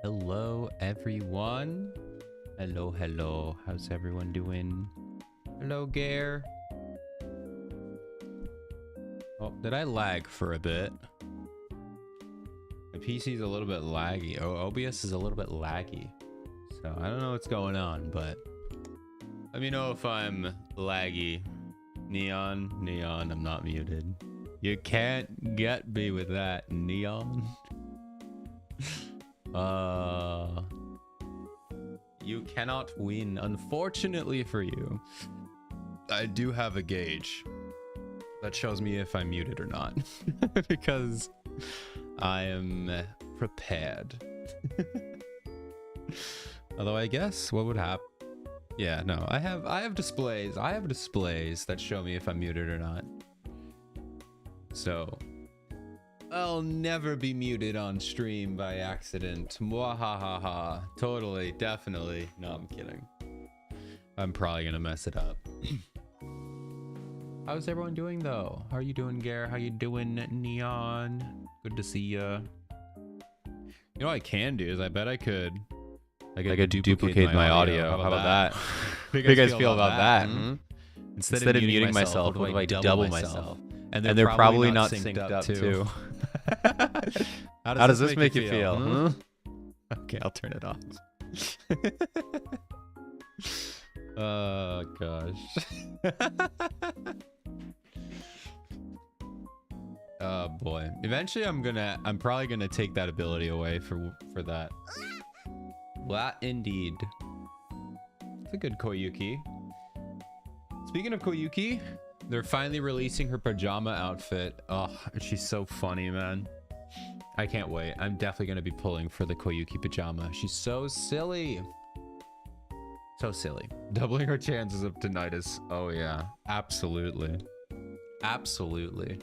Hello, everyone. Hello, hello. How's everyone doing? Hello, Gare. Oh, did I lag for a bit? My PC's a little bit laggy. Oh, OBS is a little bit laggy. So I don't know what's going on, but let me know if I'm laggy. Neon, I'm not muted. You can't get me with that, Neon. You cannot win. Unfortunately for you, I do have a gauge that shows me if I'm muted or not. Because I am prepared. Although I guess what would happen? Yeah, no, I have displays. I have displays that show me if I'm muted or not. So I'll never be muted on stream by accident. Mwahahaha. Totally, definitely. No, I'm kidding. I'm probably gonna mess it up. How's everyone doing though? How are you doing, Gare? How you doing, Neon? Good to see ya. You know what I can do is I bet I could duplicate my audio. How about that? How do you guys feel about that? Hmm? Instead of muting myself, what do I double myself? And they're probably not synced up too. How does this make you feel? Hmm? Okay, I'll turn it off. Oh gosh. Oh boy. Eventually I'm probably gonna take that ability away for that. That indeed. It's a good Koyuki. Speaking of Koyuki, they're finally releasing her pajama outfit. Oh, she's so funny, man. I can't wait. I'm definitely going to be pulling for the Koyuki pajama. She's so silly. So silly. Doubling her chances of tinnitus. Oh, yeah. Absolutely. Absolutely.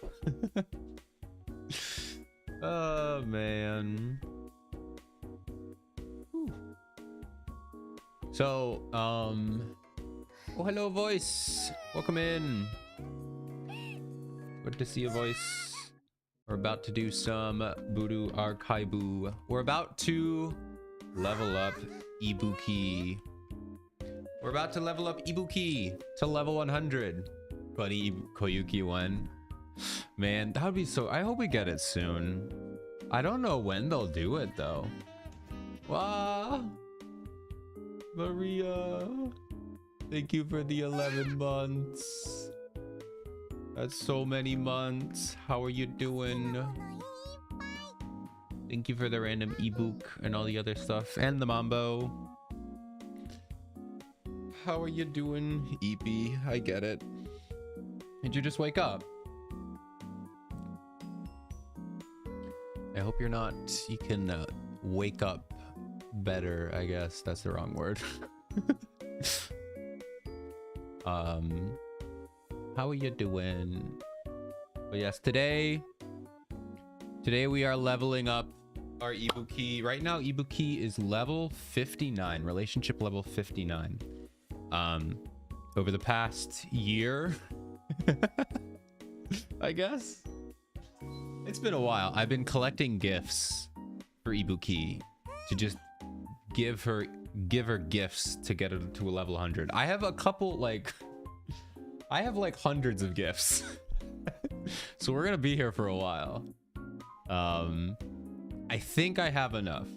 Oh, man. Whew. So, oh, hello, Voice. Welcome in. Good to see you, Voice. We're about to do some Voodoo Archivu. We're about to level up Ibuki. We're about to level up Ibuki to level 100. Buddy Koyuki won. Man, that would be so... I hope we get it soon. I don't know when they'll do it, though. Wow. Maria. Thank you for the 11 months. That's so many months. How are you doing? Thank you for the random ebook and all the other stuff. And the mambo. How are you doing, EP? I get it. Did you just wake up? I hope you're not... You can wake up better, I guess. That's the wrong word. How are you doing? But yes, today we are leveling up our Ibuki. Right now, Ibuki is level 59, relationship level 59. Over the past year, I guess. It's been a while. I've been collecting gifts for Ibuki to just give her gifts to get her to a level 100. I have a couple, like... I have like hundreds of gifts. So we're gonna be here for a while. I think I have enough.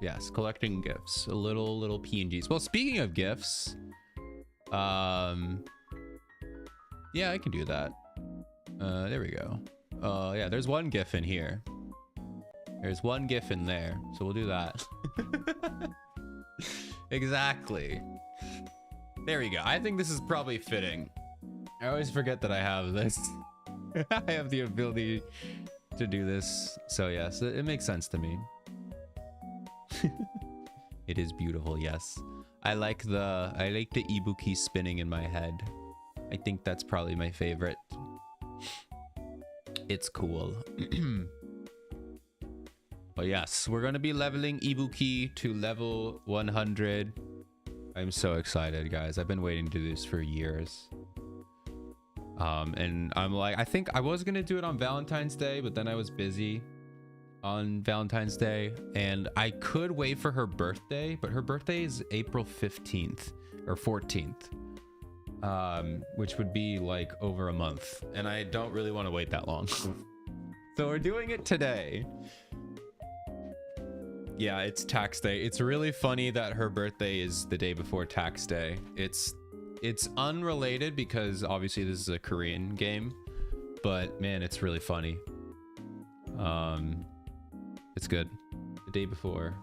Yes, collecting gifts. A little PNGs. Well, speaking of gifts, yeah, I can do that. There we go. Yeah, there's one GIF in here. There's one GIF in there, so we'll do that. Exactly. There we go. I think this is probably fitting. I always forget that I have this. I have the ability to do this. So yes, it makes sense to me. It is beautiful, yes. I like the Ibuki spinning in my head. I think that's probably my favorite. It's cool. But yes, we're gonna be leveling Ibuki to level 100. I'm so excited, guys. I've been waiting to do this for years. And I'm like, I think I was gonna do it on Valentine's Day, but then I was busy on Valentine's Day, and I could wait for her birthday, but her birthday is April 15th or 14th, which would be like over a month, and I don't really want to wait that long. So we're doing it today. Yeah, it's tax day. It's really funny that her birthday is the day before tax day. It's unrelated because obviously this is a Korean game, but man, it's really funny. It's good. The day before.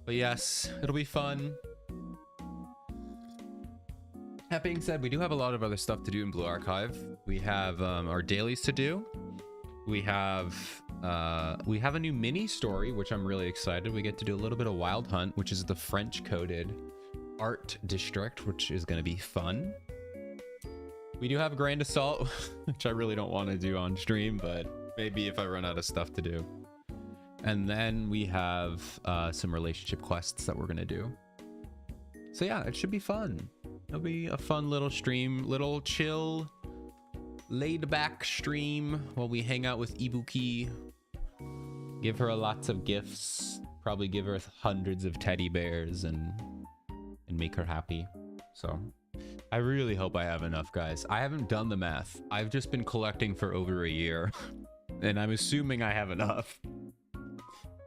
But yes, it'll be fun. That being said, we do have a lot of other stuff to do in Blue Archive. We have our dailies to do. We have a new mini story, which I'm really excited. We get to do a little bit of Wild Hunt, which is the French coded art district, which is going to be fun. We do have Grand Assault, which I really don't want to do on stream, but maybe if I run out of stuff to do. And then we have some relationship quests that we're going to do. So yeah, it should be fun. It'll be a fun little stream, little chill, laid back stream while we hang out with Ibuki. Give her lots of gifts. Probably give her hundreds of teddy bears and make her happy. So I really hope I have enough, guys. I haven't done the math. I've just been collecting for over a year, and I'm assuming I have enough.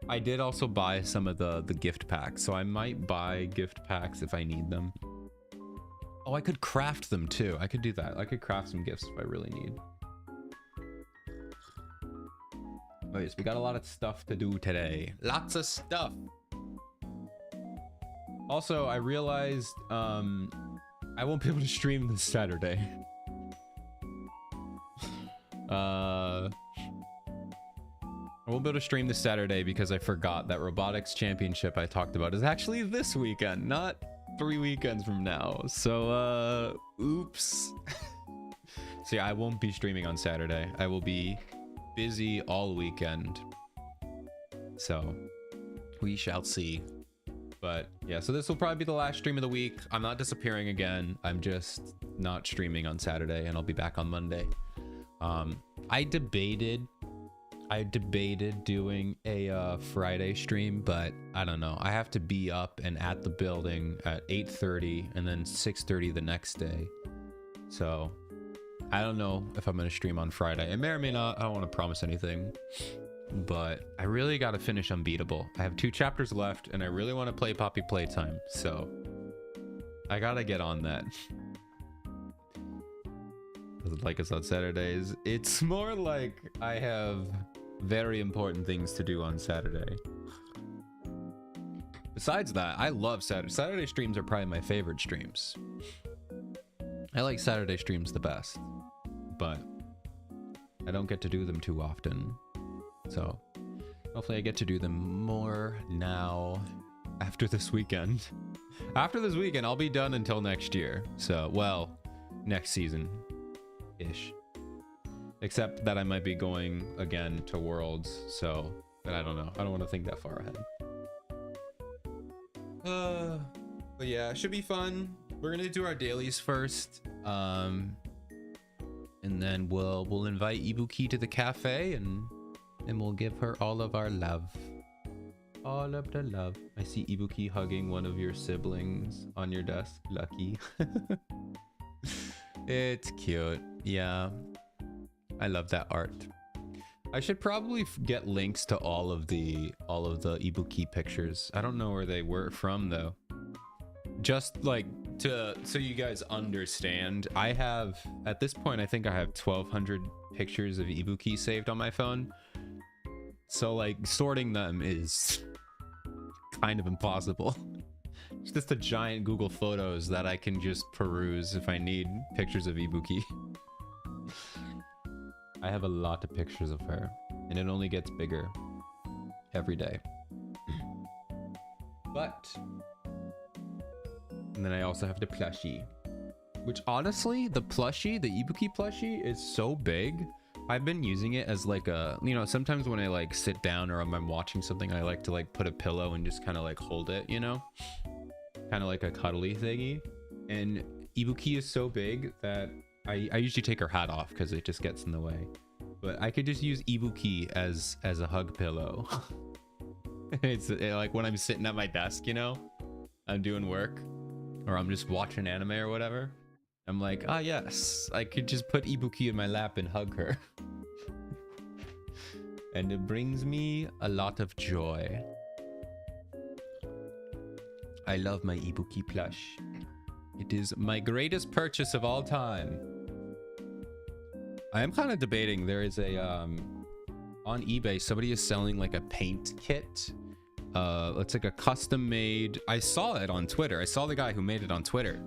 I did also buy some of the gift packs, so I might buy gift packs if I need them. Oh, I could craft them too. I could do that. I could craft some gifts if I really need. Oh yes, we got a lot of stuff to do today. Lots of stuff. Also, I realized I won't be able to stream this Saturday. I won't be able to stream this Saturday because I forgot that Robotics Championship I talked about is actually this weekend, not 3 weekends from now. So, oops. So yeah, I won't be streaming on Saturday. I will be busy all weekend. So, we shall see. But yeah, so this will probably be the last stream of the week. I'm not disappearing again. I'm just not streaming on Saturday, and I'll be back on Monday. I debated doing a Friday stream, but I don't know. I have to be up and at the building at 8:30 and then 6:30 the next day. So I don't know if I'm going to stream on Friday. It may or may not. I don't want to promise anything. But I really got to finish Unbeatable. I have 2 chapters left, and I really want to play Poppy Playtime. So I got to get on that. Like us on Saturdays. It's more like I have very important things to do on Saturday. Besides that, I love Saturday. Saturday streams are probably my favorite streams. I like Saturday streams the best, but I don't get to do them too often. So hopefully I get to do them more now after this weekend. After this weekend, I'll be done until next year. So, well, next season-ish. Except that I might be going again to Worlds, so I don't know. I don't want to think that far ahead. But yeah, it should be fun. We're gonna do our dailies first, and then we'll invite Ibuki to the cafe, and we'll give her all of our love. All of the love. I see Ibuki hugging one of your siblings on your desk. Lucky. It's cute. Yeah. I love that art. I should probably get links to all of the Ibuki pictures. I don't know where they were from though. Just like so you guys understand, I have at this point I think I have 1,200 pictures of Ibuki saved on my phone. So like sorting them is kind of impossible. It's just a giant Google Photos that I can just peruse if I need pictures of Ibuki. I have a lot of pictures of her, and it only gets bigger every day. But, and then I also have the plushie, which honestly, the Ibuki plushie is so big. I've been using it as like a, you know, sometimes when I like sit down or I'm watching something, I like to like put a pillow and just kind of like hold it, you know? kind of like a cuddly thingy. And Ibuki is so big that I usually take her hat off because it just gets in the way. But I could just use Ibuki as a hug pillow. It's like when I'm sitting at my desk, you know, I'm doing work or I'm just watching anime or whatever. I'm like, ah, yes, I could just put Ibuki in my lap and hug her. And it brings me a lot of joy. I love my Ibuki plush. It is my greatest purchase of all time. I am kind of debating. There is a on eBay, somebody is selling like a paint kit. It's like a custom made. I saw it on Twitter. I saw the guy who made it on Twitter.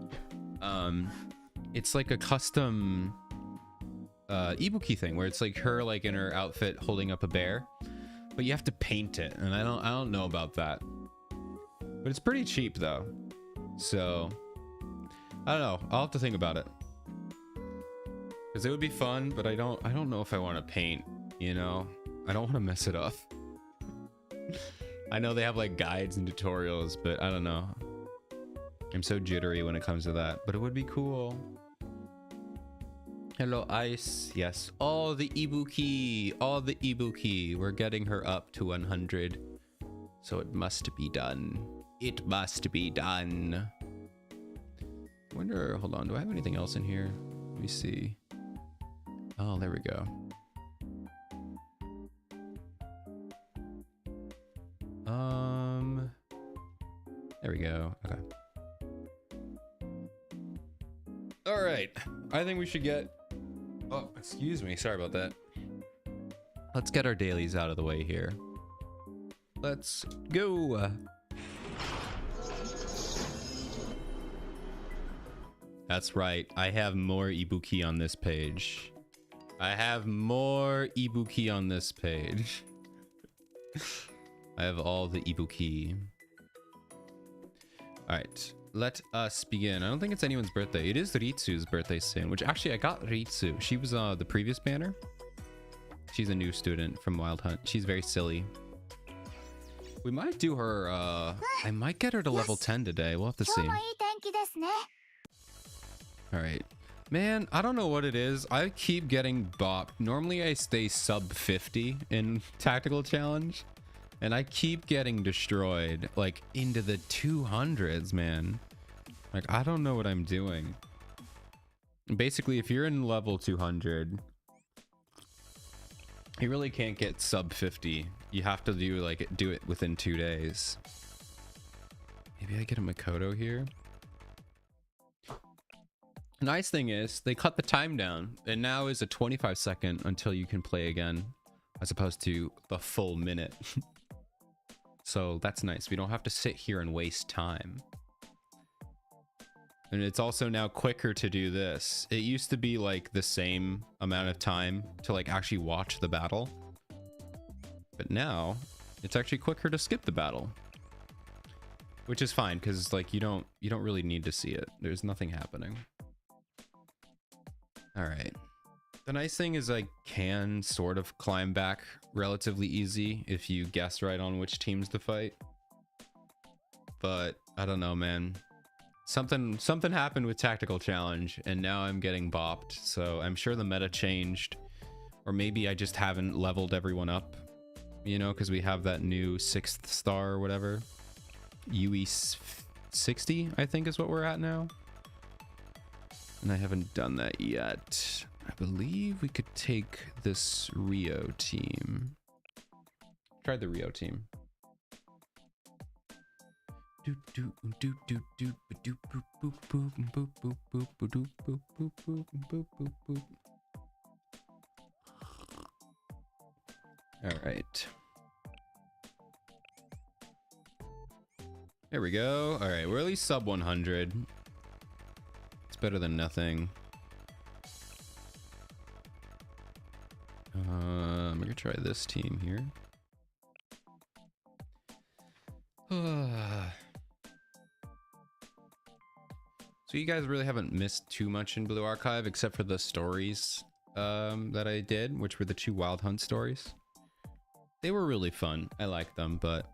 It's like a custom Ibuki thing where it's like her like in her outfit holding up a bear, but you have to paint it, and I don't know about that. But it's pretty cheap though, so I don't know. I'll have to think about it because it would be fun, but I don't know if I want to paint. You know, I don't want to mess it up. I know they have like guides and tutorials, but I don't know. I'm so jittery when it comes to that, but it would be cool. Hello, Ice. Yes. Oh, the Ibuki. Oh, the Ibuki. We're getting her up to 100. So it must be done. It must be done. I wonder, hold on. Do I have anything else in here? Let me see. Oh, there we go. There we go. Okay. All right. I think we should get... Oh, excuse me. Sorry about that. Let's get our dailies out of the way here. Let's go. That's right. I have more Ibuki on this page. I have more Ibuki on this page. I have all the Ibuki. All right. Let us begin. I don't think it's anyone's birthday. It is Ritsu's birthday soon, which actually I got Ritsu. She was the previous banner. She's a new student from Wild Hunt. She's very silly. We might do her, I might get her to level 10 today. We'll have to see. All right. Man, I don't know what it is. I keep getting bopped. Normally I stay sub 50 in Tactical Challenge. And I keep getting destroyed, like, into the 200s, man. Like, I don't know what I'm doing. Basically, if you're in level 200, you really can't get sub 50. You have to do it within 2 days. Maybe I get a Makoto here. Nice thing is, they cut the time down. And now is a 25-second until you can play again, as opposed to the full minute. So that's nice. We don't have to sit here and waste time. And it's also now quicker to do this. It used to be like the same amount of time to like actually watch the battle. But now it's actually quicker to skip the battle. Which is fine because like you don't really need to see it. There's nothing happening. All right. The nice thing is I can sort of climb back relatively easy if you guess right on which teams to fight. But I don't know, man. Something happened with Tactical Challenge and now I'm getting bopped. So I'm sure the meta changed. Or maybe I just haven't leveled everyone up. You know, because we have that new 6th star or whatever. UE 60, I think is what we're at now. And I haven't done that yet. I believe we could take this Rio team. Try the Rio team. All right. There we go. All right, we're at least sub 100. It's better than nothing. I'm gonna try this team here. So you guys really haven't missed too much in Blue Archive except for the stories that I did, which were the 2 Wild Hunt stories. They were really fun. I liked them, but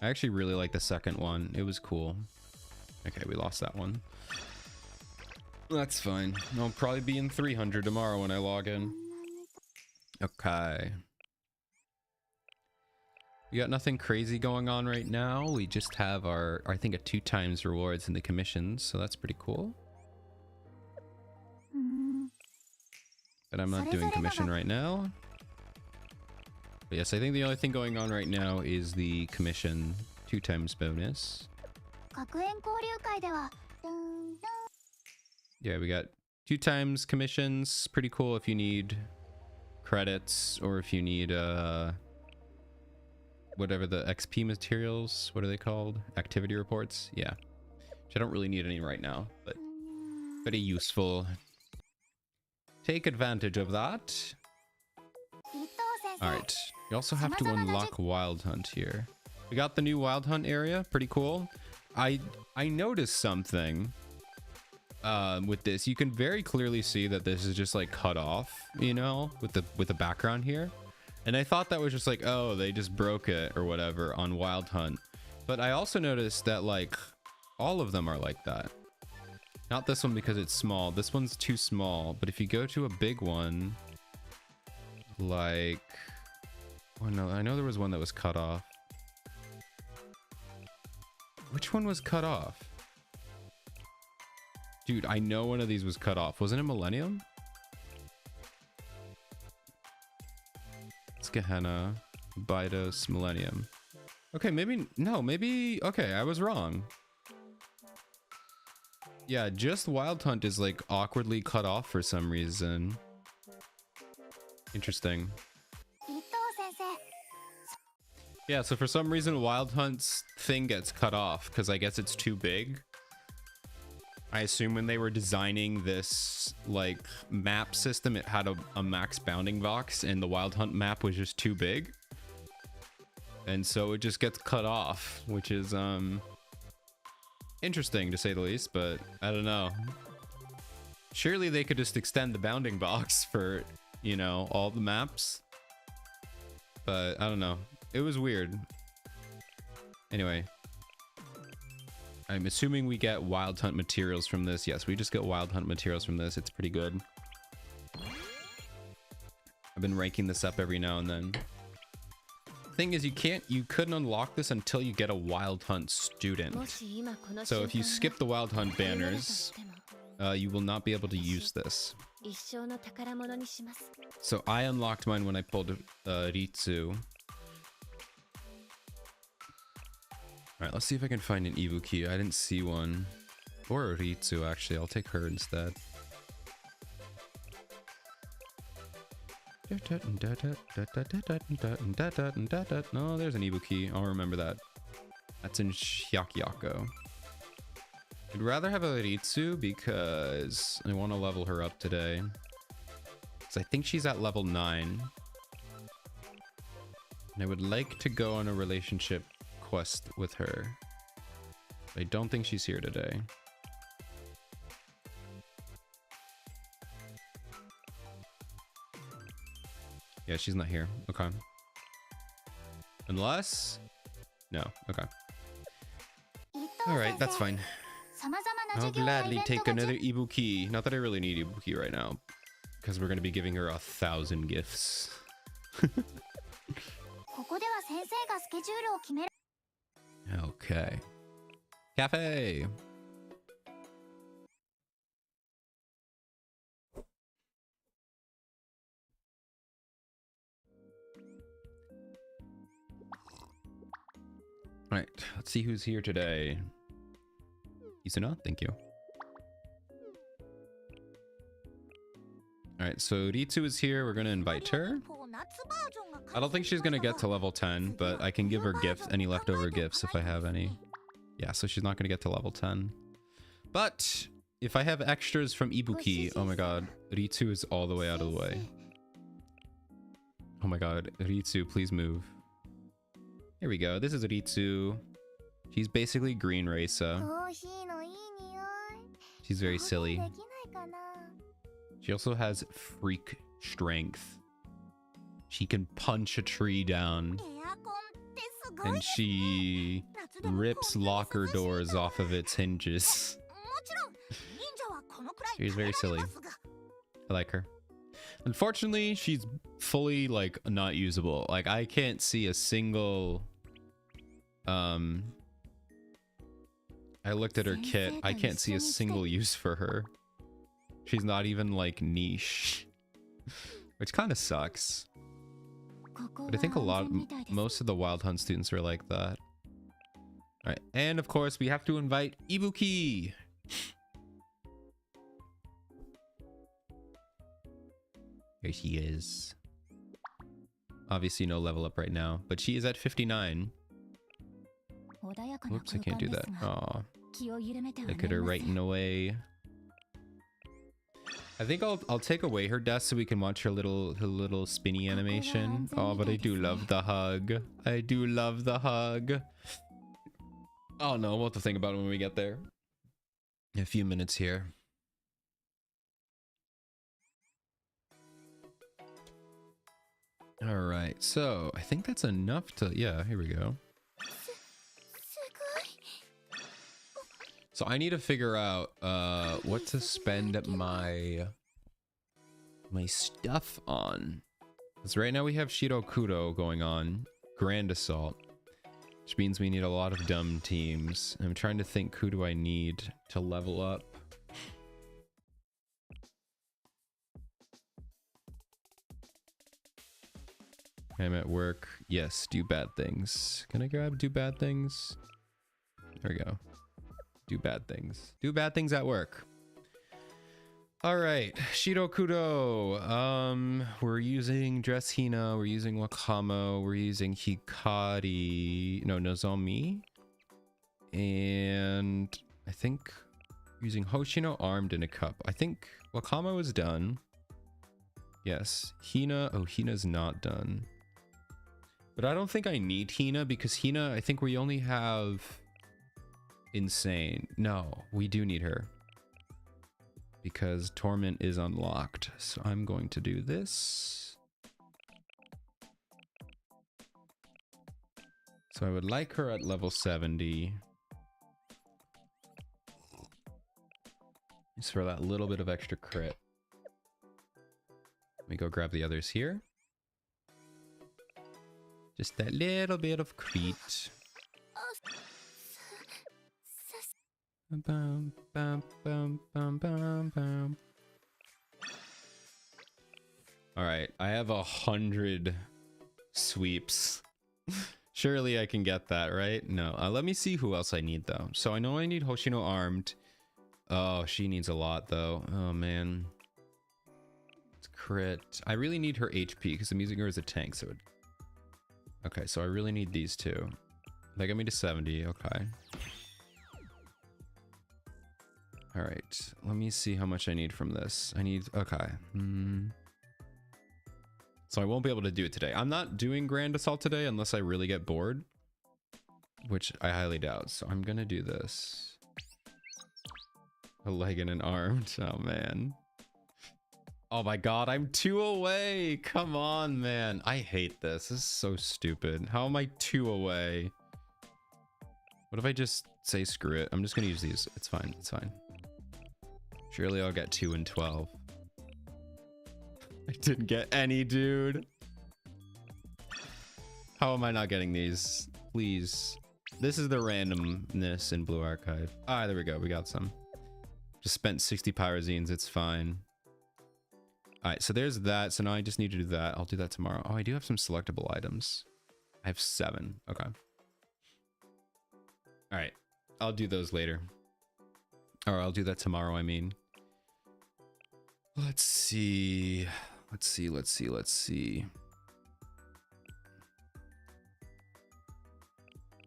I actually really like the second one. It was cool. Okay, we lost that one. That's fine. I'll probably be in 300 tomorrow when I log in. Okay. We got nothing crazy going on right now. We just have our, I think, a 2 times rewards in the commissions, so that's pretty cool. But I'm not doing commission right now. But yes, I think the only thing going on right now is the commission 2 times bonus. Yeah, we got 2 times commissions. Pretty cool if you need credits or if you need whatever the XP materials, what are they called? Activity reports? Yeah. Which I don't really need any right now, but very useful. Take advantage of that. Alright. You also have to unlock Wild Hunt here. We got the new Wild Hunt area. Pretty cool. I noticed something with this. You can very clearly see that this is just like cut off, you know, with the background here. And I thought that was just like, oh, they just broke it or whatever on Wild Hunt. But I also noticed that like all of them are like that. Not this one because it's small. This one's too small. But if you go to a big one, like, oh no, I know there was one that was cut off. Which one was cut off? Dude, I know one of these was cut off. Wasn't it Millennium? It's Gehenna, Bidos, Millennium. Okay, maybe, no, maybe, okay, I was wrong. Yeah, just Wild Hunt is like awkwardly cut off for some reason. Interesting. Yeah, so for some reason Wild Hunt's thing gets cut off because I guess it's too big. I assume when they were designing this like map system, it had a max bounding box and the Wild Hunt map was just too big. And so it just gets cut off, which is interesting to say the least, but I don't know. Surely they could just extend the bounding box for, you know, all the maps. But I don't know. It was weird. Anyway. I'm assuming we get Wild Hunt materials from this. Yes, we just get Wild Hunt materials from this. It's pretty good. I've been ranking this up every now and then. Thing is, you couldn't unlock this until you get a Wild Hunt student. So if you skip the Wild Hunt banners, you will not be able to use this. So I unlocked mine when I pulled Ritsu. Alright, let's see if I can find an Ibuki. I didn't see one. Or a Ritsu, actually. I'll take her instead. No, there's an Ibuki. I'll remember that. That's in Hyakyako. I'd rather have a Ritsu because I want to level her up today. Because I think she's at level 9. And I would like to go on a relationship quest with her. I don't think she's here today. Yeah, she's not here. Okay. Unless... No. Okay. Alright, that's fine. I'll gladly take another Ibuki. Not that I really need Ibuki right now. Because we're going to be giving her 1,000 gifts. Okay. Cafe! Alright, let's see who's here today. Isuna, thank you. Alright, so Ritsu is here. We're gonna invite her. I don't think she's gonna get to level 10, but I can give her gifts, any leftover gifts if I have any. Yeah, so she's not gonna get to level 10. But if I have extras from Ibuki, oh my god, Ritsu is all the way out of the way. Oh my god, Ritsu, please move. Here we go. This is Ritsu. She's basically Green Raisa. She's very silly. She also has freak strength. She can punch a tree down. and she rips locker doors off of its hinges. She's very silly. I like her. Unfortunately, she's fully like not usable. Like I can't see a single I looked at her kit. I can't see a single use for her. She's not even like niche, which kind of sucks. But I think most of the Wild Hunt students are like that. All right, and of course we have to invite Ibuki. Here she is. Obviously no level up right now, but she is at 59. Whoops, I can't do that. Aw. Look at her writing away. I think I'll take away her desk so we can watch her little spinny animation. Oh, but I do love the hug. I do love the hug. Oh no, we'll have to think about it when we get there. A few minutes here. All right, so I think that's enough to, yeah, here we go. So I need to figure out what to spend my stuff on. Because right now we have Shirokudo going on, Grand Assault, which means we need a lot of dumb teams. I'm trying to think, who do I need to level up? I'm at work. Yes, do bad things. Can I grab do bad things? There we go. Do bad things. Do bad things at work. All right, Shirokudo. We're using Dress Hina. We're using Wakamo. We're using Hikari. No, Nozomi. And I think using Hoshino armed in a cup. I think Wakamo is done. Yes, Hina. Oh, Hina's not done. But I don't think I need Hina because Hina, I think we only have Insane. No, we do need her because Torment is unlocked. So I'm going to do this. So I would like her at level 70. Just for that little bit of extra crit. Let me go grab the others here. Just that little bit of crit. Bum, bum, bum, bum, bum, bum. All right, I have 100 sweeps. Surely I can get that, right? No, let me see who else I need though. So I know I need Hoshino armed. Oh, she needs a lot though. Oh man. It's crit. I really need her HP because I'm using her as a tank. So okay, so I really need these two. They got me to 70. Okay. All right, let me see how much I need from this. I need, okay. So I won't be able to do it today. I'm not doing Grand Assault today unless I really get bored, which I highly doubt. So I'm gonna do this. A leg and an arm. Oh man. Oh my god, I'm 2 away. Come on, man. I hate this. This is so stupid. How am I 2 away? What if I just say screw it? I'm just gonna use these. It's fine. It's fine. Surely I'll get 2 and 12. I didn't get any, dude. How am I not getting these? Please. This is the randomness in Blue Archive. Ah, there we go. We got some. Just spent 60 pyrazines. It's fine. All right, so there's that. So now I just need to do that. I'll do that tomorrow. Oh, I do have some selectable items. I have 7. Okay. All right. I'll do those later. Or I'll do that tomorrow, I mean. Let's see. Let's see. I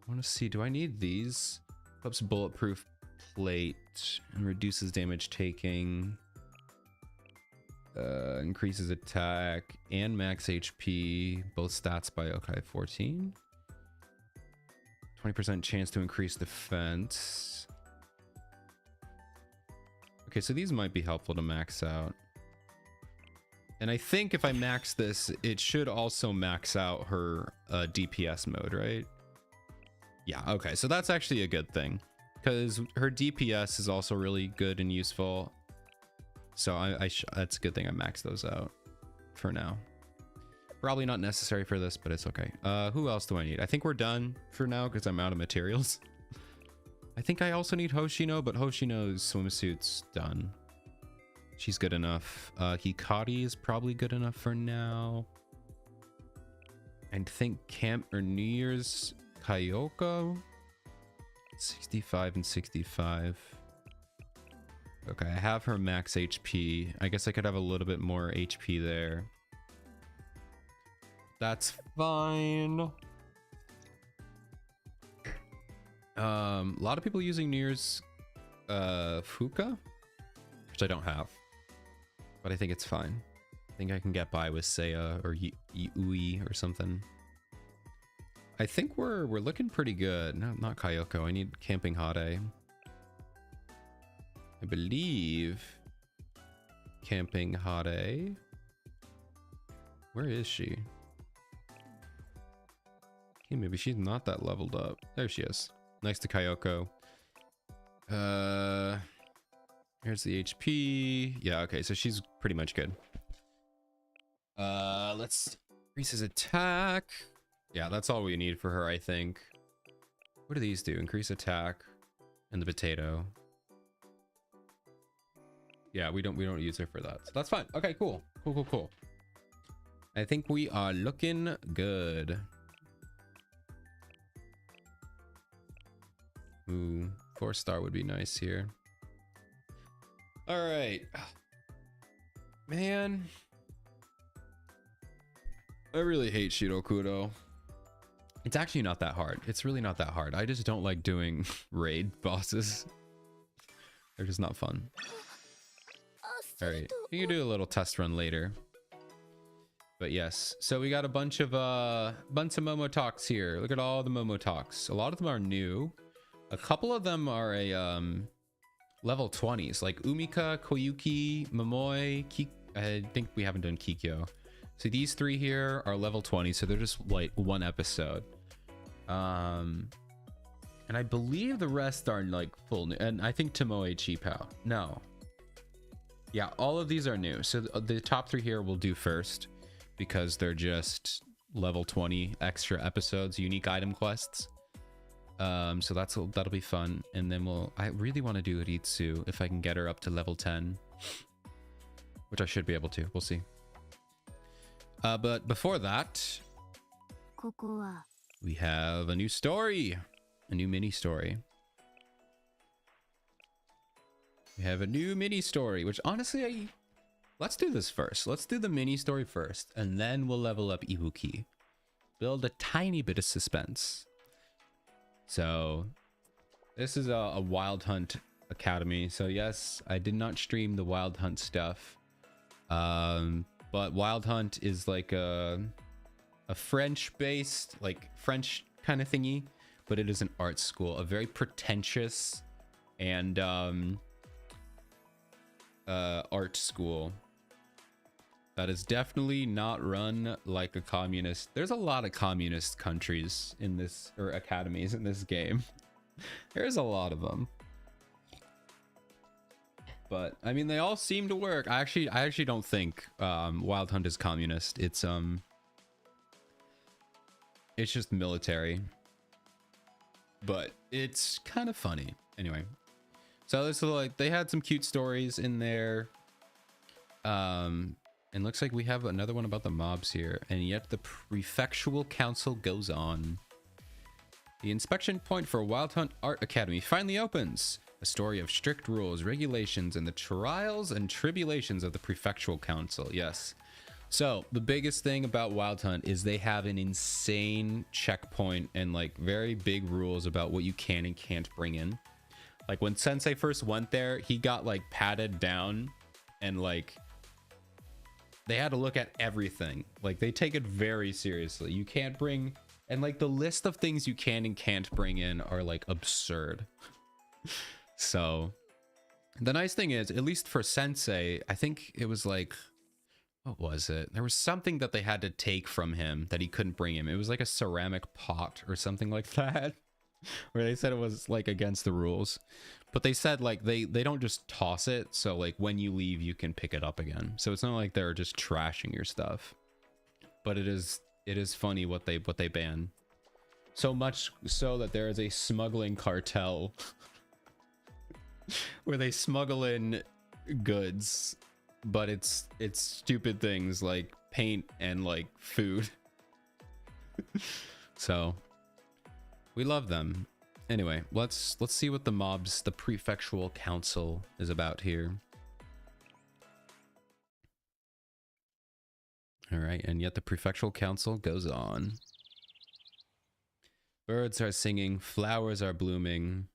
want to see, do I need these? Ups bulletproof plate and reduces damage taking. Increases attack and max HP. Both stats by, okay, 14. 20% chance to increase defense. Okay, so these might be helpful to max out. And I think if I max this, it should also max out her DPS mode, right? Yeah, okay, so that's actually a good thing because her DPS is also really good and useful. So that's a good thing I maxed those out for now. Probably not necessary for this, but it's okay. Who else do I need? I think we're done for now because I'm out of materials. I think I also need Hoshino, but Hoshino's swimsuit's done. She's good enough. Hikari is probably good enough for now. I think Camp or New Year's Kyoko. 65 and 65. Okay, I have her max HP. I guess I could have a little bit more HP there. That's fine. A lot of people using New Year's Fuka, which I don't have, but I think it's fine. I think I can get by with Seiya or Yui or something. I think we're looking pretty good. No, not Kyoko. I need Camping Hade. I believe Camping Hade. Where is she? Okay, maybe she's not that leveled up. There she is. Next to Kyoko. Here's the HP. Yeah, okay, so she's pretty much good. Let's increase his attack. Yeah, that's all we need for her, I think. What do these do? Increase attack and the potato. Yeah, we don't use her for that. So that's fine. Okay, cool. Cool. I think we are looking good. Ooh, 4-star would be nice here. All right. Man. I really hate Shirokuro. It's actually not that hard. It's really not that hard. I just don't like doing raid bosses. They're just not fun. All right, you can do a little test run later. But yes, so we got a bunch of Momo talks here. Look at all the Momo talks. A lot of them are new. A couple of them are a level 20s, like Umika, Koyuki, Momoi, I think we haven't done Kikyo. So these three here are level 20, so they're just like one episode. And I believe the rest are like full new. And I think Tomoe Chipao. No. Yeah, all of these are new. So the top three here we'll do first because they're just level 20 extra episodes, unique item quests. So that'll be fun. And then I really want to do Ritsu if I can get her up to level 10, which I should be able to. We'll see. But before that, we have a new story, a new mini story. We have a new mini story, which honestly, let's do this first. Let's do the mini story first, and then we'll level up Ibuki. Build a tiny bit of suspense. So this is a Wild Hunt Academy. So yes, I did not stream the Wild Hunt stuff. But Wild Hunt is like a French-based, like French kind of thingy, but it is an art school, a very pretentious and art school that is definitely not run like a communist. There's a lot of communist countries in this, or academies in this game. There's a lot of them. But I mean, they all seem to work. I actually don't think Wild Hunt is communist. It's just military. But it's kind of funny. Anyway. So this is like, they had some cute stories in there. And looks like we have another one about the mobs here. And yet the prefectural council goes on. The inspection point for Wild Hunt Art Academy finally opens. A story of strict rules, regulations, and the trials and tribulations of the prefectural council. Yes. So the biggest thing about Wild Hunt is they have an insane checkpoint and like very big rules about what you can and can't bring in. Like when Sensei first went there, he got like patted down and like they had to look at everything. Like they take it very seriously. You can't bring, and like the list of things you can and can't bring in are like absurd. So the nice thing is, at least for Sensei, I think it was like, what was it? There was something that they had to take from him that he couldn't bring him. It was like a ceramic pot or something like that. where they said it was like against the rules, but they said like they don't just toss it, so like when you leave you can pick it up again, so it's not like they're just trashing your stuff. But it is funny what they ban, so much so that there is a smuggling cartel where they smuggle in goods, but it's stupid things like paint and like food. So we love them. Anyway, let's see what the prefectural council is about here. All right, and yet the prefectural council goes on. Birds are singing, flowers are blooming.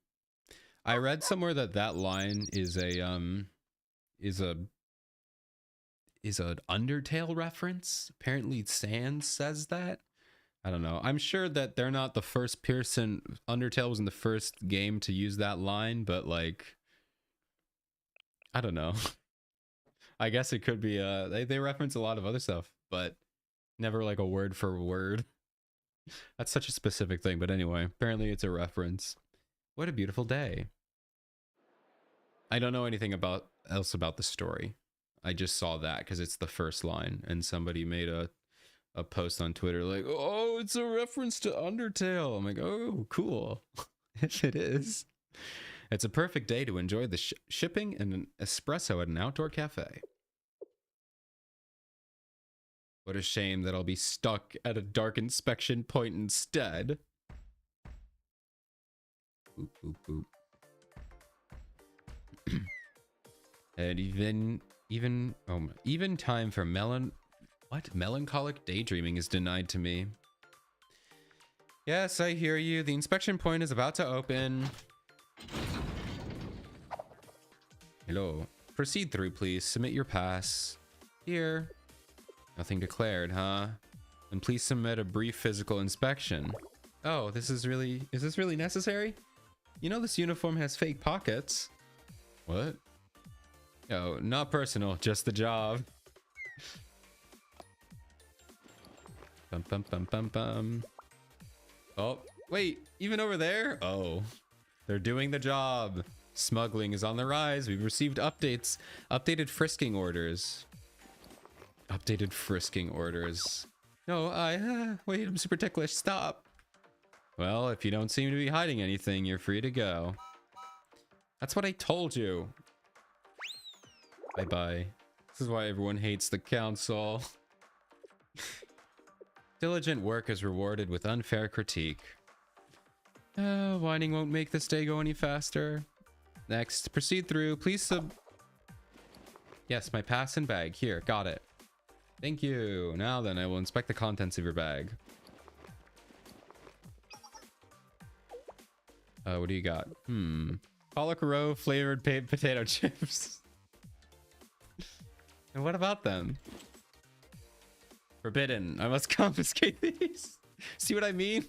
I read somewhere that that line is an Undertale reference. Apparently Sans says that. I don't know. I'm sure that they're not the first person. Undertale wasn't the first game to use that line, but like, I don't know. I guess it could be, they reference a lot of other stuff, but never like a word for word. That's such a specific thing, but anyway, apparently it's a reference. What a beautiful day. I don't know anything else about the story. I just saw that because it's the first line, and somebody made a post on Twitter like, oh, it's a reference to Undertale. I'm like, oh, cool. If it is. It's a perfect day to enjoy the shipping and an espresso at an outdoor cafe. What a shame that I'll be stuck at a dark inspection point instead. Boop, boop, boop. And even time for melancholic daydreaming is denied to me. Yes, I hear you. The inspection point is about to open. Hello. Proceed through, please. Submit your pass. Here. Nothing declared, huh? Then please submit a brief physical inspection. Oh, is this really necessary? You know this uniform has fake pockets. What? Oh, not personal, just the job. Bum bum bum bum bum. Oh, wait, even over there? Oh, they're doing the job. Smuggling is on the rise. We've received updates. Updated frisking orders. Updated frisking orders. No, wait, I'm super ticklish. Stop. Well, if you don't seem to be hiding anything, you're free to go. That's what I told you. Bye-bye. This is why everyone hates the council. Diligent work is rewarded with unfair critique. Whining won't make this day go any faster. Next, proceed through. Please Yes, my pass and bag. Here, got it. Thank you. Now then, I will inspect the contents of your bag. What do you got? Pollock roe flavored potato chips. And what about them? Forbidden. I must confiscate these. See what I mean?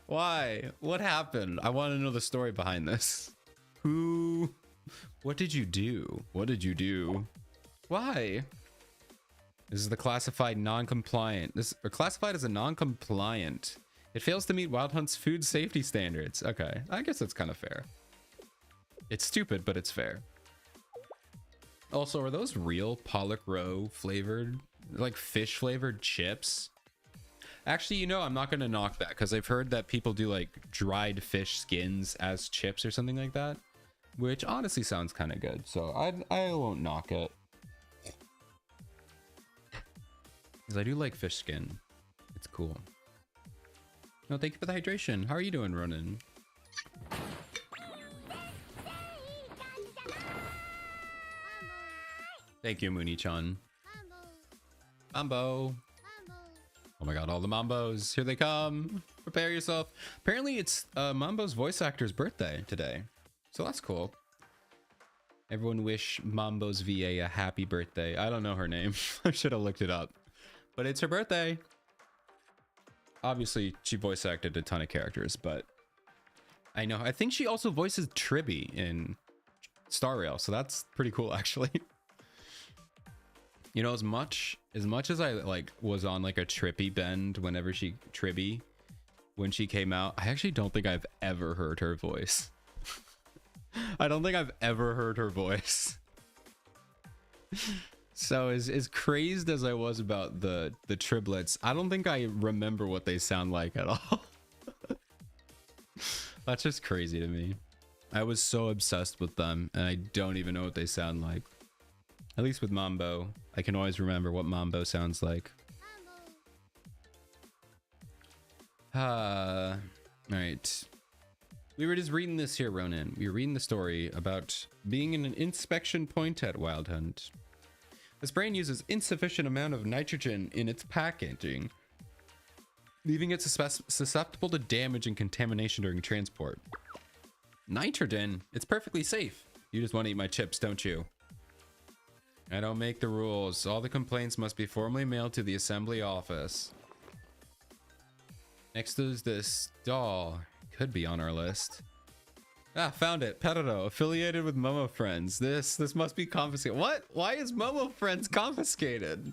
Why? What happened? I want to know the story behind this. Who? What did you do? What did you do? Why? This is the classified non-compliant. This are classified as a non-compliant. It fails to meet Wild Hunt's food safety standards. Okay, I guess that's kind of fair. It's stupid, but it's fair. Also, are those real Pollock roe flavored, like fish flavored chips? Actually, you know, I'm not going to knock that because I've heard that people do like dried fish skins as chips or something like that, which honestly sounds kind of good. So I won't knock it. Because I do like fish skin. It's cool. No, thank you for the hydration. How are you doing, Ronan? Thank you, Mooney-chan. Mambo. Oh my god, all the Mambos. Here they come. Prepare yourself. Apparently it's Mambo's voice actor's birthday today. So that's cool. Everyone wish Mambo's VA a happy birthday. I don't know her name. I should have looked it up. But it's her birthday. Obviously, she voice acted a ton of characters, but I know. I think she also voices Tribby in Star Rail, so that's pretty cool, actually. You know, as much as I like was on like a Trippy bend whenever Tribby when she came out. I actually don't think I've ever heard her voice. I don't think I've ever heard her voice. So as crazed as I was about the triplets, I don't think I remember what they sound like at all. That's just crazy to me. I was so obsessed with them and I don't even know what they sound like. At least with Mambo, I can always remember what Mambo sounds like. All right. We were just reading this here, Ronan. We were reading the story about being in an inspection point at Wild Hunt. This brain uses insufficient amount of nitrogen in its packaging, leaving it susceptible to damage and contamination during transport. Nitrogen? It's perfectly safe. You just want to eat my chips, don't you? I don't make the rules. All the complaints must be formally mailed to the assembly office. Next is this doll. Could be on our list. Ah, found it. Pedro, affiliated with Momo Friends. This must be confiscated. What? Why is Momo Friends confiscated?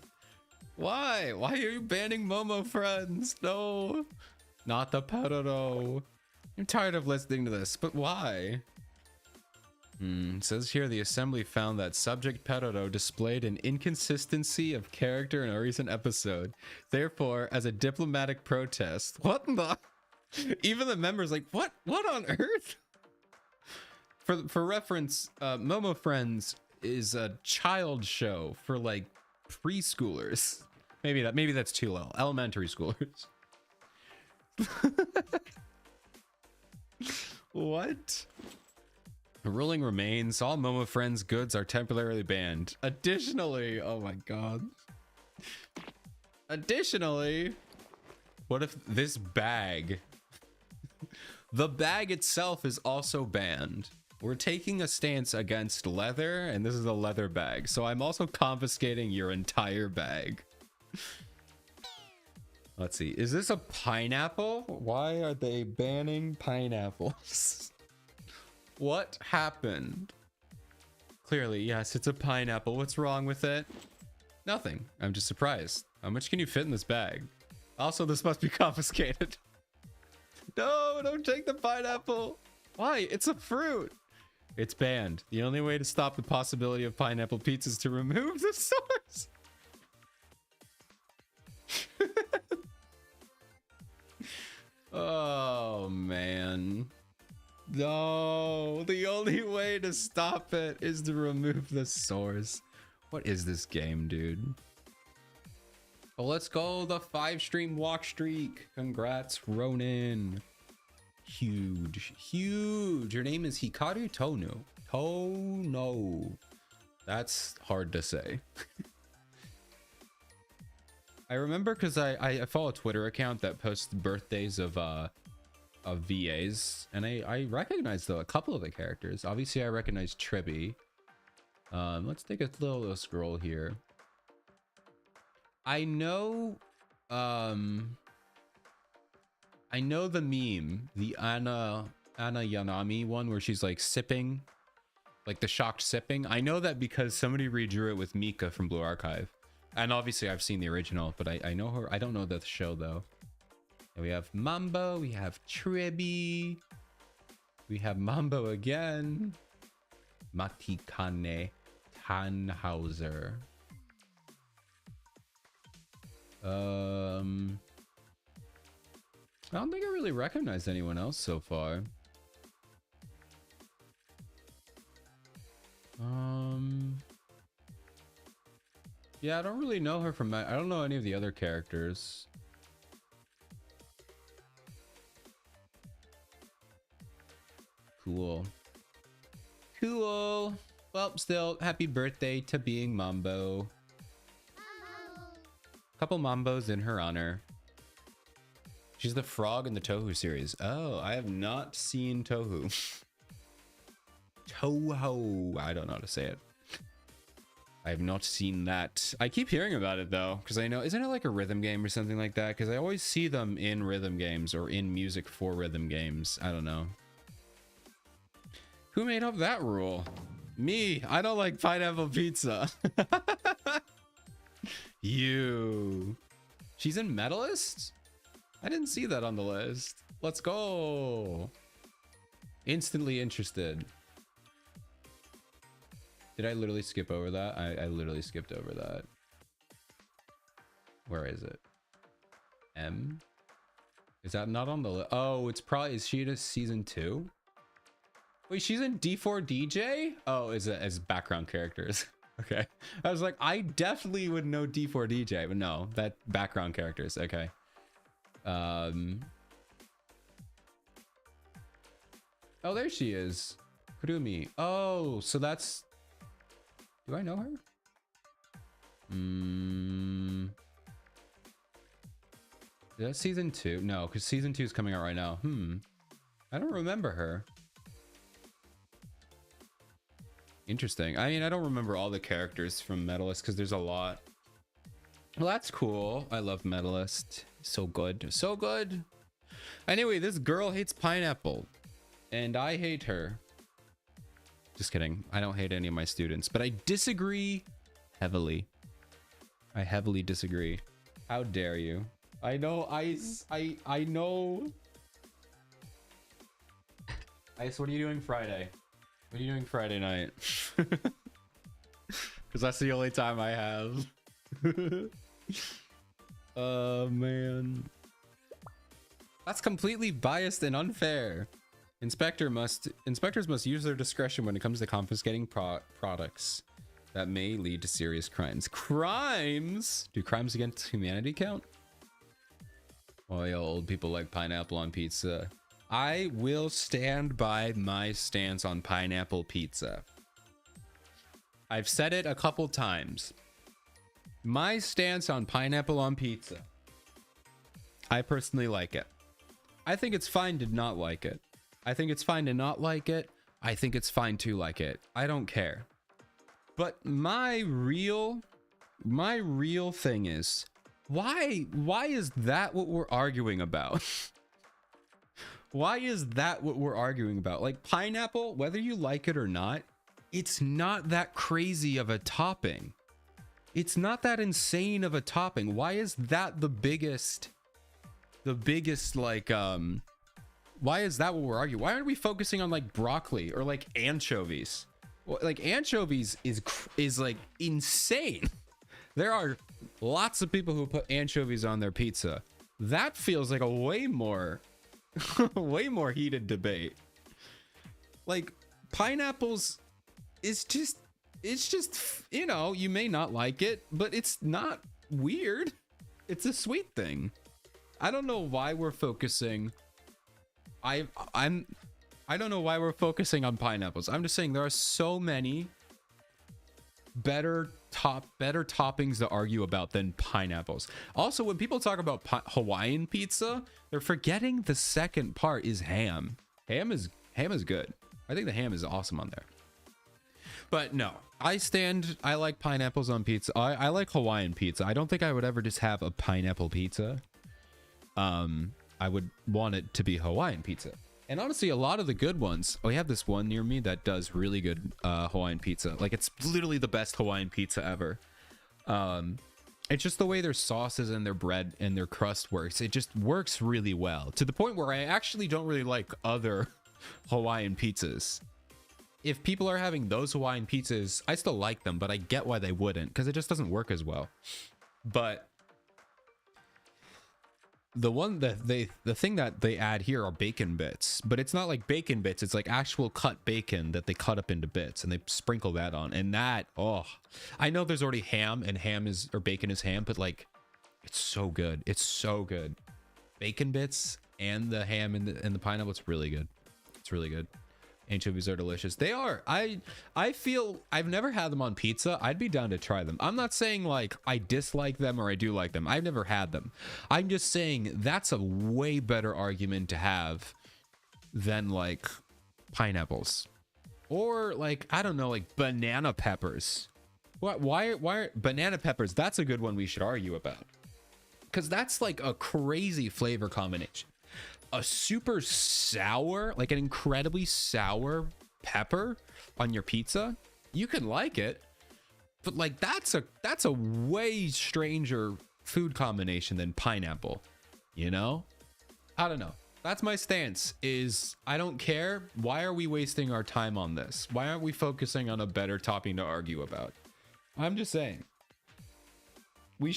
Why? Why are you banning Momo Friends? No. Not the Pedro. I'm tired of listening to this, but why? It says here the assembly found that subject Pedro displayed an inconsistency of character in a recent episode. Therefore, as a diplomatic protest. What the? Even the members like, what on earth? For reference, Momo Friends is a child show for like preschoolers. Maybe that's too low. Elementary schoolers. What? The ruling remains. All Momo Friends goods are temporarily banned. Additionally, oh my god. Additionally, what if this bag, the bag itself is also banned? We're taking a stance against leather, and this is a leather bag. So I'm also confiscating your entire bag. Let's see. Is this a pineapple? Why are they banning pineapples? What happened? Clearly, yes, it's a pineapple. What's wrong with it? Nothing. I'm just surprised. How much can you fit in this bag? Also, this must be confiscated. No, don't take the pineapple. Why? It's a fruit. It's banned. The only way to stop the possibility of pineapple pizza is to remove the source. Oh, man. No, the only way to stop it is to remove the source. What is this game, dude? Well, let's go. The 5-stream walk streak. Congrats, Ronin. Huge, huge. Your name is Hikaru Tono. Tono. That's hard to say. I remember because I follow a Twitter account that posts birthdays of VAs, and I recognized though a couple of the characters. Obviously, I recognize Tribby. Let's take a little scroll here. I know the meme, the Anna Yanami one where she's like sipping, like the shocked sipping. I know that because somebody redrew it with Mika from Blue Archive. And obviously I've seen the original, but I know her. I don't know the show though. And we have Mambo, we have Tribby, we have Mambo again. Matikane Tannhauser. I don't think I really recognize anyone else so far. Yeah, I don't really know her from that. I don't know any of the other characters. Cool. Cool. Well, still, happy birthday to being Mambo. Couple Mambos in her honor. She's the frog in the Touhou series. Oh, I have not seen Touhou. Touhou. I don't know how to say it. I have not seen that. I keep hearing about it though, because I know, isn't it like a rhythm game or something like that? Because I always see them in rhythm games or in music for rhythm games. I don't know. Who made up that rule? Me. I don't like pineapple pizza. You. She's in Medalist? I didn't see that on the list. Let's go. Instantly interested. Did I literally skip over that? I literally skipped over that. Where is it? M? Is that not on the list? Oh, it's probably, is she in season 2? Wait, she's in D4 DJ? Oh, as background characters. Okay. I was like, I definitely would know D4 DJ, but no, that background characters. Okay. Oh, there she is. Kurumi. Oh, so that's, do I know her? Is that season 2? No, because season 2 is coming out right now. I don't remember her. Interesting. I mean, I don't remember all the characters from Medalist because there's a lot. Well, that's cool. I love Medalist. So good. So good. Anyway, this girl hates pineapple. And I hate her. Just kidding. I don't hate any of my students, but I disagree heavily. I heavily disagree. How dare you? I know, Ice. I know. Ice, what are you doing Friday? What are you doing Friday night? Because that's the only time I have. Oh, man. That's completely biased and unfair. Inspectors must use their discretion when it comes to confiscating products that may lead to serious crimes. Crimes? Do crimes against humanity count? Oh, yeah, old people like pineapple on pizza. I will stand by my stance on pineapple pizza. I've said it a couple times. My stance on pineapple on pizza. I personally like it. I think it's fine to not like it. I think it's fine to not like it. I think it's fine to like it. I don't care. But my real thing is, why is that what we're arguing about? Why is that what we're arguing about? Like, pineapple, whether you like it or not, it's not that crazy of a topping. It's not that insane of a topping. Why is that the biggest like, why is that what we're arguing? Why aren't we focusing on like broccoli or like anchovies? Well, like anchovies is like insane. There are lots of people who put anchovies on their pizza. That feels like a way more heated debate. Like pineapples is just, it's just, you know, you may not like it, but it's not weird. It's a sweet thing. I don't know why we're focusing. I don't know why we're focusing on pineapples. I'm just saying there are so many better toppings to argue about than pineapples. Also, when people talk about Hawaiian pizza, they're forgetting the second part is ham. Ham is good. I think the ham is awesome on there. But no, I like pineapples on pizza. I like Hawaiian pizza. I don't think I would ever just have a pineapple pizza. I would want it to be Hawaiian pizza. And honestly, a lot of the good ones, we have this one near me that does really good Hawaiian pizza. Like, it's literally the best Hawaiian pizza ever. It's just the way their sauces and their bread and their crust works. It just works really well, to the point where I actually don't really like other Hawaiian pizzas. If people are having those Hawaiian pizzas, I still like them, but I get why they wouldn't, because it just doesn't work as well. But the thing that they add here are bacon bits, but it's not like bacon bits. It's like actual cut bacon that they cut up into bits and they sprinkle that on. And that, oh, I know there's already ham, and bacon is ham, but like, it's so good. It's so good. Bacon bits and the ham and the pineapple, it's really good. It's really good. Anchovies are delicious. They are. I feel I've never had them on pizza. I'd be down to try them. I'm not saying like I dislike them or I do like them. I've never had them. I'm just saying that's a way better argument to have than like pineapples or like, I don't know, like banana peppers. Why are banana peppers? That's a good one we should argue about, because that's like a crazy flavor combination. A super sour, like an incredibly sour pepper on your pizza, you can like it, but like that's a way stranger food combination than pineapple, you know? I don't know. That's my stance, is I don't care. Why are we wasting our time on this? Why aren't we focusing on a better topic to argue about? I'm just saying. We're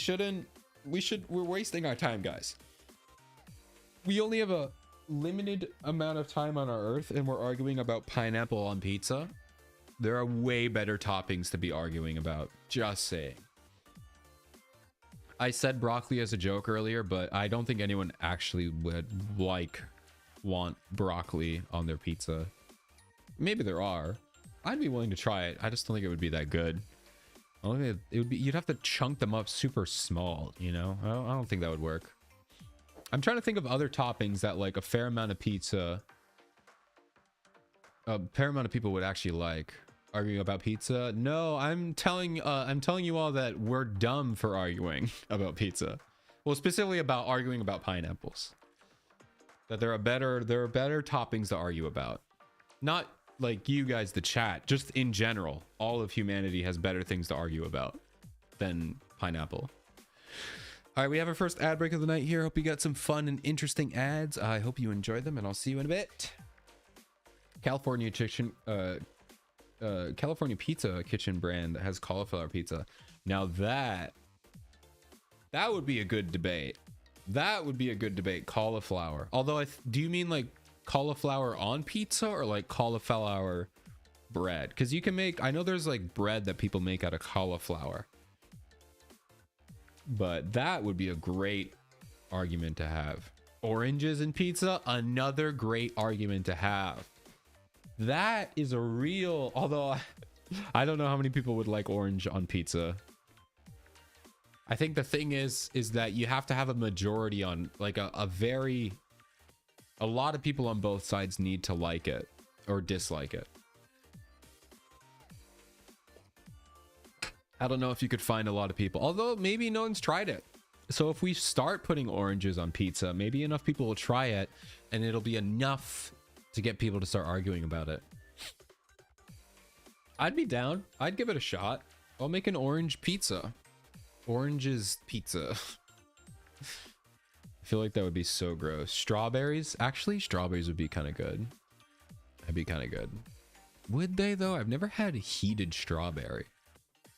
wasting our time, guys. We only have a limited amount of time on our earth and we're arguing about pineapple on pizza. There are way better toppings to be arguing about. Just saying. I said broccoli as a joke earlier, but I don't think anyone actually would want broccoli on their pizza. Maybe there are. I'd be willing to try it. I just don't think it would be that good. I don't think it would be. You'd have to chunk them up super small, you know? I don't think that would work. I'm trying to think of other toppings that like a fair amount of people would actually like. Arguing about pizza? No, I'm telling you all that we're dumb for arguing about pizza. Well, specifically about arguing about pineapples. That there are better toppings to argue about. Not like you guys, the chat, just in general. All of humanity has better things to argue about than pineapple. All right, we have our first ad break of the night here. Hope you got some fun and interesting ads. I hope you enjoyed them, and I'll see you in a bit. California Pizza kitchen brand that has cauliflower pizza. Now that would be a good debate. That would be a good debate. Cauliflower. Although do you mean like cauliflower on pizza or like cauliflower bread? Because you can make, I know there's like bread that people make out of cauliflower, but that would be a great argument to have. Oranges in pizza, another great argument to have. That is a real, although I don't know how many people would like orange on pizza. I think the thing is that you have to have a majority on, like a lot of people on both sides need to like it or dislike it. I don't know if you could find a lot of people, although maybe no one's tried it. So if we start putting oranges on pizza, maybe enough people will try it and it'll be enough to get people to start arguing about it. I'd be down. I'd give it a shot. I'll make an orange pizza. Oranges pizza. I feel like that would be so gross. Strawberries? Actually, strawberries would be kind of good. That'd be kind of good. Would they though? I've never had a heated strawberry.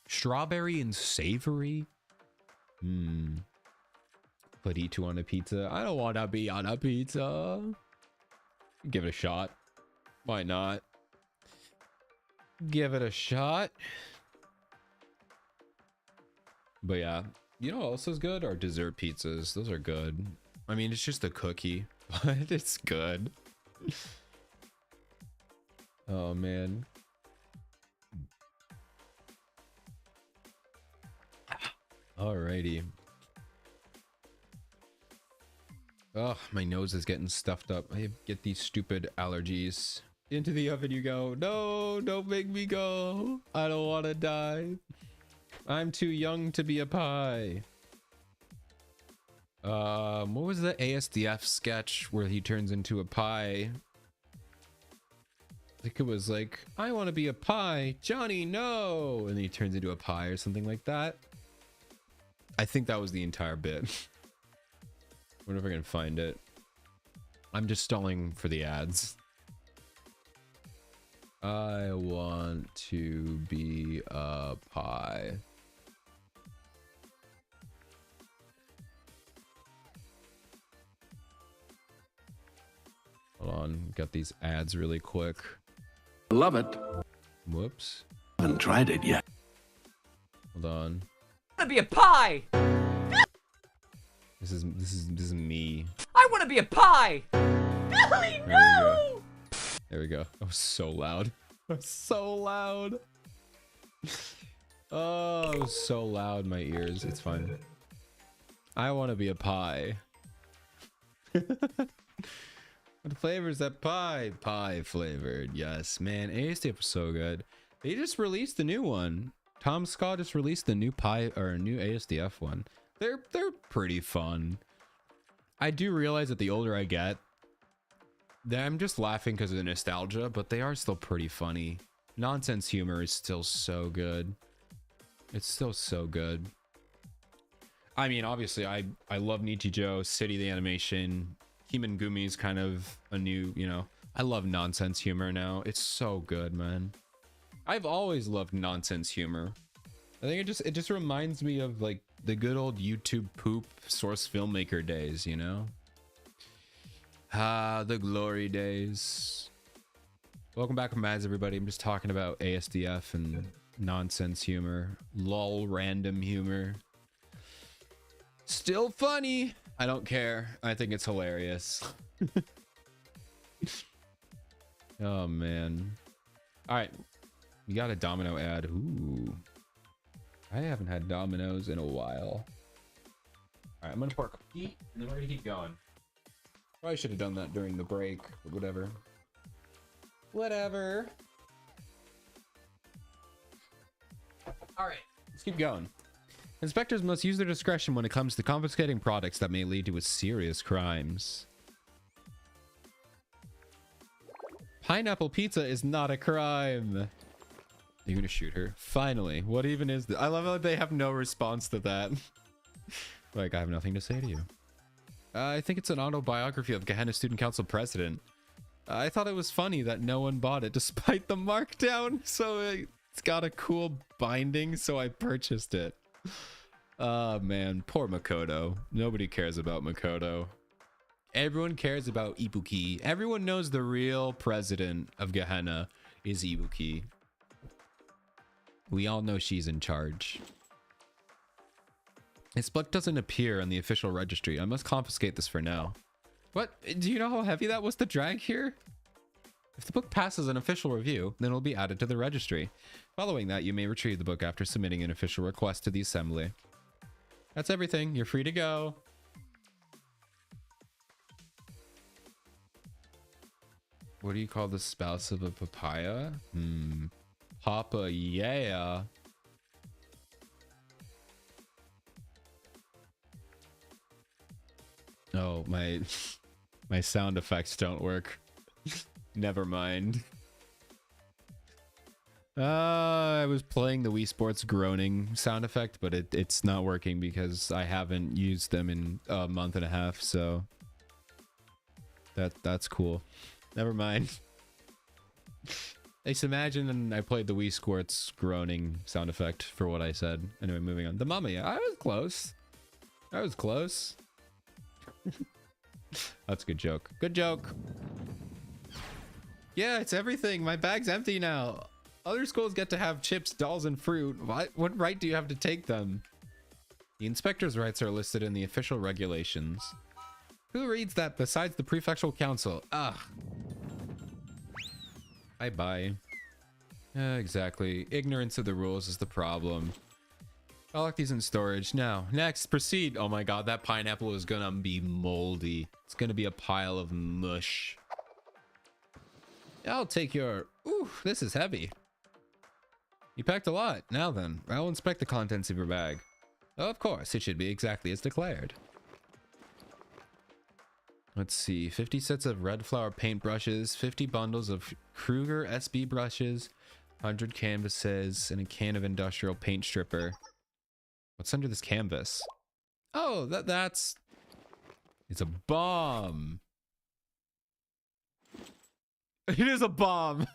Strawberry and savory? Put E2 on a pizza. I don't want to be on a pizza. Give it a shot. Why not? Give it a shot. But yeah, you know what else is good? Our dessert pizzas. Those are good. I mean, it's just a cookie, but it's good. Oh man. Alrighty. Oh, my nose is getting stuffed up. I get these stupid allergies. Into the oven you go. No, don't make me go. I don't want to die. I'm too young to be a pie. What was the ASDF sketch where he turns into a pie? I think it was like, I want to be a pie. Johnny, no. And then he turns into a pie or something like that. I think that was the entire bit. Wonder if I can find it. I'm just stalling for the ads. I want to be a pie. Hold on, got these ads really quick. Love it. Whoops. Haven't tried it yet. Hold on. I want to be a pie. This is me. I want to be a pie. Golly, no! There we go. That was so loud. That was so loud. Oh, it was so loud in my ears. It's fine. I want to be a pie. What flavor is that pie? Pie flavored. Yes, man. ASDF was so good. They just released a new one. Tom Scott just released a new pie or a new ASDF one. They're pretty fun. I do realize that the older I get, that I'm just laughing because of the nostalgia, but they are still pretty funny. Nonsense humor is still so good. It's still so good. I mean, obviously, I love Nichijou, City the Animation, Himengumi is kind of a new, you know, I love nonsense humor now. It's so good, man. I've always loved nonsense humor. I think it just reminds me of like the good old YouTube poop source filmmaker days, you know? Ah, the glory days. Welcome back from Mads, everybody. I'm just talking about ASDF and nonsense humor. Lol random humor. Still funny. I don't care. I think it's hilarious. Oh, man. All right. We got a domino ad. Ooh. I haven't had dominoes in a while. All right, I'm gonna pour a cup of tea, and then we're gonna keep going. Probably should have done that during the break, but whatever. Whatever. All right, let's keep going. Inspectors must use their discretion when it comes to confiscating products that may lead to serious crimes. Pineapple pizza is not a crime. You're gonna shoot her. Finally. What even is this? I love how they have no response to that. Like, I have nothing to say to you. I think it's an autobiography of Gehenna Student Council president. I thought it was funny that no one bought it despite the markdown. So it's got a cool binding, so I purchased it. Oh man, poor Makoto. Nobody cares about Makoto. Everyone cares about Ibuki. Everyone knows the real president of Gehenna is Ibuki. We all know she's in charge. This book doesn't appear on the official registry. I must confiscate this for now. What? Do you know how heavy that was to drag here? If the book passes an official review, then it'll be added to the registry. Following that, you may retrieve the book after submitting an official request to the assembly. That's everything. You're free to go. What do you call the spouse of a papaya? Papa, yeah. Oh, my sound effects don't work. Never mind. I was playing the Wii Sports groaning sound effect, but it's not working because I haven't used them in a month and a half, so that's cool. Never mind. Just imagine I played the Wii Sports groaning sound effect for what I said. Anyway, moving on. The mummy. I was close. I was close. That's a good joke. Good joke. Yeah, it's everything. My bag's empty now. Other schools get to have chips, dolls, and fruit. What right do you have to take them? The inspector's rights are listed in the official regulations. Who reads that besides the prefectural council? Ugh. Bye. Exactly. Ignorance of the rules is the problem. I'll lock these in storage. Now, next, proceed. Oh my god, that pineapple is gonna be moldy. It's gonna be a pile of mush. I'll take your... Ooh, this is heavy. You packed a lot. Now then, I'll inspect the contents of your bag. Of course, it should be exactly as declared. Let's see, 50 sets of red flower paint brushes, 50 bundles of Kruger SB brushes, 100 canvases, and a can of industrial paint stripper. What's under this canvas? Oh, that's... It's a bomb. It is a bomb.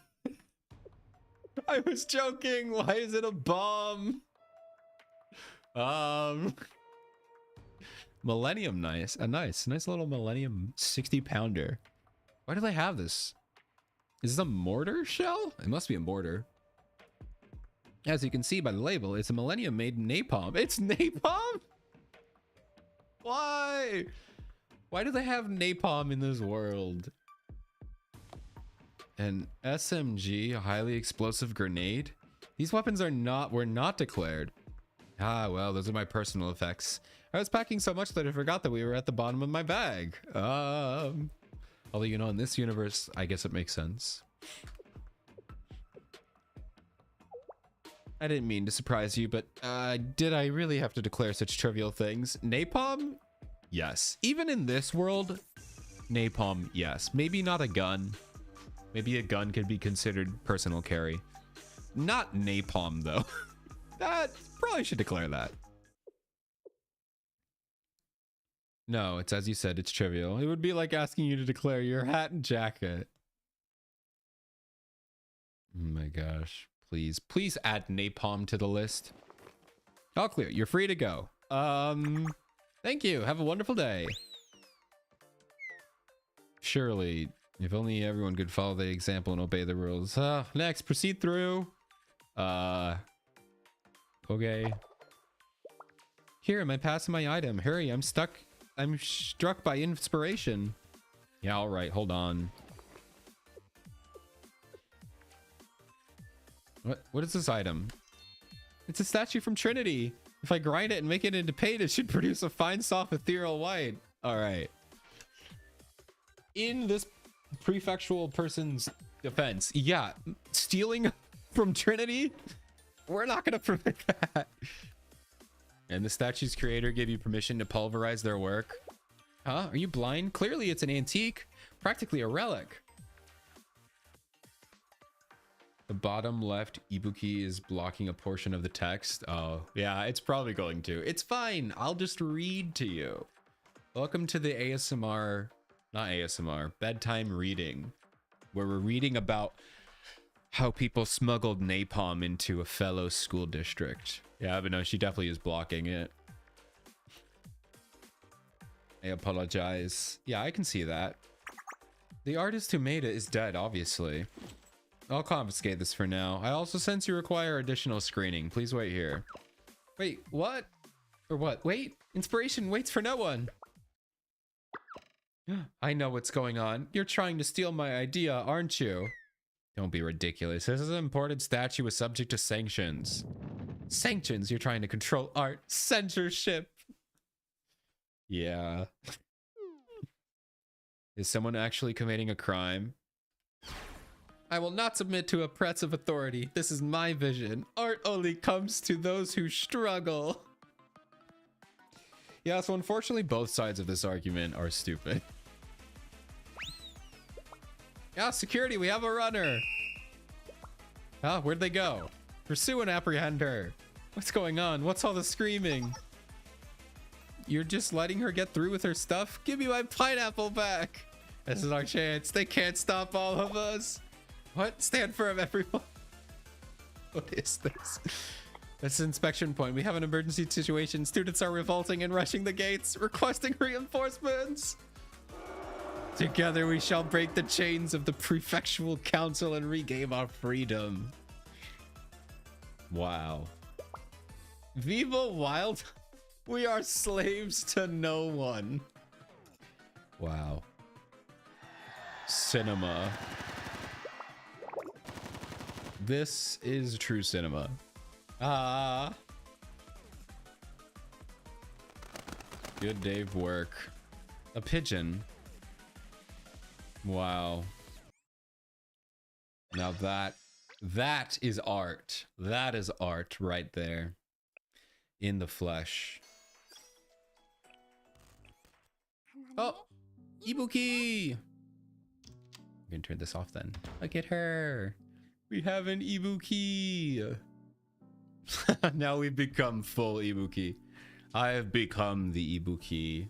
I was joking. Why is it a bomb? Millennium, nice. Nice little Millennium 60-pounder. Why do they have this? Is this a mortar shell? It must be a mortar. As you can see by the label, it's a Millennium made napalm. It's napalm? Why? Why do they have napalm in this world? An SMG, a highly explosive grenade? These weapons were not declared. Ah, well, those are my personal effects. I was packing so much that I forgot that we were at the bottom of my bag. Although, you know, in this universe, I guess it makes sense. I didn't mean to surprise you, but did I really have to declare such trivial things? Napalm? Yes. Even in this world, napalm, yes. Maybe not a gun. Maybe a gun could be considered personal carry. Not napalm, though. That probably should declare that. No, it's as you said, it's trivial. It would be like asking you to declare your hat and jacket. Oh my gosh. Please, please add napalm to the list. All clear. You're free to go. Thank you. Have a wonderful day. Surely, if only everyone could follow the example and obey the rules. Next, proceed through. Okay. Here, am I passing my item? Hurry, I'm stuck. I'm struck by inspiration. Yeah, all right. Hold on. What is this item? It's a statue from Trinity. If I grind it and make it into paint, it should produce a fine, soft, ethereal white. All right. In this prefectural person's defense, yeah, stealing from Trinity, we're not going to permit that. And the statue's creator gave you permission to pulverize their work. Huh? Are you blind? Clearly it's an antique, practically a relic. The bottom left Ibuki is blocking a portion of the text. Oh, yeah, it's probably going to. It's fine. I'll just read to you. Welcome to the ASMR, not ASMR, bedtime reading, where we're reading about how people smuggled napalm into a fellow school district. Yeah, but no, she definitely is blocking it. I apologize. Yeah, I can see that. The artist who made it is dead, obviously. I'll confiscate this for now. I also sense you require additional screening. Please wait here. Wait, what? Or what? Wait, inspiration waits for no one. I know what's going on. You're trying to steal my idea, aren't you? Don't be ridiculous. This is an imported statue with subject to sanctions. Sanctions? You're trying to control art. Censorship. Yeah. Is someone actually committing a crime? I will not submit to oppressive authority. This is my vision. Art only comes to those who struggle. Yeah, so unfortunately both sides of this argument are stupid. Yeah, security, we have a runner. Ah, where'd they go? Pursue and apprehend her. What's going on? What's all the screaming? You're just letting her get through with her stuff? Give me my pineapple back. This is our chance. They can't stop all of us. What? Stand firm, everyone. What is this? This is inspection point. We have an emergency situation. Students are revolting and rushing the gates, requesting reinforcements. Together we shall break the chains of the prefectural council and regain our freedom. Wow. Viva Wild. We are slaves to no one. Wow. Cinema. This is true cinema. Ah. Good day of work. A pigeon. Wow. Now that is art. That is art right there. In the flesh. Oh, Ibuki. I'm gonna turn this off then. Look at her. We have an Ibuki. Now we've become full Ibuki. I have become the Ibuki,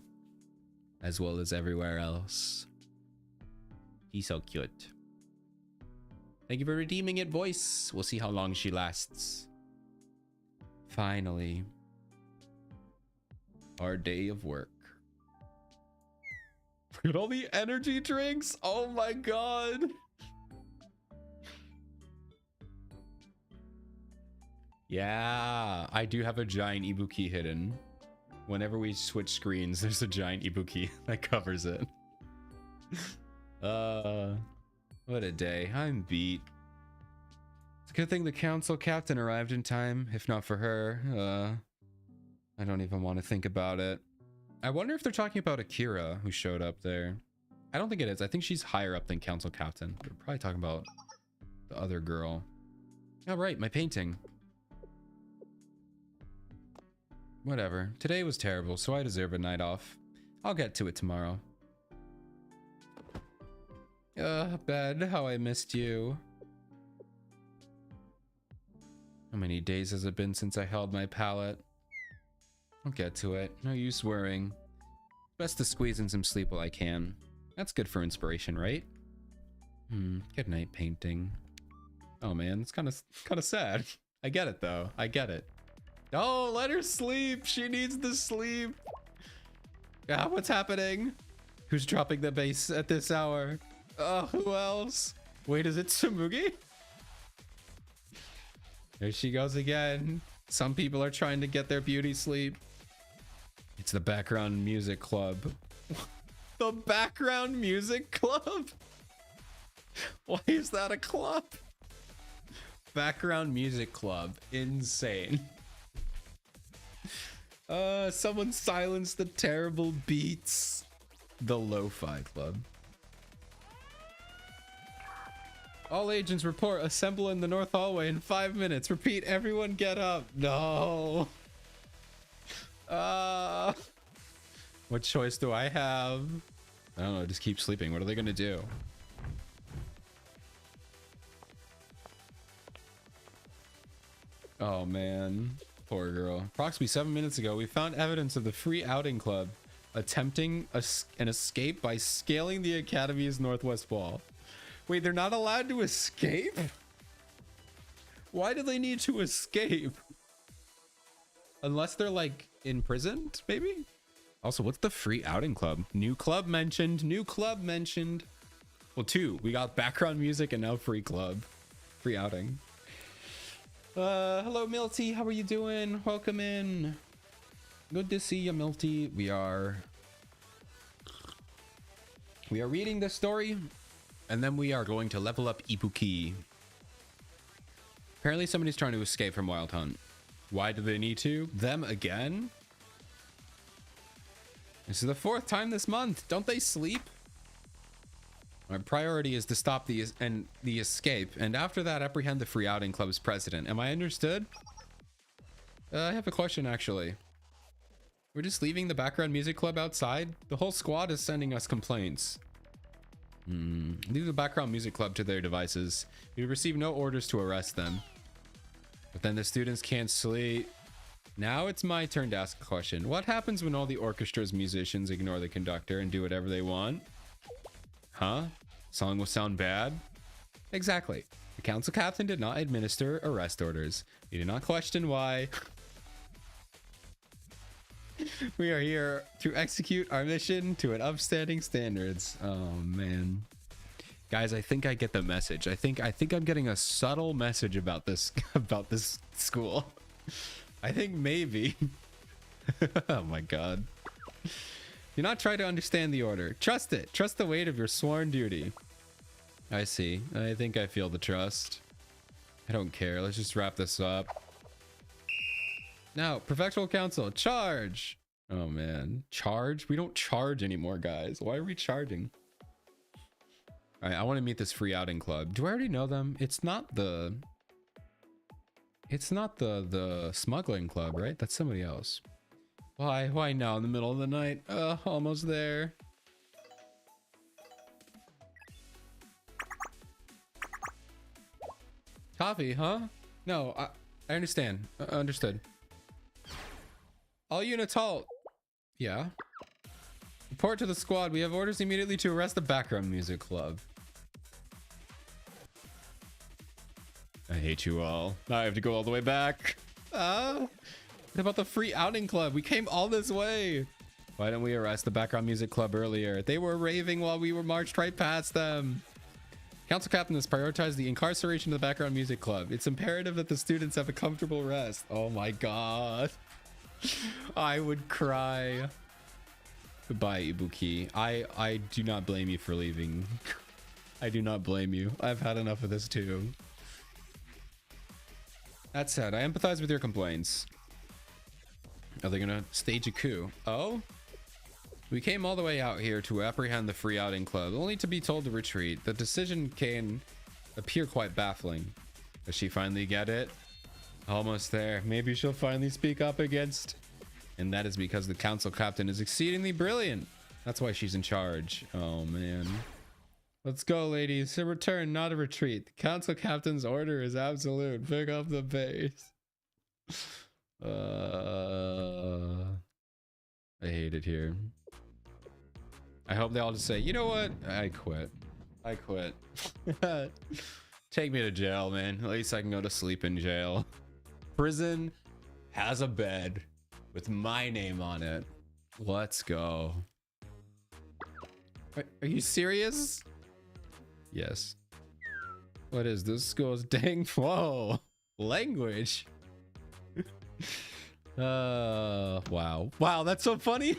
as well as everywhere else. He's so cute. Thank you for redeeming it, voice. We'll see how long she lasts. Finally. Our day of work. Look at all the energy drinks. Oh my god. Yeah, I do have a giant Ibuki hidden. Whenever we switch screens, there's a giant Ibuki that covers it. What a day. I'm beat. It's a good thing the council captain arrived in time. If not for her, I don't even want to think about it. I wonder if they're talking about Akira, who showed up there. I don't think it is. I think she's higher up than council captain. They're probably talking about the other girl. Oh, right, my painting. Whatever. Today was terrible, so I deserve a night off. I'll get to it tomorrow. Bed, how I missed you. How many days has it been since I held my palette? I'll get to it. No use worrying. Best to squeeze in some sleep while I can. That's good for inspiration, right? Good night, painting. Oh man, it's kind of sad. I get it though. I get it. Oh, let her sleep. She needs to sleep. Yeah, what's happening? Who's dropping the bass at this hour? Oh, who else? Wait, is it Tsumugi? There she goes again. Some people are trying to get their beauty sleep. It's the background music club. The background music club? Why is that a club? Background music club. Insane. Someone silenced the terrible beats. The lo-fi club. All agents report. Assemble in the north hallway in 5 minutes. Repeat. Everyone get up. No. What choice do I have? I don't know. Just keep sleeping. What are they gonna do? Oh man, poor girl. Approximately 7 minutes ago, we found evidence of the Free Outing Club attempting an escape by scaling the Academy's northwest wall. Wait, they're not allowed to escape? Why do they need to escape? Unless they're like imprisoned, maybe? Also, what's the Free Outing Club? New club mentioned. New club mentioned. Well, 2. We got background music and now free club. Free outing. Hello, Milty. How are you doing? Welcome in. Good to see you, Milty. We are reading the story, and then we are going to level up Ibuki. Apparently, somebody's trying to escape from Wild Hunt. Why do they need to? Them again? This is the 4th time this month. Don't they sleep? Our priority is to stop the escape, and after that, apprehend the Free Outing Club's president. Am I understood? I have a question, actually. We're just leaving the background music club outside? The whole squad is sending us complaints. Leave the background music club to their devices. We received no orders to arrest them. But then the students can't sleep. Now it's my turn to ask a question. What happens when all the orchestra's musicians ignore the conductor and do whatever they want? Huh? Song will sound bad? Exactly. The council captain did not administer arrest orders. We did not question why. We are here to execute our mission to an upstanding standards. Oh man. Guys, I think I get the message. I think I'm getting a subtle message about this school. I think maybe. Oh my god. Do not try to understand the order. Trust it. Trust the weight of your sworn duty. I see. I think I feel the trust. I don't care. Let's just wrap this up. Now, Prefectural Council, charge! Oh man. Charge? We don't charge anymore, guys. Why are we charging? Alright, I want to meet this Free Outing Club. Do I already know them? It's not the smuggling club, right? That's somebody else. Why now in the middle of the night? Almost there. Coffee, huh? No, I understand. Understood. All units halt. Yeah. Report to the squad. We have orders immediately to arrest the background music club. I hate you all. Now I have to go all the way back. What about the Free Outing Club? We came all this way. Why didn't we arrest the background music club earlier? They were raving while we were marched right past them. Council captain has prioritized the incarceration of the background music club. It's imperative that the students have a comfortable rest. Oh my god. I would cry. Goodbye, Ibuki. I do not blame you for leaving. I do not blame you. I've had enough of this too. That said, I empathize with your complaints. Are they gonna stage a coup? Oh? We came all the way out here to apprehend the Free Outing Club, only to be told to retreat. The decision can appear quite baffling. Does she finally get it? Almost there. Maybe she'll finally speak up against... And that is because the council captain is exceedingly brilliant. That's why she's in charge. Oh, man. Let's go, ladies. A return, not a retreat. The council captain's order is absolute. Pick up the pace. I hate it here. I hope they all just say, you know what? I quit. I quit. Take me to jail, man. At least I can go to sleep in jail. Prison has a bed with my name on it. Let's go. Are you serious? Yes. What is this school's dang? Whoa. Language. Wow. Wow, that's so funny.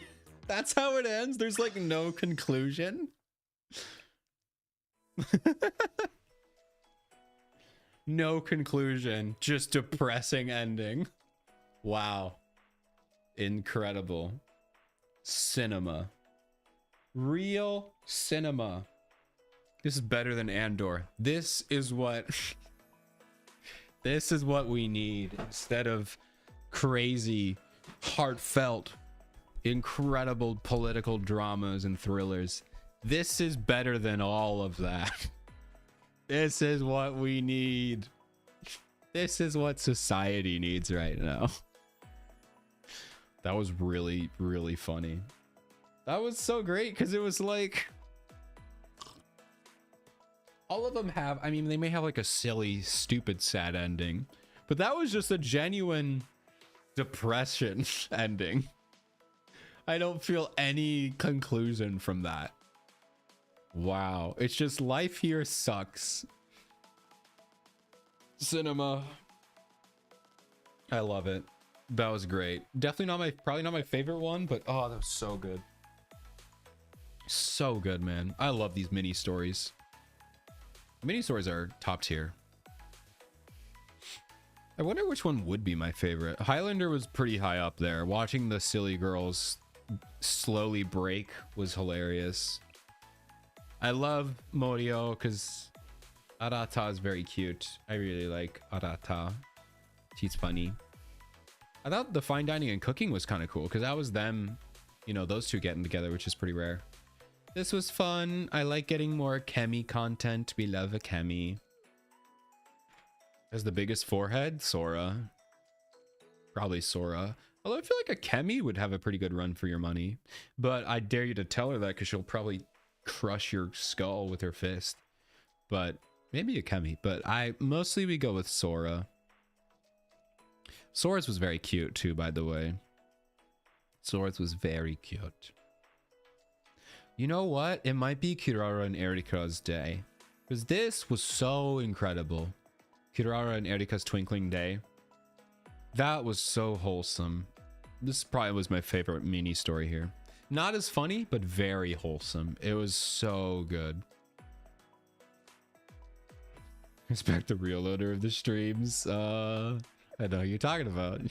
That's how it ends. There's like no conclusion. No conclusion. Just depressing ending. Wow. Incredible. Cinema. Real cinema. This is better than Andor. This is what this is what we need instead of crazy, heartfelt, incredible political dramas and thrillers. This is better than all of that. This is what we need. This is what society needs right now. That was really, really funny. That was so great because it was like all of them have, I mean, they may have like a silly, stupid, sad ending, but that was just a genuine depression ending. I don't feel any conclusion from that. Wow. It's just life here sucks. Cinema. I love it. That was great. Definitely not my, probably not my favorite one, but oh, that was so good. So good, man. I love these mini stories. Mini stories are top tier. I wonder which one would be my favorite. Highlander was pretty high up there. Watching the silly girls slowly break was hilarious. I love Morio because Arata is very cute. I really like Arata. She's funny. I thought the fine dining and cooking was kind of cool because that was them, you know, those two getting together, which is pretty rare. This was fun. I like getting more Kemi content. We love a Kemi. Has the biggest forehead? Sora. Probably Sora. Although I feel like a Kemi would have a pretty good run for your money. But I dare you to tell her that because she'll probably crush your skull with her fist. But maybe a Kemi. But mostly we go with Sora. Sora's was very cute too, by the way. Sora's was very cute. You know what? It might be Kirara and Erika's day. Because this was so incredible. Kirara and Erika's Twinkling Day. That was so wholesome. This probably was my favorite mini story here. Not as funny, but very wholesome. It was so good. Respect the real owner of the streams. I know who you're talking about.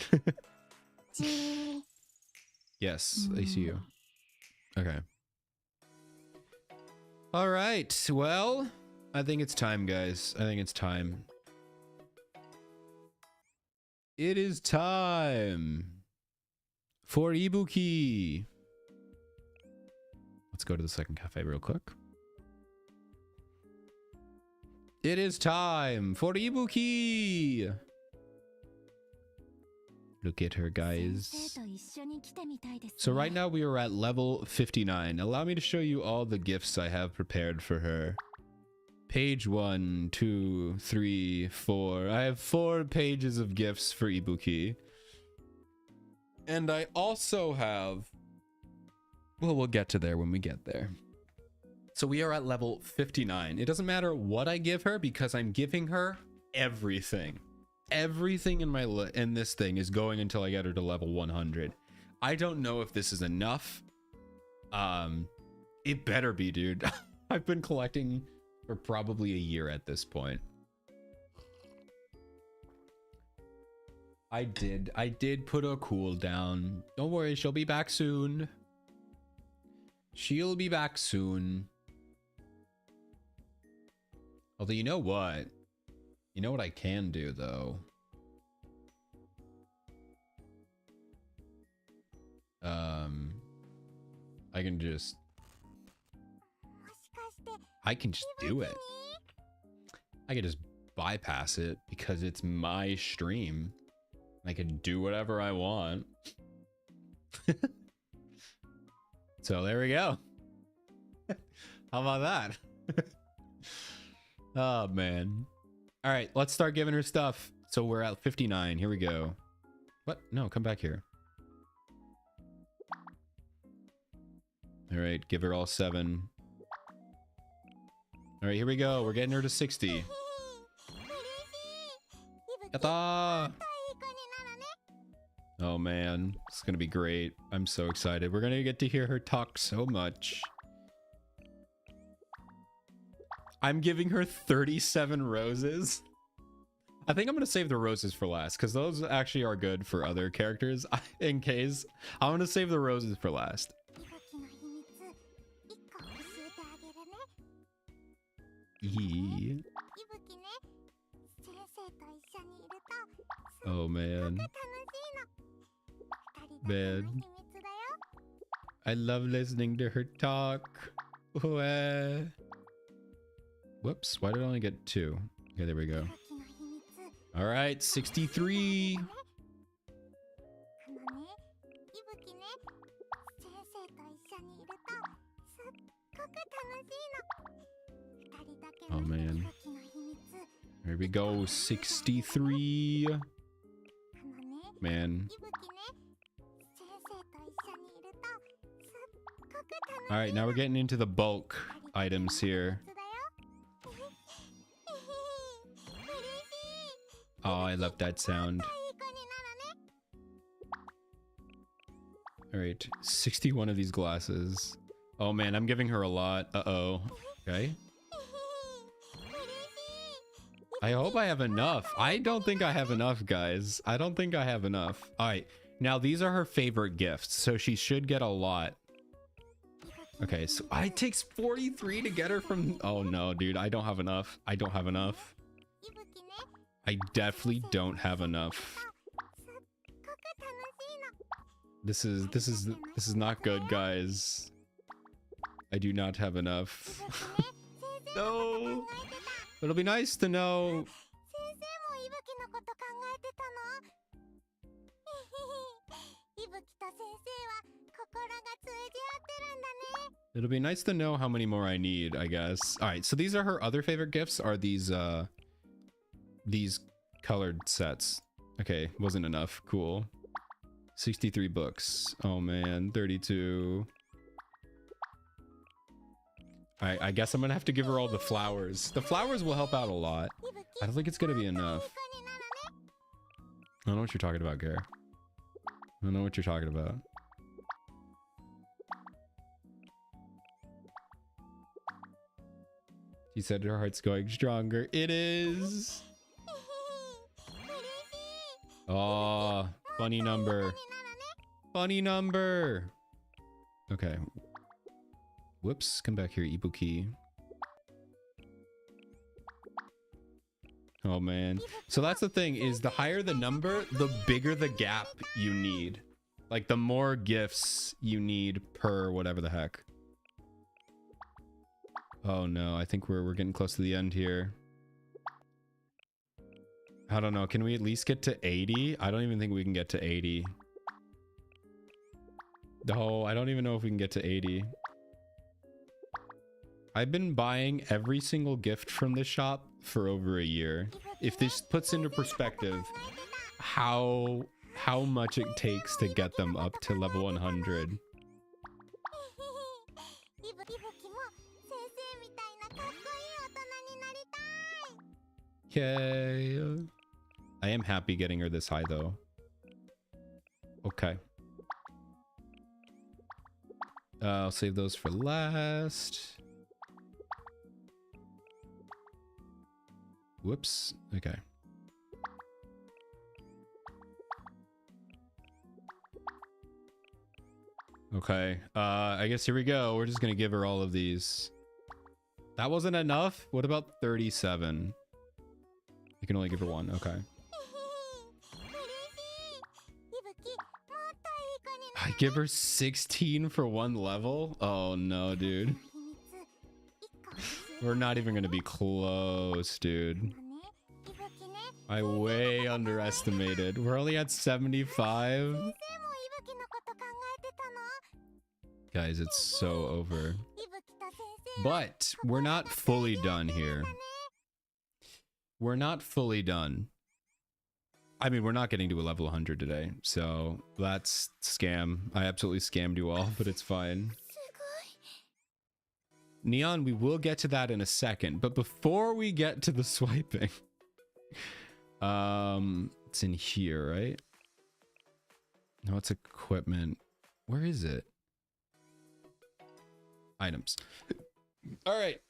Yes, I see you. Okay. All right. Well, I think it's time, guys. I think it's time. It is time for Ibuki. Let's go to the second cafe real quick. It is time for Ibuki. Look at her, guys. So right now we are at level 59. Allow me to show you all the gifts I have prepared for her. Page 1, 2, 3, 4. I have 4 pages of gifts for Ibuki. And I also have... Well, we'll get to there when we get there. So we are at level 59. It doesn't matter what I give her because I'm giving her everything. Everything in this thing is going until I get her to level 100. I don't know if this is enough. It better be, dude. I've been collecting for probably a year at this point. I did put a cooldown. Don't worry, she'll be back soon. She'll be back soon. Although, you know what? You know what I can do, though? I can just do it. I can just bypass it because it's my stream. I can do whatever I want. So there we go. How about that? Oh, man. All right, let's start giving her stuff. So we're at 59. Here we go. What? No, come back here. All right, give her all 7. All right, here we go. We're getting her to 60. Yatta! Oh man, it's gonna be great. I'm so excited. We're gonna get to hear her talk so much. I'm giving her 37 roses. I think I'm gonna save the roses for last because those actually are good for other characters. In case, I'm gonna save the roses for last. Oh man. Man. I love listening to her talk. Whoops, why did I only get 2? Okay, there we go. All right, 63. Oh man. Here we go, 63. Man. All right, now we're getting into the bulk items here. Oh, I love that sound. All right, 61 of these glasses. Oh man, I'm giving her a lot. Uh-oh. Okay. I hope I have enough. I don't think I have enough, guys. I don't think I have enough. All right, now these are her favorite gifts, so she should get a lot. Okay, so it takes 43 to get her from... Oh no, dude, I don't have enough. I don't have enough. I definitely don't have enough. This is not good, guys. I do not have enough. No. It'll be nice to know. It'll be nice to know how many more I need, I guess. All right, so these are her other favorite gifts, are these colored sets. Okay, wasn't enough. Cool. 63 books. Oh man, 32. I guess I'm gonna have to give her all the flowers. The flowers will help out a lot. I don't think it's gonna be enough. I don't know what you're talking about, Gare. I don't know what you're talking about. She said her heart's going stronger. It is. Oh, funny number. Funny number. Okay. Whoops, come back here, Ibuki. Oh man. So that's the thing, is the higher the number, the bigger the gap you need. Like the more gifts you need per whatever the heck. Oh no, I think we're getting close to the end here. I don't know, can we at least get to 80? I don't even think we can get to 80. No, I don't even know if we can get to 80. I've been buying every single gift from this shop for over a year. If this puts into perspective how much it takes to get them up to level 100. Yay. I am happy getting her this high though. Okay. I'll save those for last. Whoops. Okay. Okay. I guess here we go. We're just gonna give her all of these. That wasn't enough? What about 37? You can only give her one. Okay. I give her 16 for one level? Oh no, dude. We're not even gonna be close, dude. I way underestimated. We're only at 75. Guys, it's so over. But we're not fully done here. We're not fully done. I mean, we're not getting to a level 100 today, so that's scam. I absolutely scammed you all, but it's fine. Neon, we will get to that in a second, but before we get to the swiping, it's in here, right? No, it's equipment. Where is it? Items. All right.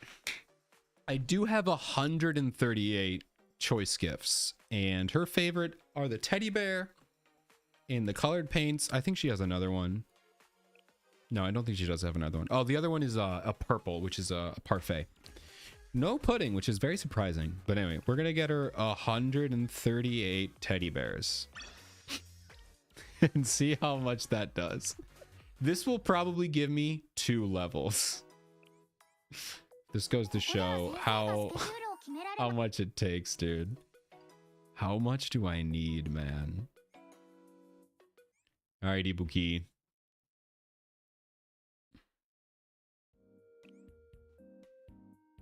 I do have 138 choice gifts, and her favorite are the teddy bear and the colored paints. I think she has another one. No, I don't think she does have another one. Oh, the other one is a purple, which is a parfait. No pudding, which is very surprising. But anyway, we're gonna get her 138 teddy bears and see how much that does. This will probably give me 2 levels. This goes to show how much it takes, dude. How much do I need, man? All right, Ibuki.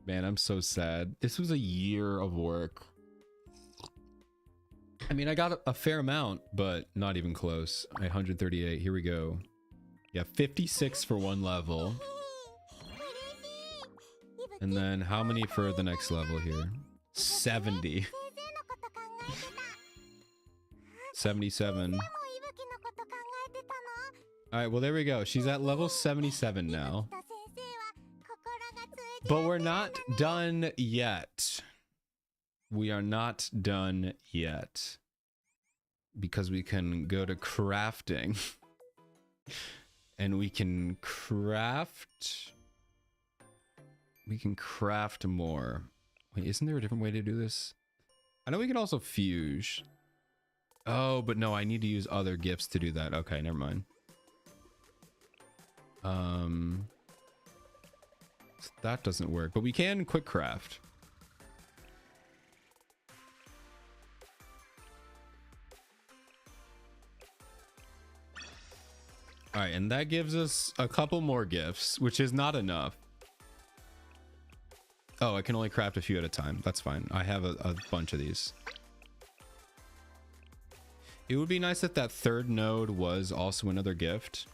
Man, I'm so sad. This was a year of work. I mean, I got a fair amount, but not even close. 138. Here we go. Yeah, 56 for 1 level. And then how many for the next level here? 70. 77. All right, well, there we go. She's at level 77 now. But we're not done yet. We are not done yet. Because we can go to crafting. And we can craft... We can craft more. Wait, isn't there a different way to do this? I know we can also fuse. Oh, but no, I need to use other gifts to do that. Okay, never mind. So that doesn't work, but we can quick craft. All right, and that gives us a couple more gifts, which is not enough. Oh, I can only craft a few at a time. That's fine. I have a bunch of these. It would be nice if that third node was also another gift.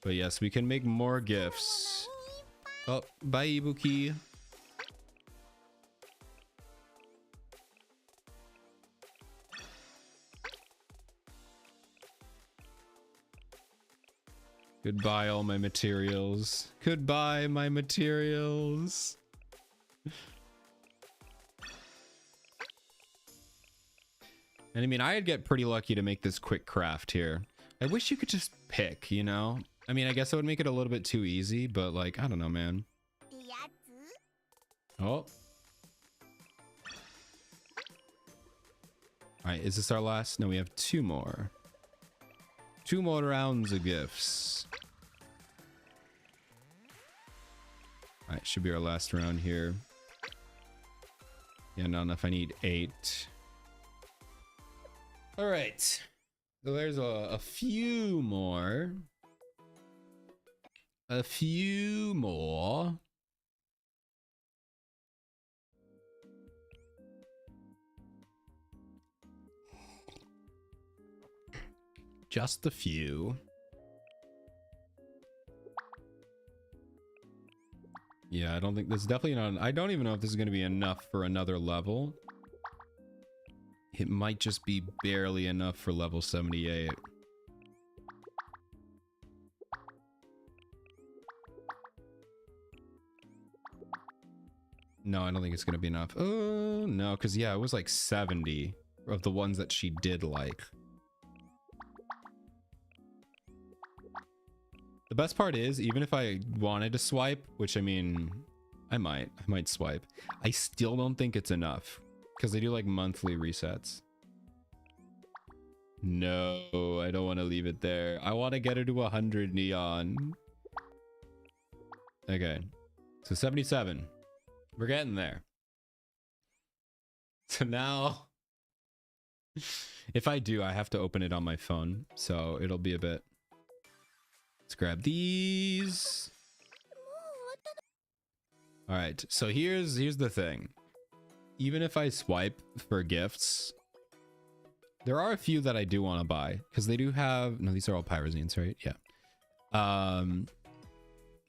But yes, we can make more gifts. Oh, bye, Ibuki. Goodbye, all my materials. Goodbye, my materials. And I mean, I'd get pretty lucky to make this quick craft here. I wish you could just pick, you know? I mean, I guess I would make it a little bit too easy, but like, I don't know, man. Oh. All right, is this our last? No, we have 2 more. 2 more rounds of gifts. All right, should be our last round here. Yeah, not enough. I need 8. All right. So there's a few more. A few more. Just a few. Yeah, I don't think this is definitely not. I don't even know if this is going to be enough for another level. It might just be barely enough for level 78. No, I don't think it's going to be enough. Oh, no, because yeah, it was like 70 of the ones that she did like. The best part is, even if I wanted to swipe, which I mean, I might swipe. I still don't think it's enough because they do like monthly resets. No, I don't want to leave it there. I want to get her to 100 Neon. Okay, so 77. We're getting there. So now, if I do, I have to open it on my phone. So it'll be a bit. Let's grab these. All right, so here's the thing. Even if I swipe for gifts, there are a few that I do want to buy because they do have, no, these are all pyrazines, right? Yeah.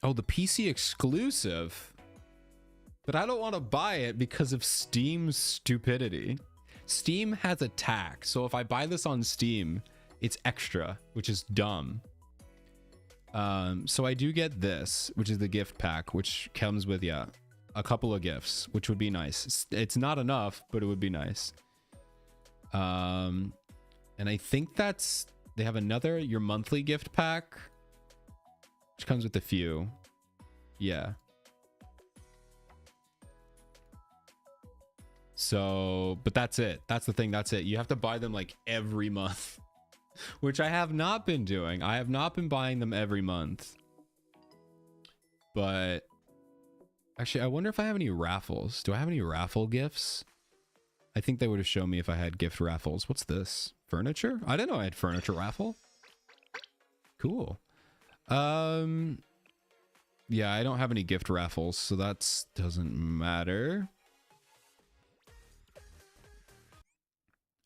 Oh, the PC exclusive, but I don't want to buy it because of Steam's stupidity. Steam has a tax, so if I buy this on Steam, it's extra, which is dumb. So I do get this, which is the gift pack, which comes with, yeah, a couple of gifts, which would be nice. It's not enough, but it would be nice. And I think that's, they have another, your monthly gift pack, which comes with a few. Yeah. So, but that's it. That's the thing. That's it. You have to buy them like every month, which I have not been doing. I have not been buying them every month. But actually, I wonder if I have any raffles. Do I have any raffle gifts? I think they would have shown me if I had gift raffles. What's this? Furniture? I didn't know I had furniture raffle. Cool. Yeah, I don't have any gift raffles, so that doesn't matter.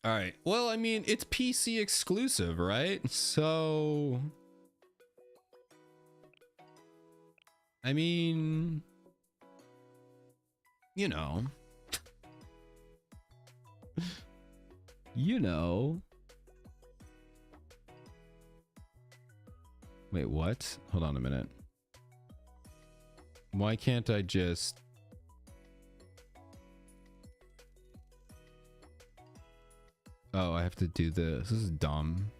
All right. Well, I mean, it's PC exclusive, right? So, I mean, you know. You know. Wait, what? Hold on a minute. Why can't I just... Oh, I have to do this. This is dumb.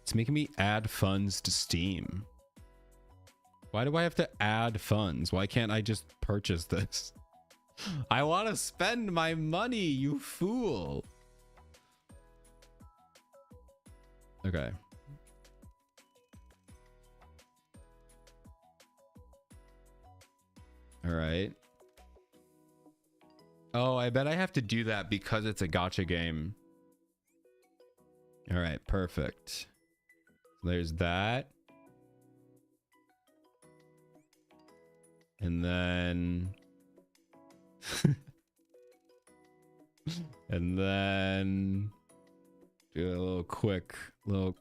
It's making me add funds to Steam. Why do I have to add funds? Why can't I just purchase this? I want to spend my money, you fool. Okay. All right. Oh, I bet I have to do that because it's a gacha game. All right, perfect. There's that. And then... and then... do a little quick little...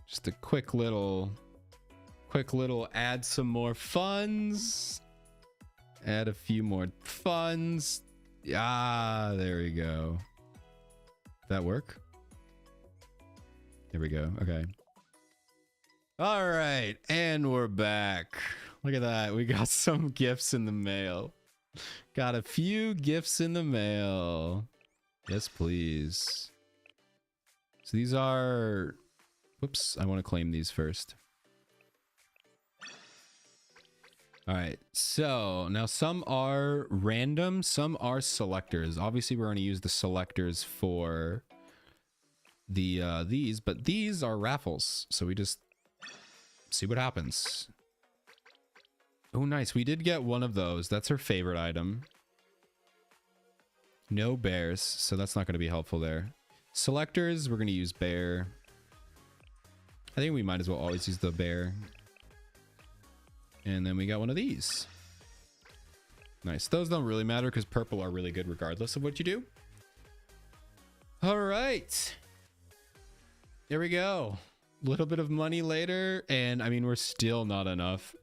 Just a quick little add some more funds. Add a few more funds. Ah, there we go. Did that work? There we go. Okay. All right. And we're back. Look at that. We got some gifts in the mail. Got a few gifts in the mail. Yes, please. So these are... Whoops, I want to claim these first. All right, so now some are random, some are selectors. Obviously, we're going to use the selectors for the these, but these are raffles. So we just see what happens. Oh, nice. We did get one of those. That's her favorite item. No bears, so that's not going to be helpful there. Selectors, we're going to use bear. I think we might as well always use the bear. And then we got one of these. Nice. Those don't really matter because purple are really good regardless of what you do. All right. There we go. A little bit of money later. And I mean, we're still not enough.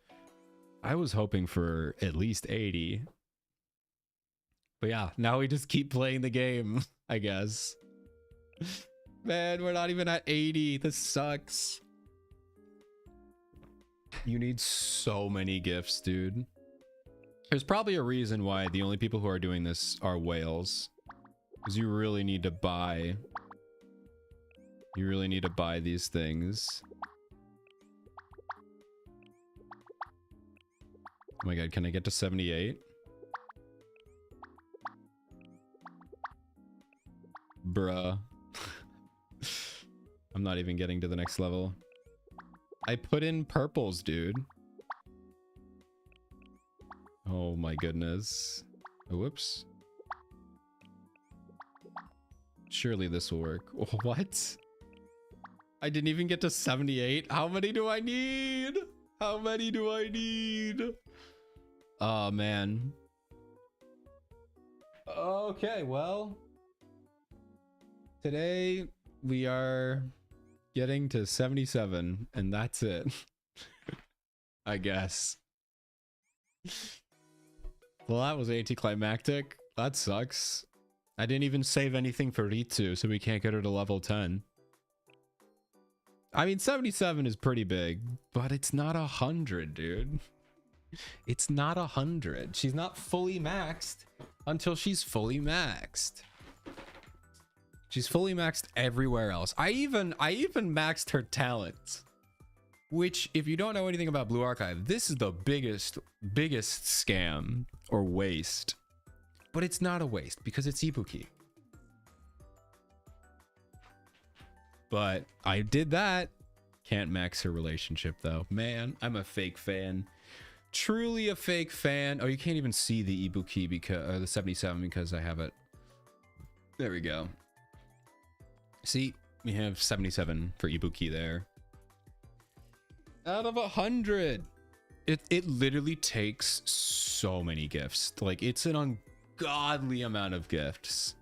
I was hoping for at least 80. But yeah, now we just keep playing the game, I guess. Man, we're not even at 80. This sucks. You need so many gifts, dude. There's probably a reason why the only people who are doing this are whales. Because you really need to buy... You really need to buy these things. Oh my god, can I get to 78? Bruh. I'm not even getting to the next level. I put in purples, dude. Oh my goodness. Oh, whoops. Surely this will work. What? I didn't even get to 78. How many do I need? How many do I need? Oh, man. Okay, well. Today, we are getting to 77, and that's it. I guess. Well, that was anticlimactic. That sucks. I didn't even save anything for Ritsu, so we can't get her to level 10. I mean, 77 is pretty big, but it's not 100, dude. It's not 100. She's not fully maxed until she's fully maxed. She's fully maxed everywhere else. I even maxed her talents. Which, if you don't know anything about Blue Archive, this is the biggest scam or waste. But it's not a waste because it's Ibuki. But I did that. Can't max her relationship though. Man, I'm a fake fan. Truly a fake fan. Oh, you can't even see the Ibuki because the 77 because I have it. There we go. See, we have 77 for Ibuki there. Out of 100. It literally takes so many gifts. Like, it's an ungodly amount of gifts.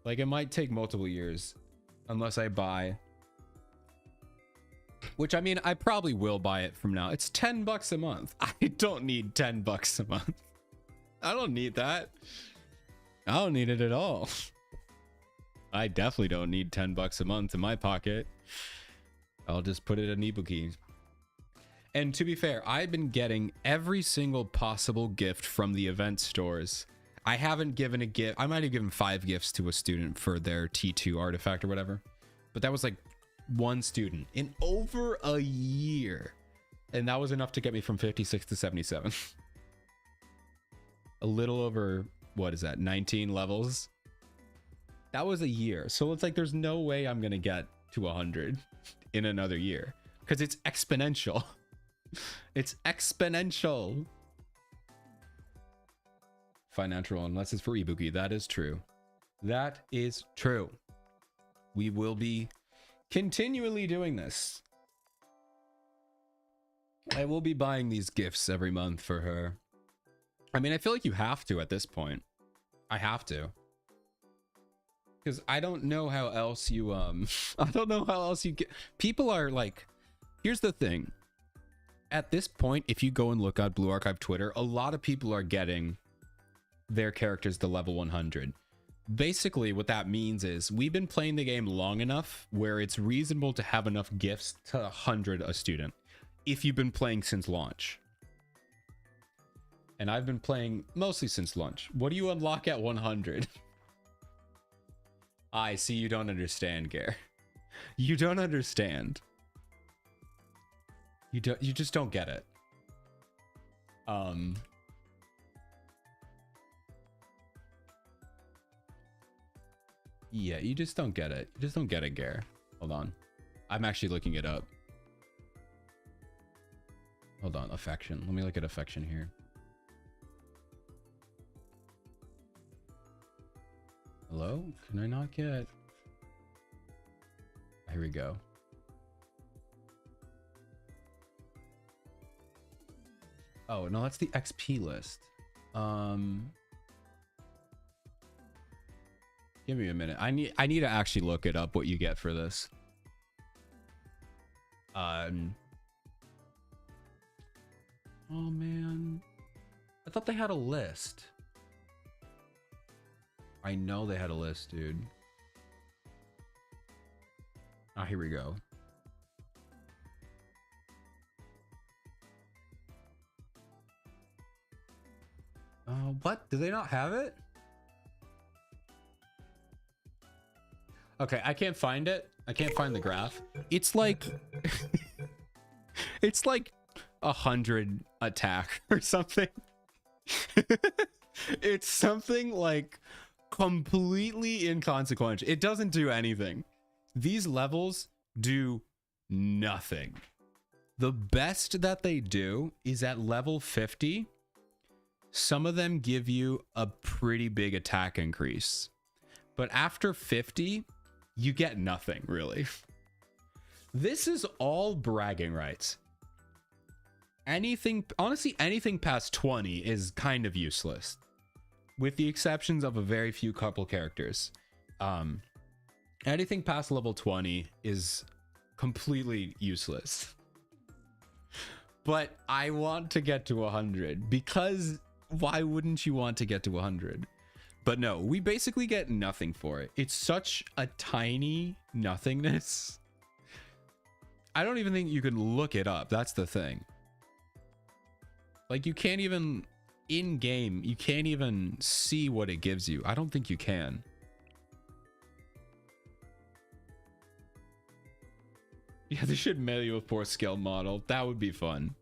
Like, it might take multiple years unless I buy. Which, I mean, I probably will buy it from now. It's $10 a month. I don't need $10 a month. I don't need that. I don't need it at all. I definitely don't need $10 a month in my pocket. I'll just put it in Ibuki. And to be fair, I've been getting every single possible gift from the event stores. I haven't given a gift. I might have given 5 gifts to a student for their T2 artifact or whatever. But that was like one student in over a year. And that was enough to get me from 56 to 77. A little over, what is that, 19 levels? That was a year. So it's like there's no way I'm going to get to 100 in another year. Because it's exponential. It's exponential. Financial, unless it's for Ibuki. That is true. That is true. We will be continually doing this. I will be buying these gifts every month for her. I mean, I feel like you have to at this point. I have to. Because I don't know how else you, I don't know how else you get. People are like, here's the thing. At this point, if you go and look at Blue Archive Twitter, a lot of people are getting their characters to level 100. Basically, what that means is we've been playing the game long enough where it's reasonable to have enough gifts to 100 a student if you've been playing since launch. And I've been playing mostly since launch. What do you unlock at 100? I see you don't understand, Gare. You don't understand. You just don't get it. Yeah, you just don't get it. You just don't get it, Gare. Hold on. I'm actually looking it up. Hold on, affection. Let me look at affection here. Hello? Can I not get... Here we go. Oh, no, that's the XP list. Give me a minute. I need to actually look it up what you get for this. Oh man. I thought they had a list. I know they had a list, dude. Ah, here we go. What? Do they not have it? Okay, I can't find it. I can't find the graph. It's like... it's like 100 attack or something. It's something like completely inconsequential. It doesn't do anything. These levels do nothing. The best that they do is at level 50. Some of them give you a pretty big attack increase. But after 50, you get nothing, really. This is all bragging rights. Anything, honestly, anything past 20 is kind of useless, with the exceptions of a very few couple characters. Anything past level 20 is completely useless. But I want to get to 100 because why wouldn't you want to get to 100? But no, we basically get nothing for it. It's such a tiny nothingness. I don't even think you can look it up. That's the thing. Like, you can't even, in game, you can't even see what it gives you. I don't think you can. Yeah, they should mail you a 4 scale model. That would be fun.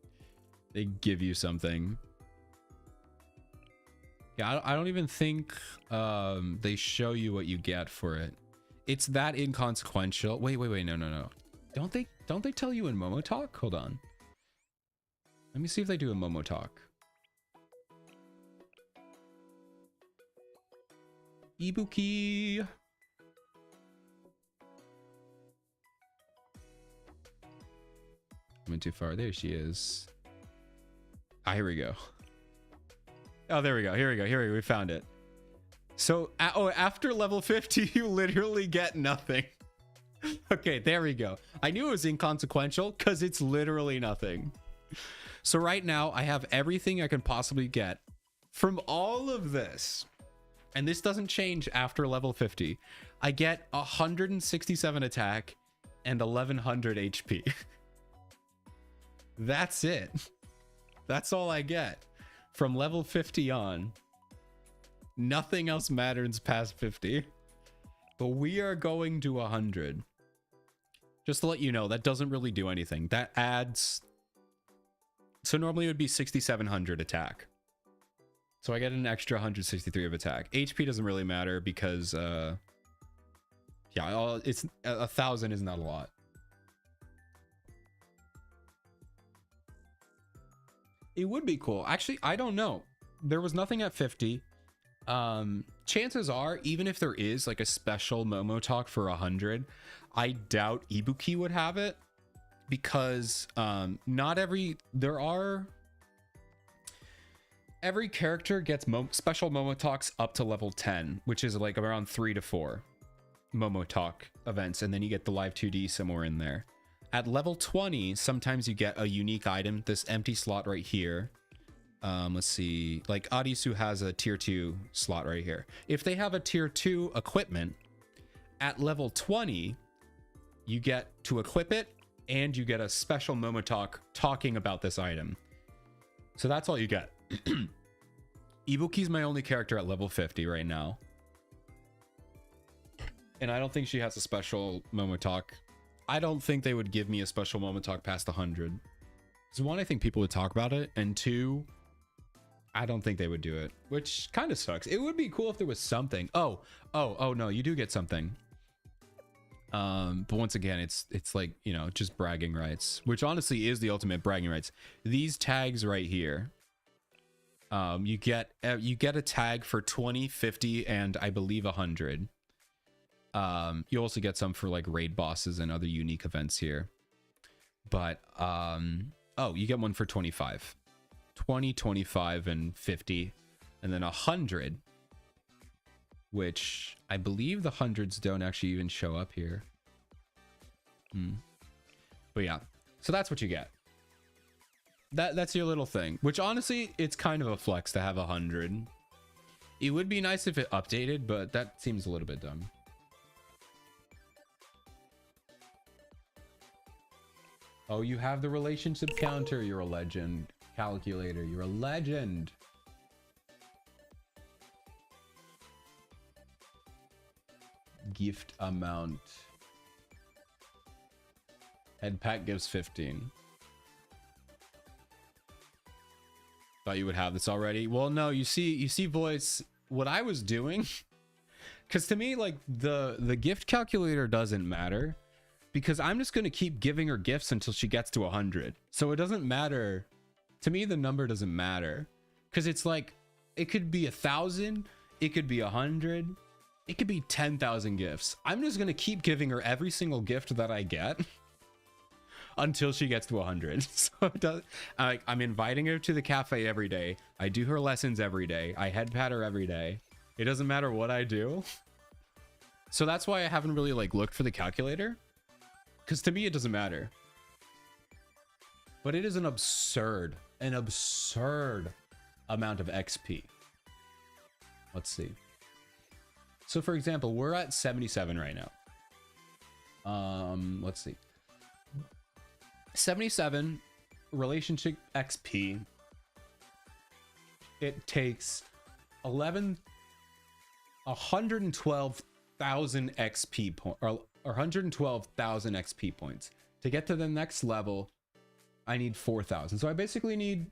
They give you something. Yeah, I don't even think they show you what you get for it. It's that inconsequential. Wait, no. Don't they tell you in Momo Talk? Hold on. Let me see if they do a Momo Talk. Ibuki. Went too far. There she is. Ah, here we go. Oh, there we go. Here we go. We found it. So, after level 50, you literally get nothing. Okay, there we go. I knew it was inconsequential because it's literally nothing. So right now, I have everything I can possibly get from all of this. And this doesn't change after level 50. I get 167 attack and 1100 HP. That's it. That's all I get. From level 50 on, nothing else matters past 50. But we are going to 100. Just to let you know, that doesn't really do anything. That adds... So normally it would be 6,700 attack. So I get an extra 163 of attack. HP doesn't really matter because... yeah, it's 1,000 is not a lot. It would be cool. Actually, I don't know. There was nothing at 50. Chances are, even if there is like a special Momo Talk for 100, I doubt Ibuki would have it because every character gets special Momo Talks up to level 10, which is like around 3 to 4 Momo Talk events, and then you get the live 2D somewhere in there. At level 20, sometimes you get a unique item, this empty slot right here. Let's see, like Arisu has a tier 2 slot right here. If they have a tier 2 equipment, at level 20, you get to equip it and you get a special Momo Talk talking about this item. So that's all you get. Ibuki's my only character at level 50 right now. And I don't think she has a special Momo Talk. I don't think they would give me a special Momo Talk past 100. So one, I think people would talk about it, and two, I don't think they would do it, which kind of sucks. It would be cool if there was something. Oh no, you do get something. But once again, it's like, you know, just bragging rights, which honestly is the ultimate bragging rights. These tags right here, you get a tag for 20, 50, and I believe 100. You also get some for like raid bosses and other unique events here. But oh, you get one for 25, 20, 25, and 50, and then 100, which I believe the hundreds don't actually even show up here. But yeah, so that's what you get. That's your little thing, which honestly, it's kind of a flex to have 100. It would be nice if it updated, but that seems a little bit dumb. Oh, you have the relationship counter. You're a legend. Calculator, you're a legend. Gift amount. Head pack gives 15. Thought you would have this already. Well, no, you see voice, what I was doing, because to me, like, the gift calculator doesn't matter, because I'm just going to keep giving her gifts until she gets to 100. So it doesn't matter. To me, the number doesn't matter, because it's like, it could be 1,000, it could be 100, It could be 10,000 gifts. I'm just gonna keep giving her every single gift that I get until she gets to 100. So it does, I'm inviting her to the cafe every day. I do her lessons every day. I head pat her every day. It doesn't matter what I do. So that's why I haven't really like looked for the calculator, because to me it doesn't matter. But it is an absurd amount of XP. Let's see. So for example, we're at 77 right now. Let's see. 77 relationship XP. It takes 112,000 XP point or 112,000 XP points to get to the next level. I need 4,000. So I basically need,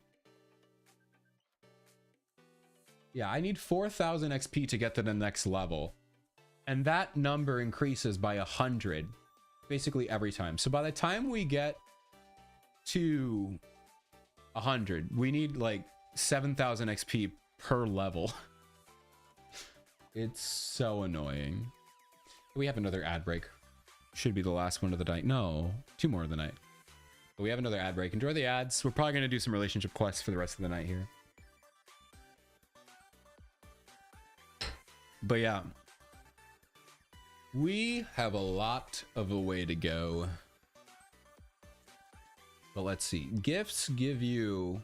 yeah, I need 4,000 XP to get to the next level. And that number increases by 100 basically every time. So by the time we get to 100, we need like 7,000 XP per level. It's so annoying. We have another ad break. Should be the last one of the night. No, 2 more of the night. But we have another ad break. Enjoy the ads. We're probably going to do some relationship quests for the rest of the night here. But yeah, we have a lot of a way to go. But let's see. Gifts give you...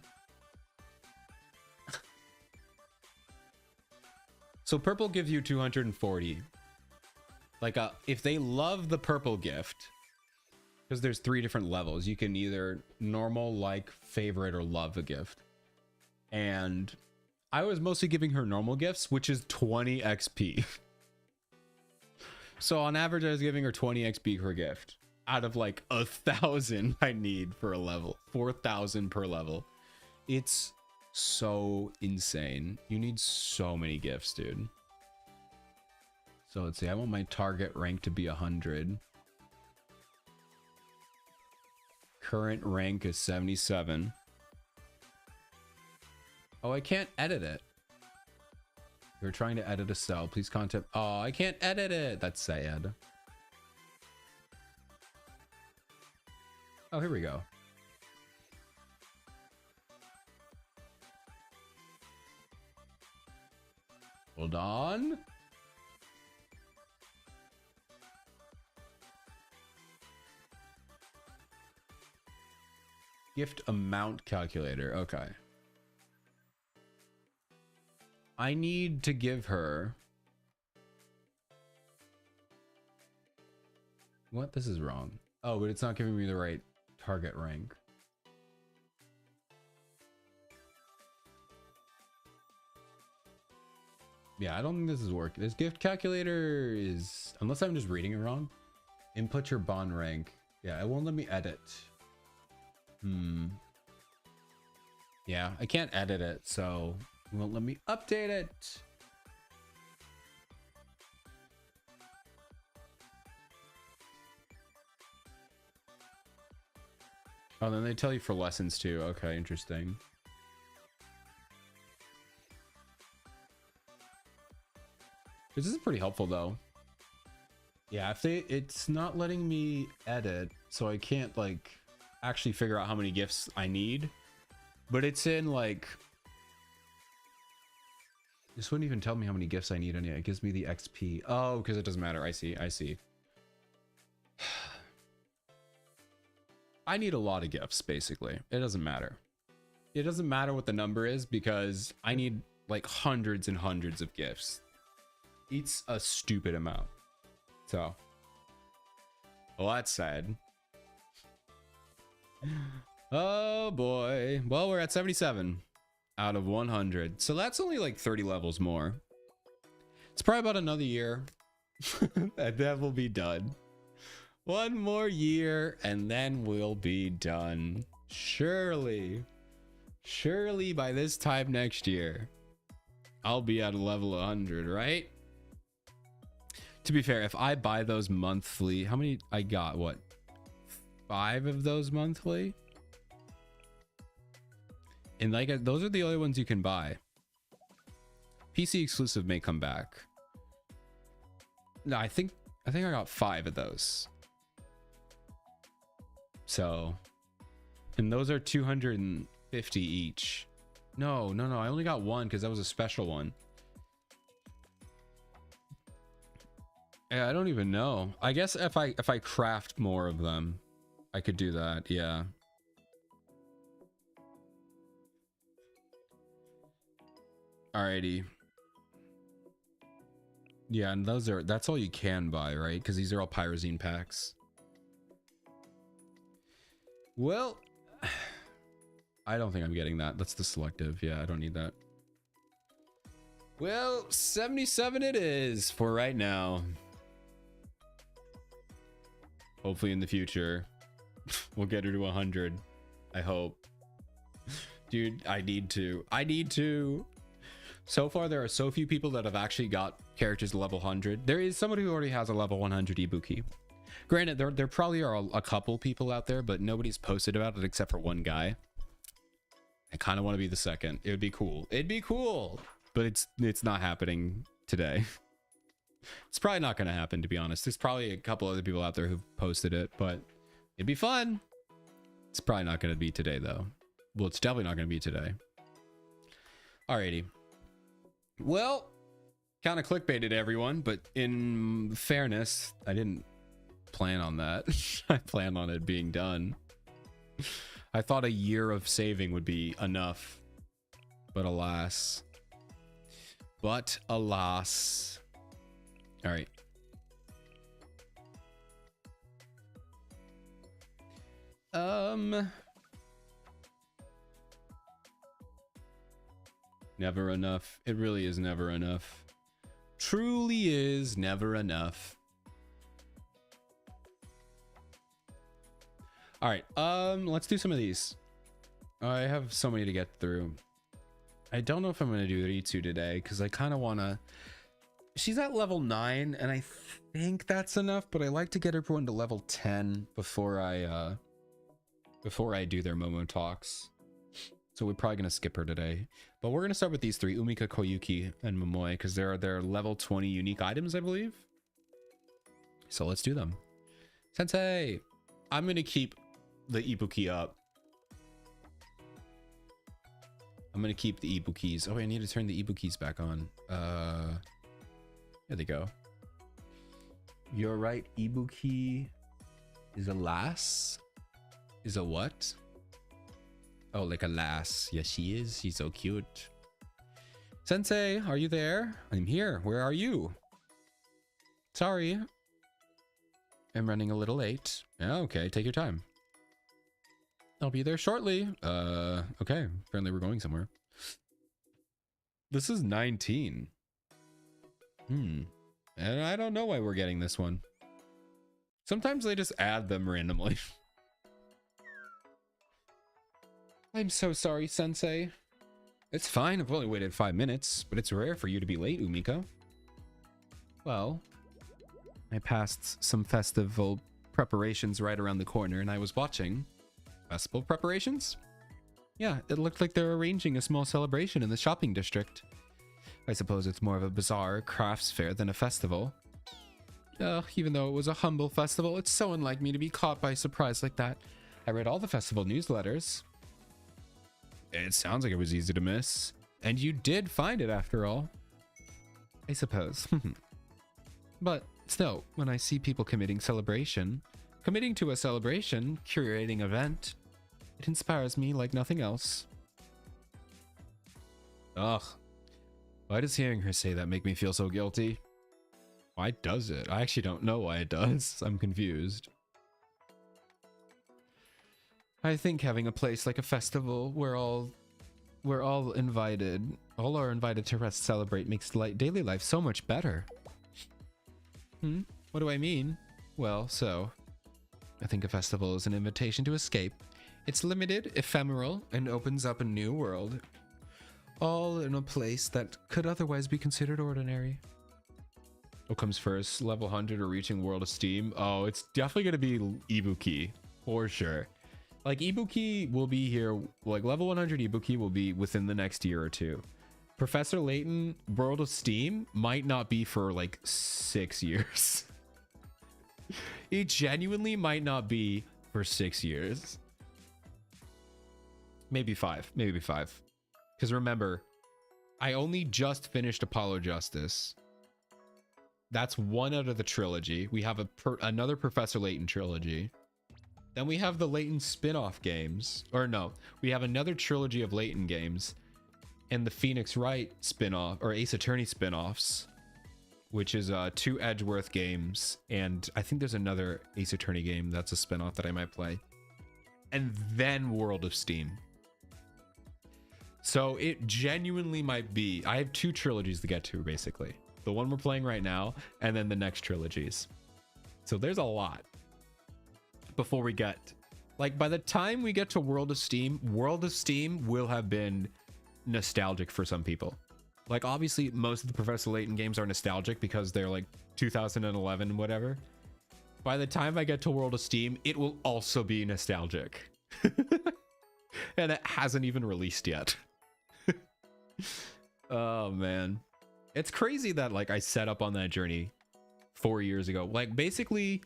So purple gives you 240. Like if they love the purple gift, because there's 3 different levels. You can either normal, like, favorite, or love a gift. And I was mostly giving her normal gifts, which is 20 XP. So on average, I was giving her 20 XP per gift out of like 1,000 I need for a level. 4,000 per level. It's so insane. You need so many gifts, dude. So let's see. I want my target rank to be 100. Current rank is 77. Oh, I can't edit it. You're trying to edit a cell. Please contact... Oh, I can't edit it. That's sad. Oh, here we go. Hold on. Gift amount calculator. Okay. I need to give her... What? This is wrong. Oh, but it's not giving me the right target rank. Yeah, I don't think this is working. This gift calculator is... Unless I'm just reading it wrong. Input your bond rank. Yeah, it won't let me edit. Yeah, I can't edit it, so it won't let me update it. Oh, then they tell you for lessons too. Okay, interesting. This is pretty helpful though. Yeah, if it's not letting me edit, so I can't like actually figure out how many gifts I need, but it's in like, this wouldn't even tell me how many gifts I need anyway. It gives me the XP. Oh, because it doesn't matter. I see. I need a lot of gifts, basically. It doesn't matter. It doesn't matter what the number is because I need like hundreds and hundreds of gifts. It's a stupid amount. So, well, that's sad. Oh boy. Well, we're at 77 out of 100. So that's only like 30 levels more. It's probably about another year. And then we'll be done. One more year and then we'll be done. Surely by this time next year, I'll be at a level 100, right? To be fair, if I buy those monthly, how many I got? What? 5 of those monthly? And like, those are the only ones you can buy. PC exclusive may come back. No, I think I got 5 of those. So, and those are 250 each. No, I only got 1 because that was a special one. Yeah, I don't even know. I guess if I craft more of them, I could do that. Yeah. Alrighty. Yeah, and that's all you can buy, right? Because these are all pyrazine packs. Well, I don't think I'm getting that. That's the selective. Yeah, I don't need that. Well, 77 it is for right now. Hopefully in the future, we'll get her to 100. I hope. Dude, I need to. So far, there are so few people that have actually got characters to level 100. There is somebody who already has a level 100 Ibuki. Granted, there probably are a couple people out there, but nobody's posted about it except for one guy. I kind of want to be the second. It would be cool. It'd be cool, but it's not happening today. It's probably not going to happen, to be honest. There's probably a couple other people out there who've posted it, but it'd be fun. It's probably not going to be today, though. Well, it's definitely not going to be today. Alrighty. Well, kind of clickbaited everyone, but in fairness, I didn't plan on that. I planned on it being done. I thought a year of saving would be enough, but alas. All right. Never enough. It really is never enough. Truly is never enough. All right, let's do some of these. I have so many to get through. I don't know if I'm gonna do Ritsu today because I kind of wanna. She's at level 9, and I think that's enough. But I like to get everyone to level 10 before I do their Momo talks. So we're probably gonna skip her today. But we're gonna start with these 3: Umika, Koyuki, and Momoi, because they're level 20 unique items, I believe. So let's do them. Sensei, I'm gonna keep the Ibuki up. I'm gonna keep the Ibukis. Oh, I need to turn the Ibukis back on. There they go. You're right. Ibuki is a lass. Is a what? Oh, like a lass. Yes, she is. She's so cute. Sensei, are you there? I'm here. Where are you? Sorry. I'm running a little late. Yeah, okay. Take your time. I'll be there shortly. Okay. Apparently we're going somewhere. This is 19. And I don't know why we're getting this one. Sometimes they just add them randomly. I'm so sorry, Sensei. It's fine. I've only waited 5 minutes, but it's rare for you to be late, Umiko. Well, I passed some festival preparations right around the corner, and I was watching. Festival preparations? Yeah, it looked like they're arranging a small celebration in the shopping district. I suppose it's more of a bazaar, crafts fair than a festival. Even though it was a humble festival, it's so unlike me to be caught by surprise like that. I read all the festival newsletters. It sounds like it was easy to miss. And you did find it after all. I suppose. But still, when I see people committing to a celebration, curating event, it inspires me like nothing else. Ugh. Why does hearing her say that make me feel so guilty? Why does it? I actually don't know why it does. I'm confused. I think having a place like a festival where we're all invited, all are invited to rest, celebrate, makes daily life so much better. What do I mean? Well, I think a festival is an invitation to escape. It's limited, ephemeral, and opens up a new world. All in a place that could otherwise be considered ordinary. What comes first, level 100 or reaching world esteem? Oh, it's definitely going to be Ibuki, for sure. Like, Ibuki will be here, like, level 100 Ibuki will be within the next year or two. Professor Layton World of Steam might not be for like 6 years. It genuinely might not be for 6 years. Maybe 5. Maybe 5. Because remember, I only just finished Apollo Justice. That's one out of the trilogy. We have another Professor Layton trilogy. Then we have the Layton spin-off games. Or no, we have another trilogy of Layton games. And the Phoenix Wright spin-off, or Ace Attorney spin-offs. Which is 2 Edgeworth games. And I think there's another Ace Attorney game that's a spin-off that I might play. And then World of Steam. So it genuinely might be... I have 2 trilogies to get to, basically. The one we're playing right now, and then the next trilogies. So there's a lot before we get... Like, by the time we get to World of Steam will have been nostalgic for some people. Like, obviously, most of the Professor Layton games are nostalgic because they're, like, 2011, whatever. By the time I get to World of Steam, it will also be nostalgic. And it hasn't even released yet. Oh, man. It's crazy that, like, I set up on that journey 4 years ago. Like, basically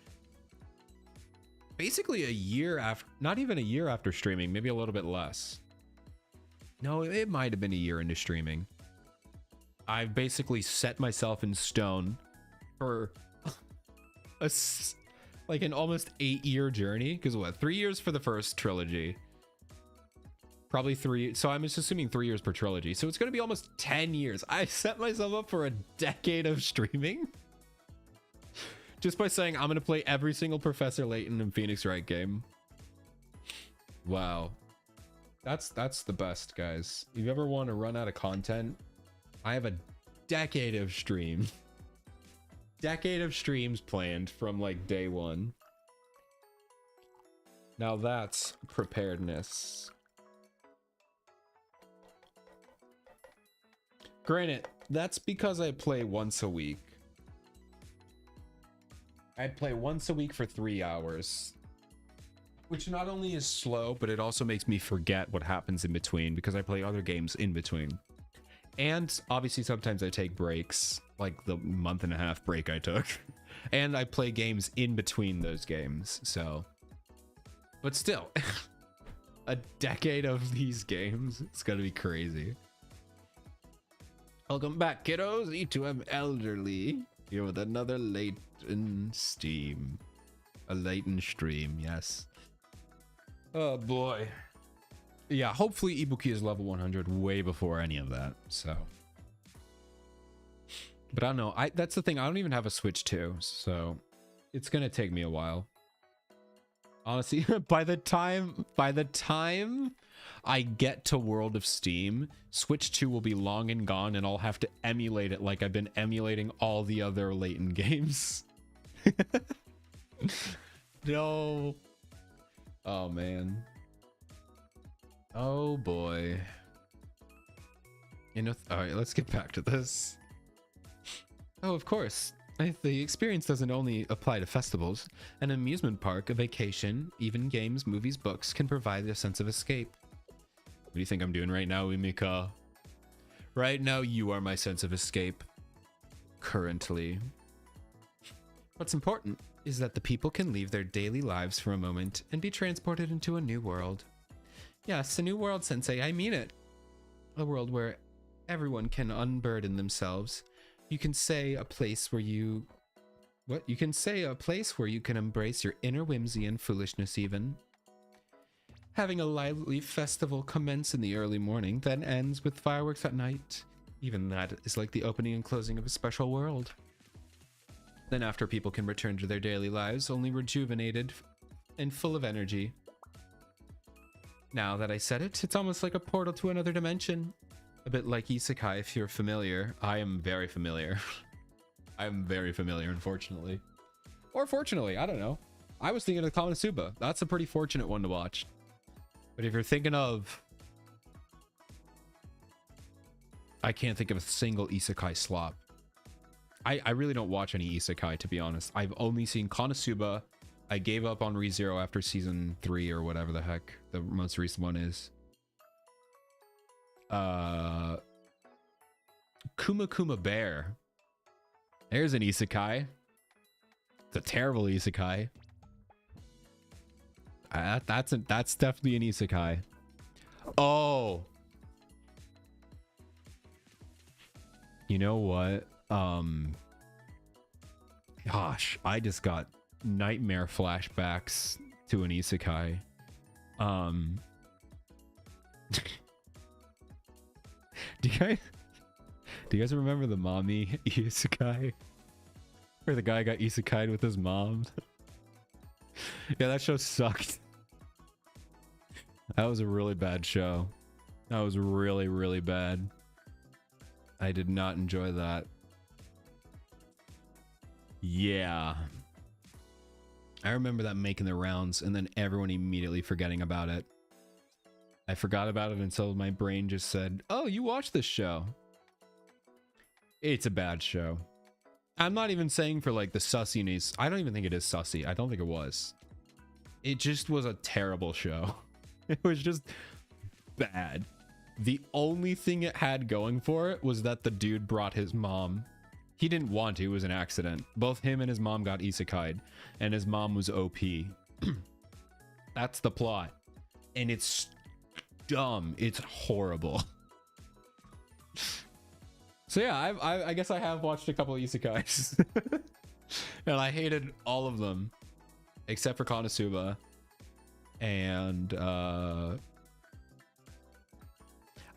a year after, not even a year after streaming, maybe a little bit less. No, it might have been a year into streaming. I basically set myself in stone for like an almost 8-year journey. Because what, 3 years for the first trilogy? Probably 3. So I'm just assuming 3 years per trilogy. So it's going to be almost 10 years. I set myself up for a decade of streaming. Just by saying I'm going to play every single Professor Layton and Phoenix Wright game. Wow. That's the best, guys. If you ever want to run out of content, I have a decade of stream. Decade of streams planned from like day one. Now that's preparedness. Granted, that's because I play once a week. I play once a week for 3 hours. Which not only is slow, but it also makes me forget what happens in between because I play other games in between. And obviously sometimes I take breaks, like the month-and-a-half break I took. And I play games in between those games, so... But still, a decade of these games, it's gonna be crazy. Welcome back, kiddos. E2M Elderly here with another Layton Steam. A Layton stream, yes. Oh boy. Yeah, hopefully Ibuki is level 100 way before any of that, so. But I don't know. That's the thing. I don't even have a Switch 2, so it's gonna take me a while. Honestly, by the time I get to World of Steam, Switch 2 will be long and gone, and I'll have to emulate it like I've been emulating all the other Layton games. No. Oh, man. Oh, boy. You know, all right, let's get back to this. Oh, of course. The experience doesn't only apply to festivals. An amusement park, a vacation, even games, movies, books can provide a sense of escape. What do you think I'm doing right now, Umika? Right now, you are my sense of escape. Currently. What's important is that the people can leave their daily lives for a moment and be transported into a new world. Yes, a new world, Sensei, I mean it. A world where everyone can unburden themselves. You can say a place where you... What? You can say a place where you can embrace your inner whimsy and foolishness even. Having a lively festival commence in the early morning, then ends with fireworks at night. Even that is like the opening and closing of a special world. Then after, people can return to their daily lives, only rejuvenated and full of energy. Now that I said it, it's almost like a portal to another dimension. A bit like Isekai if you're familiar. I am very familiar. I'm very familiar, unfortunately. Or fortunately, I don't know. I was thinking of Konosuba. That's a pretty fortunate one to watch. But if you're thinking of... I can't think of a single Isekai slop. I really don't watch any Isekai, to be honest. I've only seen Konosuba. I gave up on ReZero after season 3 or whatever the heck the most recent one is. Kuma Kuma Bear. There's an isekai. It's a terrible isekai. That's definitely an isekai. Oh. You know what? Gosh, I just got nightmare flashbacks to an isekai. Do you guys remember the mommy isekai? Where the guy got isekai'd with his mom? Yeah, that show sucked. That was a really bad show. That was really, really bad. I did not enjoy that. Yeah. I remember that making the rounds and then everyone immediately forgetting about it. I forgot about it until my brain just said, oh, you watched this show. It's a bad show. I'm not even saying for like the sussiness. I don't even think it is sussy. I don't think it was. It just was a terrible show. It was just bad. The only thing it had going for it was that the dude brought his mom. He didn't want to. It was an accident. Both him and his mom got isekai'd, and his mom was OP. That's the plot. And it's dumb. It's horrible. So yeah, I guess I have watched a couple of isekais. And I hated all of them. Except for Konosuba. And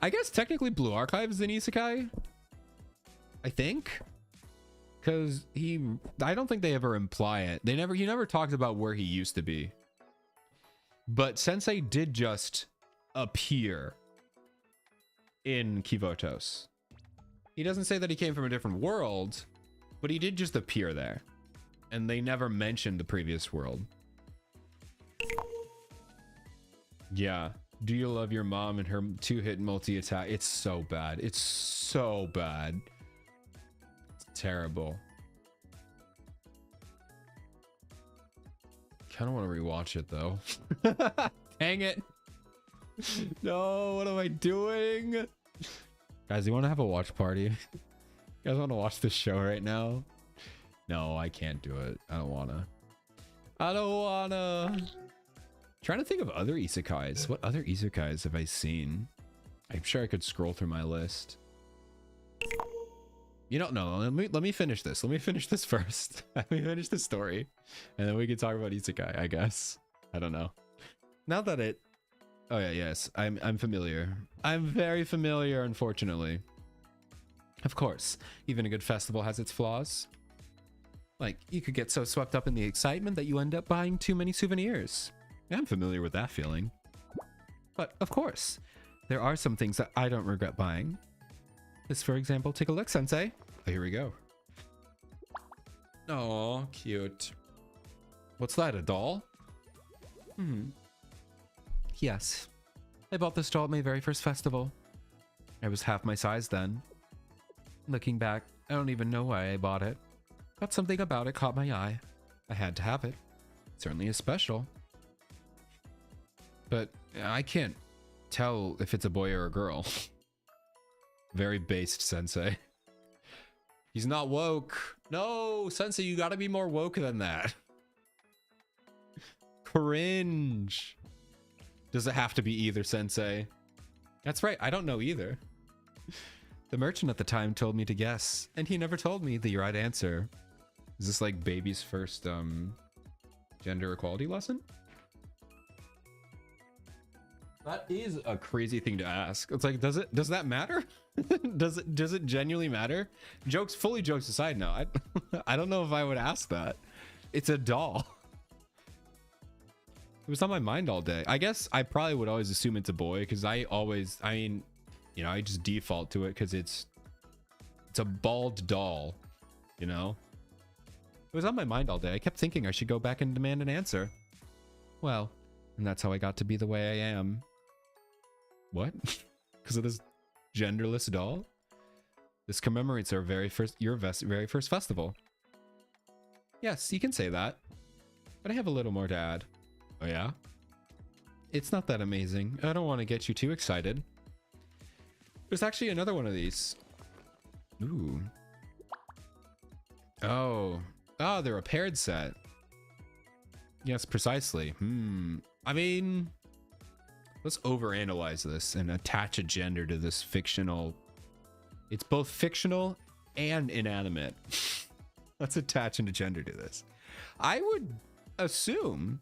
I guess technically Blue Archive is an isekai. I think. Because I don't think they ever imply it. He never talks about where he used to be. But Sensei did just appear in Kivotos. He doesn't say that he came from a different world, but he did just appear there. And they never mentioned the previous world. Yeah. Do you love your mom and her 2-hit multi-attack? It's so bad. It's so bad. It's terrible. Kind of want to rewatch it though. Dang it. No, what am I doing? Guys, you want to have a watch party? You guys want to watch this show right now? No, I can't do it. I don't wanna. I don't wanna. Trying to think of other isekais. What other isekais have I seen? I'm sure I could scroll through my list. You don't know. Let me finish this. Let me finish this first. Let me finish the story, and then we can talk about isekai. I guess. I don't know. Now that it. Oh yeah, yes. I'm familiar. I'm very familiar. Unfortunately. Of course, even a good festival has its flaws. Like, you could get so swept up in the excitement that you end up buying too many souvenirs. I'm familiar with that feeling. But, of course, there are some things that I don't regret buying. This, for example, take a look, Sensei. Oh, here we go. Oh, cute. What's that, a doll? Yes. I bought this doll at my very first festival. I was half my size then. Looking back, I don't even know why I bought it. But something about it caught my eye. I had to have it. It certainly is special. But I can't tell if it's a boy or a girl. Very based, Sensei. He's not woke. No, Sensei, you gotta be more woke than that. Cringe. Does it have to be either, Sensei? That's right, I don't know either. The merchant at the time told me to guess, and he never told me the right answer. Is this like baby's first gender equality lesson? That is a crazy thing to ask. It's like, does that matter? does it genuinely matter? Fully jokes aside now. I don't know if I would ask that. It's a doll. It was on my mind all day. I guess I probably would always assume it's a boy because I just default to it because it's a bald doll, you know? It was on my mind all day. I kept thinking I should go back and demand an answer. Well, and that's how I got to be the way I am. What? Because of this genderless doll? This commemorates your very first festival. Yes, you can say that. But I have a little more to add. Oh yeah? It's not that amazing. I don't want to get you too excited. There's actually another one of these. Ooh. Oh. Oh, they're a paired set. Yes, precisely. I mean, let's overanalyze this and attach a gender to this fictional. It's both fictional and inanimate. Let's attach a gender to this. I would assume,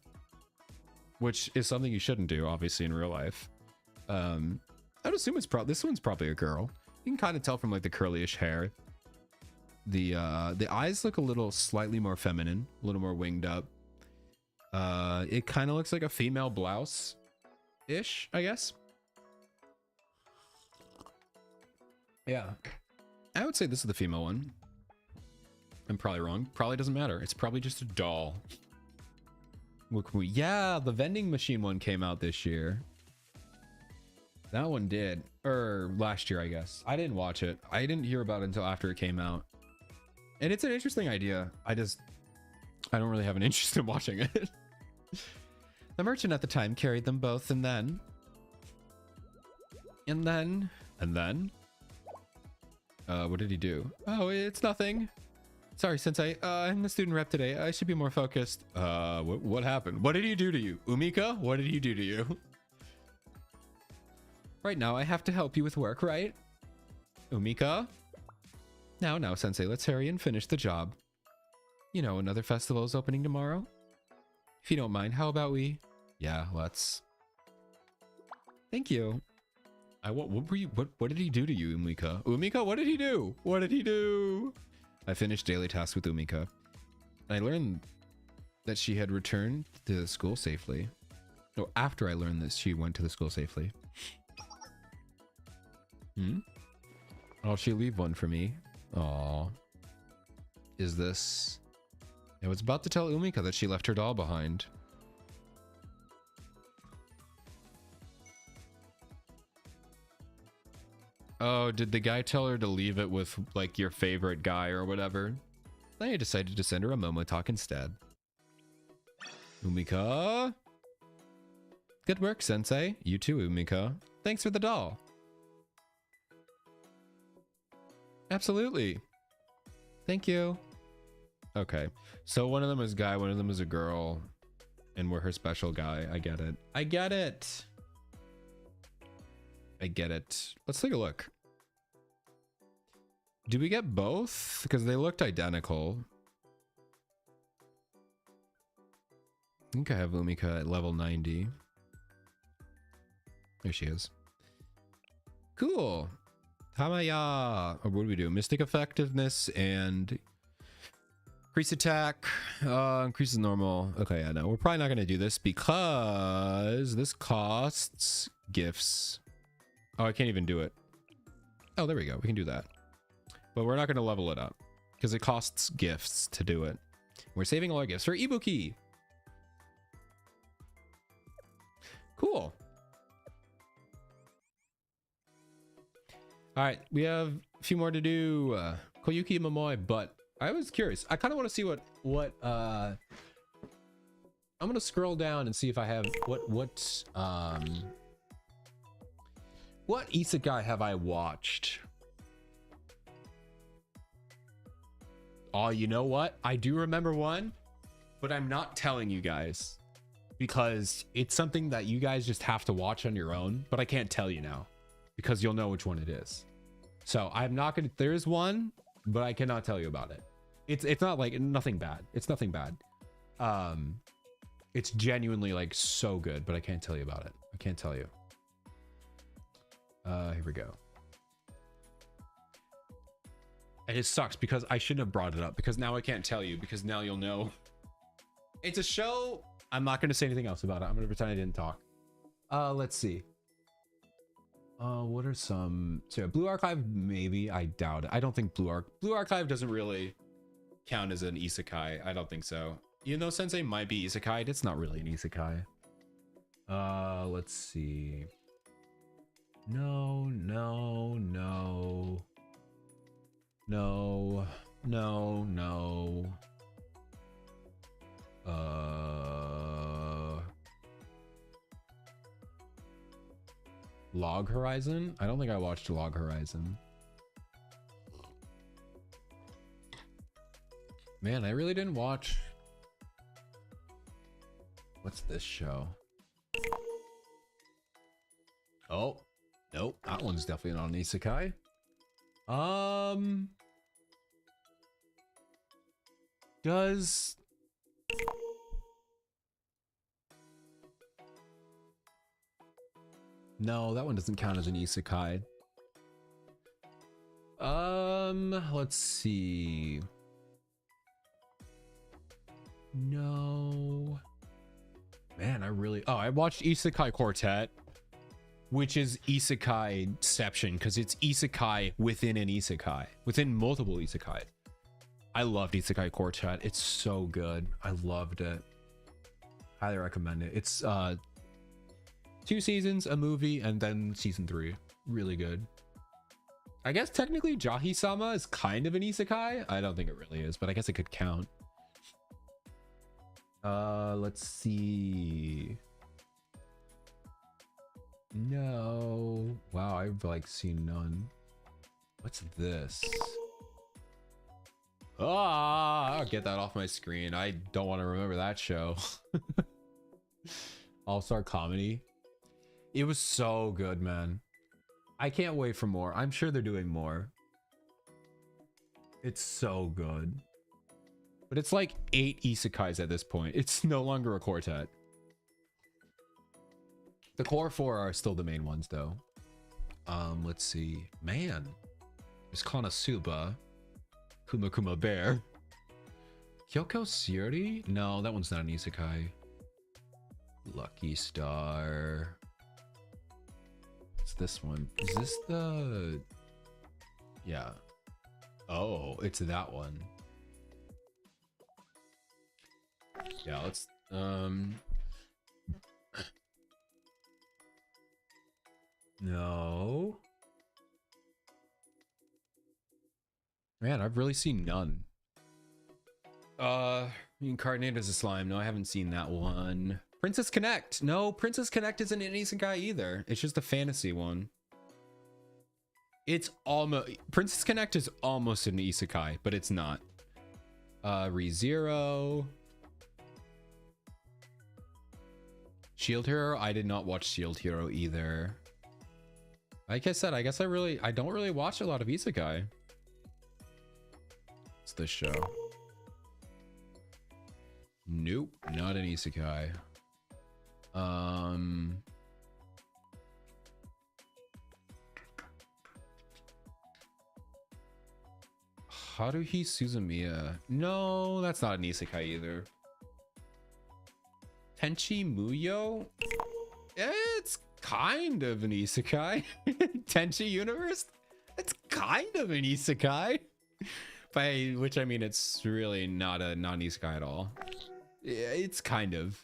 which is something you shouldn't do, obviously, in real life. I'd assume it's probably this one's probably a girl. You can kind of tell from like the curlyish hair. The eyes look a little slightly more feminine, a little more winged up. It kind of looks like a female blouse ish, I guess. Yeah, I would say this is the female one. I'm probably wrong. Probably doesn't matter. It's probably just a doll. What can we? Yeah, the vending machine one came out this year. That one did, or last year, I guess. I didn't watch it. I didn't hear about it until after it came out. And it's an interesting idea. I don't really have an interest in watching it. The merchant at the time carried them both, and then, what did he do? Oh, it's nothing. Sorry, Sensei. I'm the student rep today. I should be more focused. What happened? What did he do to you? Umika, what did he do to you? Right now, I have to help you with work, right? Umika? Now, Sensei, let's hurry and finish the job. You know, another festival is opening tomorrow. If you don't mind, how about we? Yeah, let's. Thank you. What did he do to you, Umika? Umika, what did he do? What did he do? I finished daily tasks with Umika. I learned that she had returned to school safely. No, after I learned that she went to the school safely. Oh, she leave one for me. Aw. Is this... I was about to tell Umika that she left her doll behind. Oh, did the guy tell her to leave it with, like, your favorite guy or whatever? Then I decided to send her a Momo talk instead. Umika? Good work, Sensei. You too, Umika. Thanks for the doll. Absolutely. Thank you. Okay. So one of them is guy, one of them is a girl. And we're her special guy. I get it. I get it. I get it. Let's take a look. Do we get both? Because they looked identical. I think I have Umika at level 90. There she is. Cool. Hamaya. Or what do we do? Mystic effectiveness and increase attack. Increases normal. Okay, yeah, no. We're probably not going to do this because this costs gifts. Oh, I can't even do it. Oh, there we go. We can do that. But we're not going to level it up because it costs gifts to do it. We're saving all our gifts for Ibuki. Cool. All right, we have a few more to do. Koyuki Momoe, but I was curious. I kind of want to see what I'm going to scroll down and see if I have what isekai have I watched? Oh, you know what? I do remember one, but I'm not telling you guys because it's something that you guys just have to watch on your own, but I can't tell you now because you'll know which one it is. So I'm not going to, there is one, but I cannot tell you about it. It's not like nothing bad. It's nothing bad. It's genuinely like so good, but I can't tell you about it. I can't tell you. Here we go. And it sucks because I shouldn't have brought it up because now I can't tell you because now you'll know. It's a show. I'm not going to say anything else about it. I'm going to pretend I didn't talk. Let's see. What are some? So Blue Archive, maybe. I doubt it. I don't think Blue Archive doesn't really count as an isekai. I don't think so. Even though Sensei might be isekai, it's not really an isekai. Let's see. No. Log Horizon? I don't think I watched Log Horizon. Man, I really didn't watch. What's this show? Oh, nope. That one's definitely not an isekai. Does no, that one doesn't count as an isekai. Let's see. No. Man, I watched Isekai Quartet, which is isekai-ception because it's isekai within an isekai, within multiple isekai. I loved Isekai Quartet. It's so good. I loved it. Highly recommend it. It's 2 seasons, a movie, and then season 3. Really good. I guess technically Jahi-sama is kind of an isekai. I don't think it really is, but I guess it could count. Let's see. No. Wow, I've like seen none. What's this? Ah, get that off my screen. I don't want to remember that show. All-Star Comedy. It was so good, man. I can't wait for more. I'm sure they're doing more. It's so good. But it's like 8 isekais at this point. It's no longer a quartet. The core 4 are still the main ones, though. Let's see. Man. There's Konosuba. Kuma Kuma Bear. Kyoko Shiori? No, that one's not an isekai. Lucky Star. What's this one? Is this the... Yeah. Oh, it's that one. Yeah, let's... No. Man, I've really seen none. Reincarnated as a slime. No, I haven't seen that one. Princess Connect. No, Princess Connect isn't an isekai either. It's just a fantasy one. It's almost... Princess Connect is almost an isekai, but it's not. ReZero. Shield Hero. I did not watch Shield Hero either. Like I said, I guess I don't really watch a lot of isekai. It's this show. Nope, not an isekai. Haruhi Suzumiya. No, that's not an isekai either. Tenchi Muyo? It's kind of an isekai. Tenchi Universe? It's kind of an isekai. By which I mean it's really not a non-isekai at all. Yeah, it's kind of.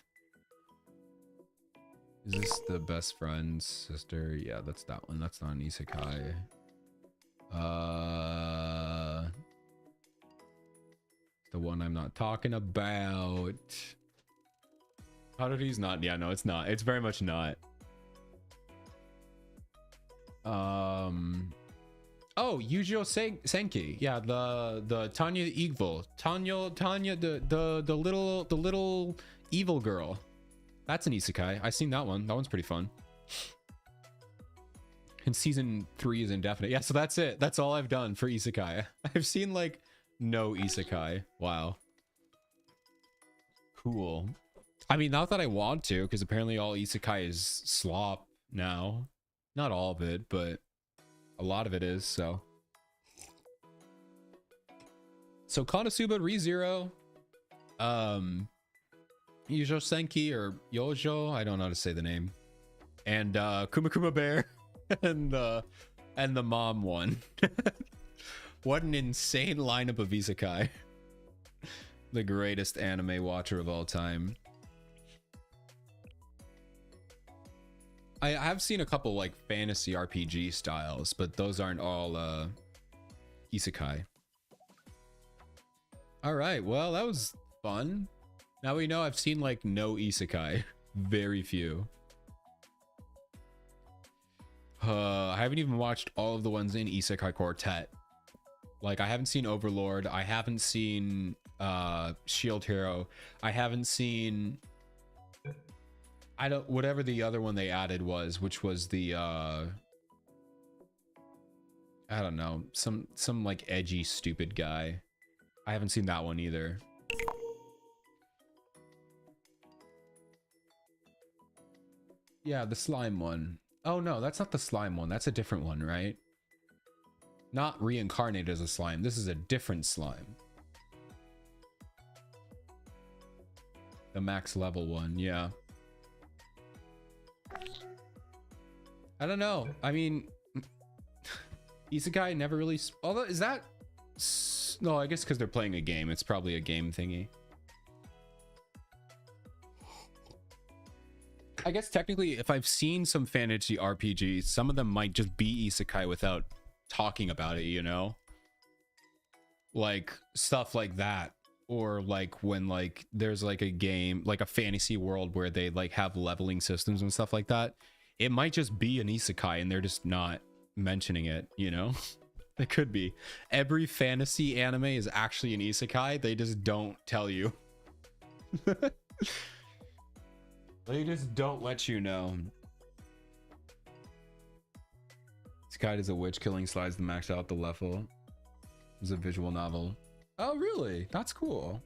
Is this the best friend's sister? Yeah, that's that one. That's not an isekai. The one I'm not talking about. Haruhi's not. Yeah, no, it's not. It's very much not. Oh, Yujiro Senki. Yeah, the Tanya Evil. Tanya the little evil girl. That's an isekai. I've seen that one. That one's pretty fun. And season 3 is indefinite. Yeah, so that's it. That's all I've done for isekai. I've seen like no isekai. Wow. Cool. I mean, not that I want to, because apparently all isekai is slop now. Not all of it, but a lot of it is, so. So Konosuba, ReZero, Yujo Senki or Yojo, I don't know how to say the name. And Kuma Kuma Bear and the mom one. What an insane lineup of isekai. The greatest anime watcher of all time. I have seen a couple like fantasy RPG styles, but those aren't all isekai. All right, well, that was fun. Now we know I've seen like no isekai. Very few. I haven't even watched all of the ones in Isekai Quartet. Like, I haven't seen Overlord. I haven't seen Shield Hero. I haven't seen, whatever the other one they added was, which was the I don't know, some like edgy stupid guy. I haven't seen that one either. Yeah, the slime one. Oh no, that's not the slime one. That's a different one, right? Not reincarnated as a slime. This is a different slime. The max level one, yeah. I don't know. I mean, Isekai never really... Although, is that... No, I guess because they're playing a game. It's probably a game thingy. I guess technically, if I've seen some fantasy RPGs, some of them might just be Isekai without talking about it, you know? Like, stuff like that. Or like when like there's like a game, like a fantasy world where they like have leveling systems and stuff like that. It might just be an isekai and they're just not mentioning it, you know? It could be. Every fantasy anime is actually an isekai. They just don't tell you. They just don't let you know. Isekai is a witch killing slides to max out the level. It's a visual novel. Oh, really? That's cool.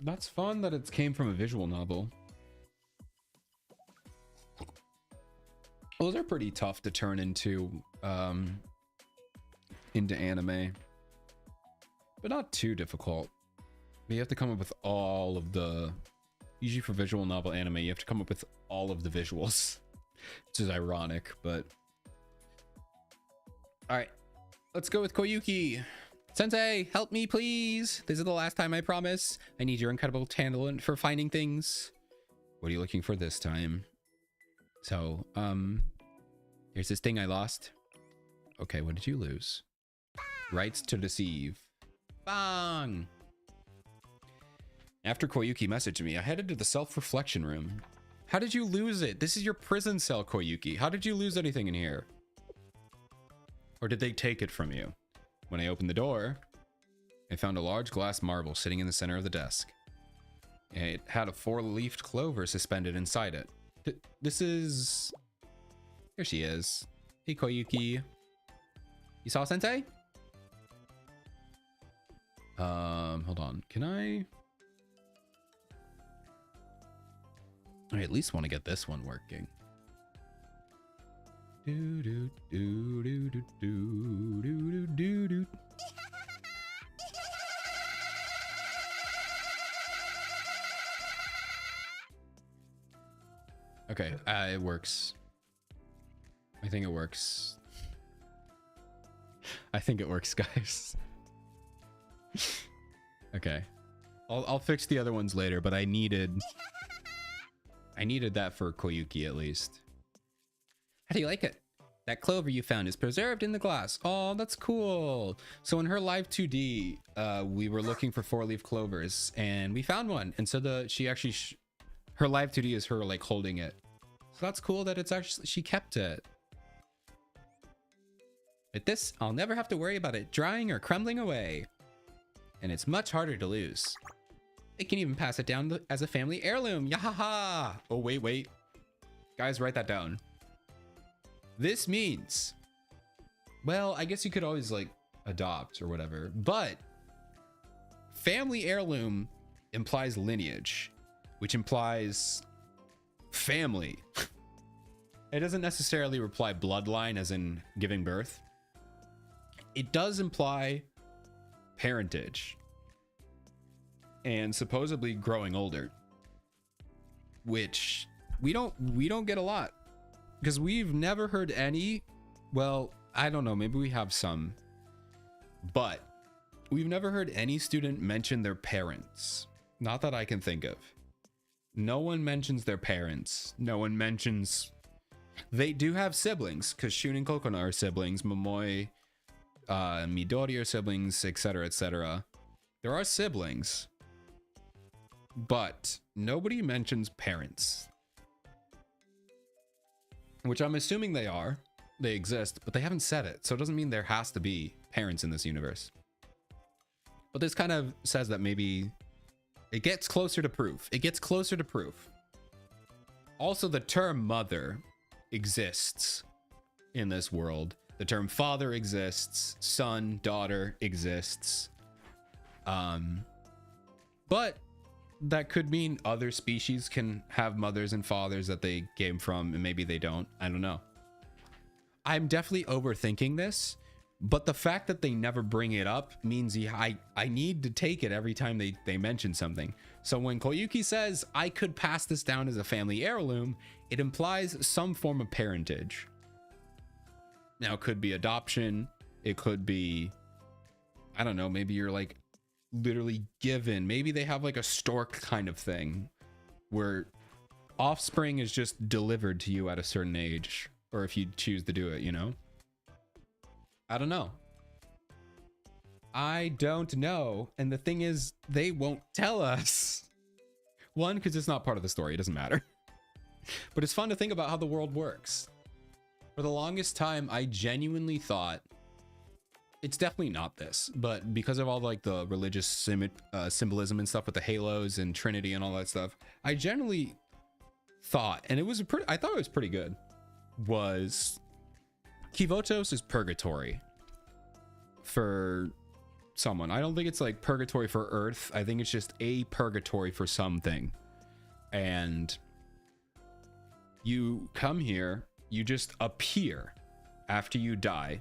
That's fun that it came from a visual novel. Those are pretty tough to turn into anime, but not too difficult. You have to come up with all of the, usually for visual novel anime, you have to come up with all of the visuals, which is ironic, but all right. Let's go with Koyuki. Sensei, help me, please. This is the last time, I promise. I need your incredible talent for finding things. What are you looking for this time? So, here's this thing I lost. Okay, what did you lose? Rights to deceive. Bang! After Koyuki messaged me, I headed to the self-reflection room. How did you lose it? This is your prison cell, Koyuki. How did you lose anything in here? Or did they take it from you? When I opened the door, I found a large glass marble sitting in the center of the desk. It had a 4-leafed clover suspended inside it. This is... Here she is. Hey, Koyuki. You saw Sensei? Hold on. Can I at least want to get this one working. Do do do do do do do do do. Okay, it works. I think it works. I think it works, guys. Okay, I'll fix the other ones later, but I needed that for Koyuki at least. How do you like it? That clover you found is preserved in the glass. Oh, that's cool. So in her live 2D, we were looking for 4-leaf clovers and we found one. And so she actually, her live 2D is her like holding it. So that's cool that it's actually, she kept it. With this, I'll never have to worry about it drying or crumbling away. And it's much harder to lose. I can even pass it down as a family heirloom. Yahaha! Oh, wait. Guys, write that down. This means, well, I guess you could always like adopt or whatever, but family heirloom implies lineage, which implies family. It doesn't necessarily imply bloodline as in giving birth. It does imply parentage and supposedly growing older, which we don't get a lot. Because we've never heard any, well, I don't know, maybe we have some, but we've never heard any student mention their parents. Not that I can think of. No one mentions their parents. No one mentions... They do have siblings, because Shun and Kokona are siblings, Momoi, Midori are siblings, etc., etc. There are siblings, but nobody mentions parents. Which I'm assuming they are, they exist, but they haven't said it. So it doesn't mean there has to be parents in this universe. But this kind of says that maybe it gets closer to proof. It gets closer to proof. Also, the term mother exists in this world. The term father exists. Son, daughter exists. But that could mean other species can have mothers and fathers that they came from, and maybe they don't. I don't know. I'm definitely overthinking this, but the fact that they never bring it up means I need to take it every time they mention something. So when Koyuki says, I could pass this down as a family heirloom, it implies some form of parentage. Now, it could be adoption. It could be, I don't know, maybe you're like literally given. Maybe they have like a stork kind of thing where offspring is just delivered to you at a certain age, or if you choose to do it, you know? I don't know. I don't know. And the thing is, they won't tell us. One, because it's not part of the story. It doesn't matter. But it's fun to think about how the world works. For the longest time, I genuinely thought it's definitely not this, but because of all like the religious symbolism and stuff with the halos and Trinity and all that stuff, I generally thought, and I thought it was pretty good, was Kivotos is purgatory for someone. I don't think it's like purgatory for Earth. I think it's just a purgatory for something. And you come here, you just appear after you die,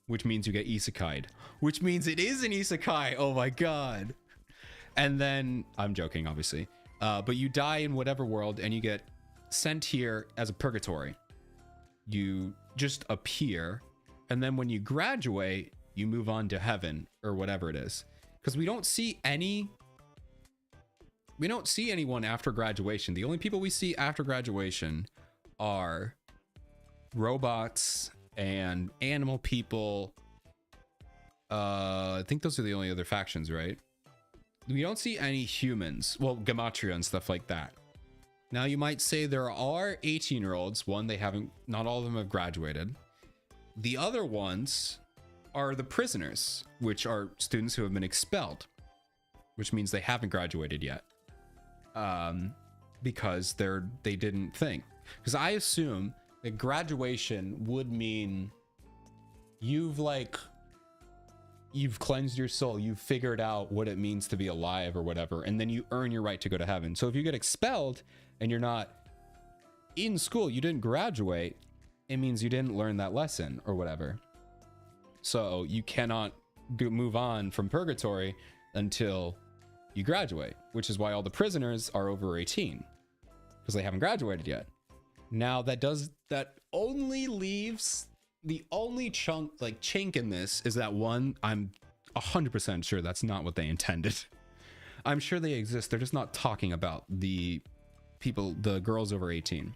which means you get isekai'd, which means it is an isekai. Oh my god. And then, I'm joking, obviously. But you die in whatever world and you get sent here as a purgatory. You just appear, and then when you graduate, you move on to heaven or whatever it is. Because we don't see anyone after graduation. The only people we see after graduation are robots and animal people. I think those are the only other factions, right? We don't see any humans. Well, Gematria and stuff like that. Now, you might say there are 18-year-olds. One, not all of them have graduated. The other ones are the prisoners, which are students who have been expelled, which means they haven't graduated yet. Because they didn't think. Because I assume that graduation would mean you've cleansed your soul, you've figured out what it means to be alive or whatever, and then you earn your right to go to heaven. So if you get expelled and you're not in school, you didn't graduate, it means you didn't learn that lesson or whatever. So you cannot move on from purgatory until you graduate, which is why all the prisoners are over 18, because they haven't graduated yet. Now that only leaves the only chink in this is that one, I'm 100% sure that's not what they intended. I'm sure they exist. They're just not talking about the girls over 18.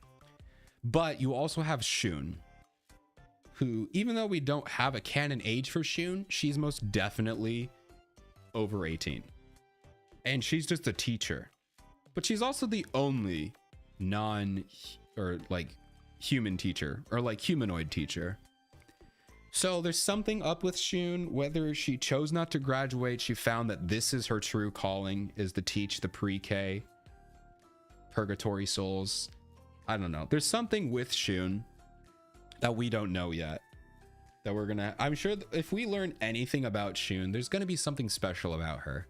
But you also have Shun, who, even though we don't have a canon age for Shun, she's most definitely over 18. And she's just a teacher. But she's also the only human teacher, or like humanoid teacher. So there's something up with Shun. Whether she chose not to graduate, she found that this is her true calling, is to teach the pre-K purgatory souls. I don't know. There's something with Shun that we don't know yet. That I'm sure if we learn anything about Shun, there's gonna be something special about her.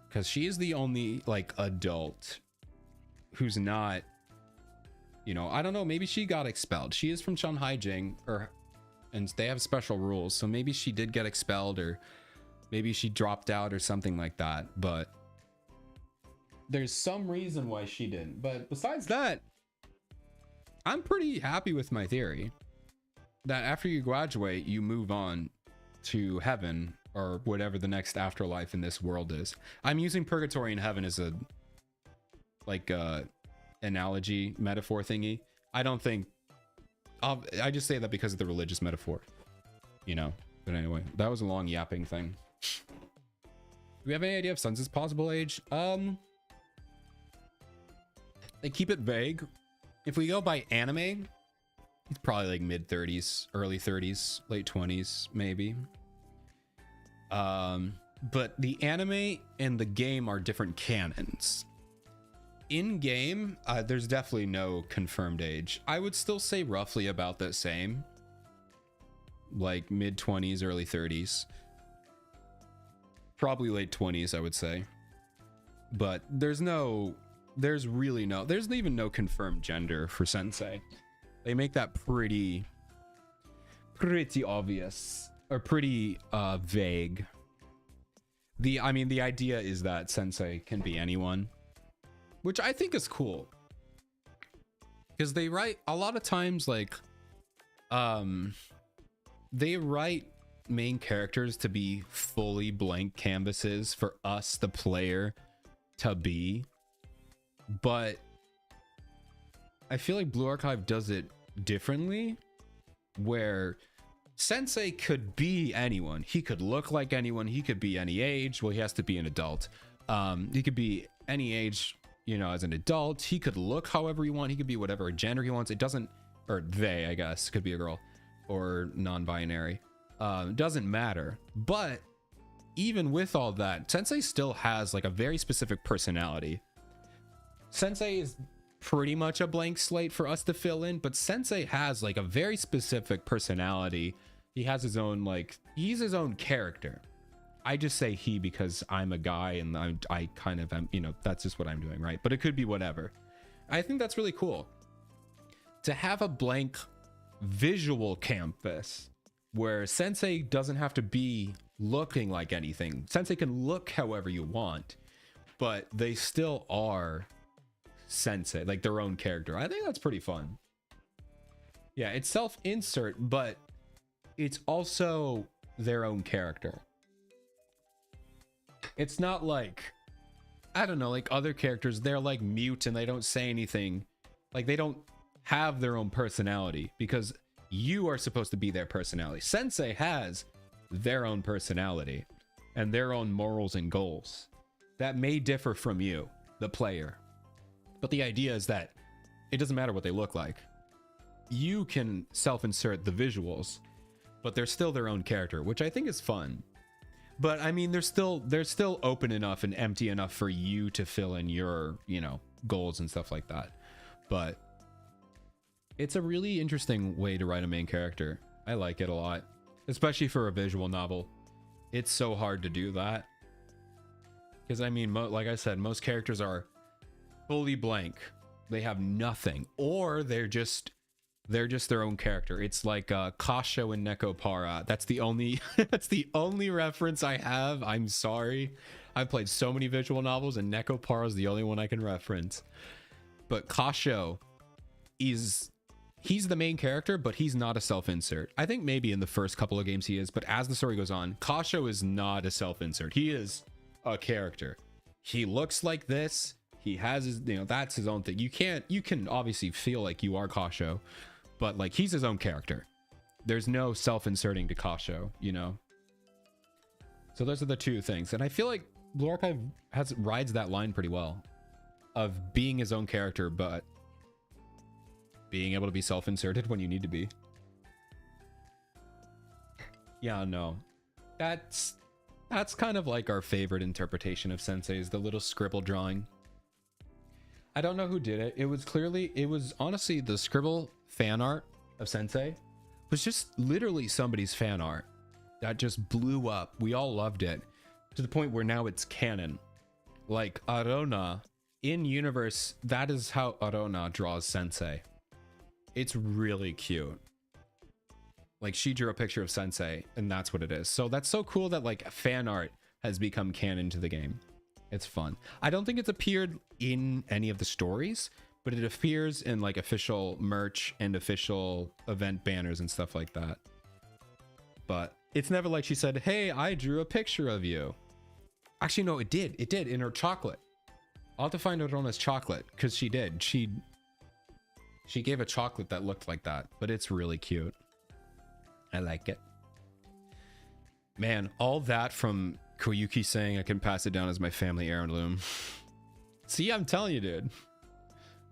Because she is the only adult who's not, I don't know, maybe she got expelled. She is from Shanhaijing, and they have special rules, so maybe she did get expelled, or maybe she dropped out or something like that, but there's some reason why she didn't. But besides that, I'm pretty happy with my theory that after you graduate, you move on to heaven or whatever the next afterlife in this world is. I'm using purgatory and heaven as a analogy metaphor thingy. I don't think I just say that because of the religious metaphor, but anyway, that was a long yapping thing. Do we have any idea if Sun's possible age? They keep it vague. If we go by anime, He's probably like mid 30s, early 30s, late 20s, maybe. But the anime and the game are different canons. In game, there's definitely no confirmed age. I would still say roughly about the same, like mid 20s, early 30s, probably late 20s, I would say. But there's even no confirmed gender for Sensei. They make that pretty obvious, or pretty vague. The idea is that Sensei can be anyone, which I think is cool, because they write a lot of times, like they write main characters to be fully blank canvases for us, the player, to be. But I feel like Blue Archive does it differently, where Sensei could be anyone. He could look like anyone. He could be any age. Well, he has to be an adult. He could be any age, you know, as an adult. He could look however he wants. He could be whatever gender he wants. It doesn't, or they, I guess, could be a girl or non-binary. It doesn't matter. But even with all that, Sensei still has like a very specific personality. Sensei is pretty much a blank slate for us to fill in, but Sensei has like a very specific personality. He has his own, like, he's his own character. I just say he because I'm a guy and I kind of am, you know, that's just what I'm doing, right? But it could be whatever. I think that's really cool to have a blank visual canvas where Sensei doesn't have to be looking like anything. Sensei can look however you want, but they still are Sensei, like their own character. I think that's pretty fun. Yeah, it's self-insert, but it's also their own character. It's not like, I don't know, like other characters, they're like mute and they don't say anything. Like they don't have their own personality because you are supposed to be their personality. Sensei has their own personality and their own morals and goals that may differ from you, the player. But the idea is that it doesn't matter what they look like. You can self-insert the visuals, but they're still their own character, which I think is fun. But I mean, they're still open enough and empty enough for you to fill in your, you know, goals and stuff like that. But it's a really interesting way to write a main character. I like it a lot, especially for a visual novel. It's so hard to do that. Because I mean, like I said, most characters are fully blank. They have nothing, or they're just their own character. It's like Kasho and Nekopara. That's the only that's the only reference I have. I'm sorry. I've played so many visual novels and Nekopara is the only one I can reference. But Kasho he's the main character, but he's not a self-insert. I think maybe in the first couple of games he is, but as the story goes on, Kasho is not a self-insert. He is a character. He looks like this. He has his, you know, that's his own thing. You can obviously feel like you are Kasho, but like he's his own character. There's no self-inserting to Kasho, you know? So those are the two things. And I feel like Blue Archive rides that line pretty well of being his own character, but being able to be self-inserted when you need to be. Yeah, no. That's kind of like our favorite interpretation of Sensei's, the little scribble drawing. I don't know who did it. It was honestly the scribble fan art of Sensei was just literally somebody's fan art that just blew up. We all loved it to the point where now it's canon. Like Arona in universe, that is how Arona draws Sensei. It's really cute. Like she drew a picture of Sensei and that's what it is. So that's so cool that like fan art has become canon to the game. It's fun. I don't think it's appeared in any of the stories, but it appears in like official merch and official event banners and stuff like that. But it's never like she said, hey, I drew a picture of you. Actually, no, it did. It did in her chocolate. I'll have to find Arona's chocolate because she did. She gave a chocolate that looked like that, but it's really cute. I like it. Man, all that from Koyuki saying I can pass it down as my family heirloom. See, I'm telling you, dude.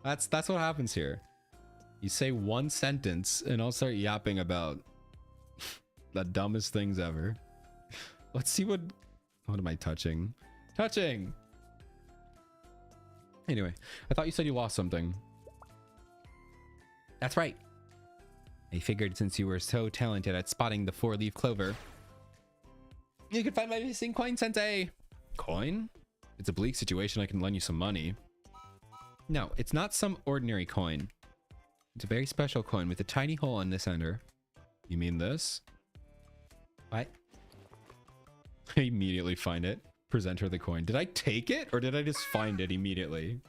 That's what happens here. You say one sentence and I'll start yapping about the dumbest things ever. Let's see what am I touching? Touching! Anyway, I thought you said you lost something. That's right. I figured since you were so talented at spotting the 4-leaf clover, you could find my missing coin, Sensei. Coin? It's a bleak situation. I can lend you some money. No, it's not some ordinary coin. It's a very special coin with a tiny hole in the center. You mean this? What? I immediately find it. Present her the coin. Did I take it or did I just find it immediately?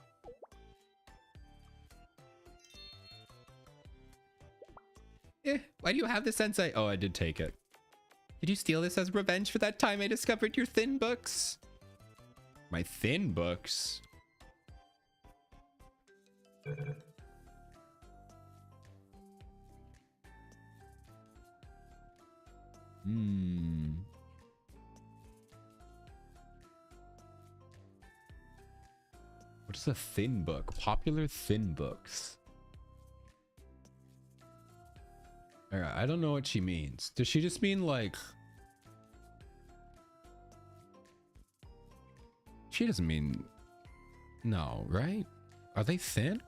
Why do you have this, Sensei? Oh, I did take it. Did you steal this as revenge for that time I discovered your thin books? My thin books? What is a thin book? Popular thin books. Alright, I don't know what she means. Does she just mean like... She doesn't mean... No, right? Are they thin?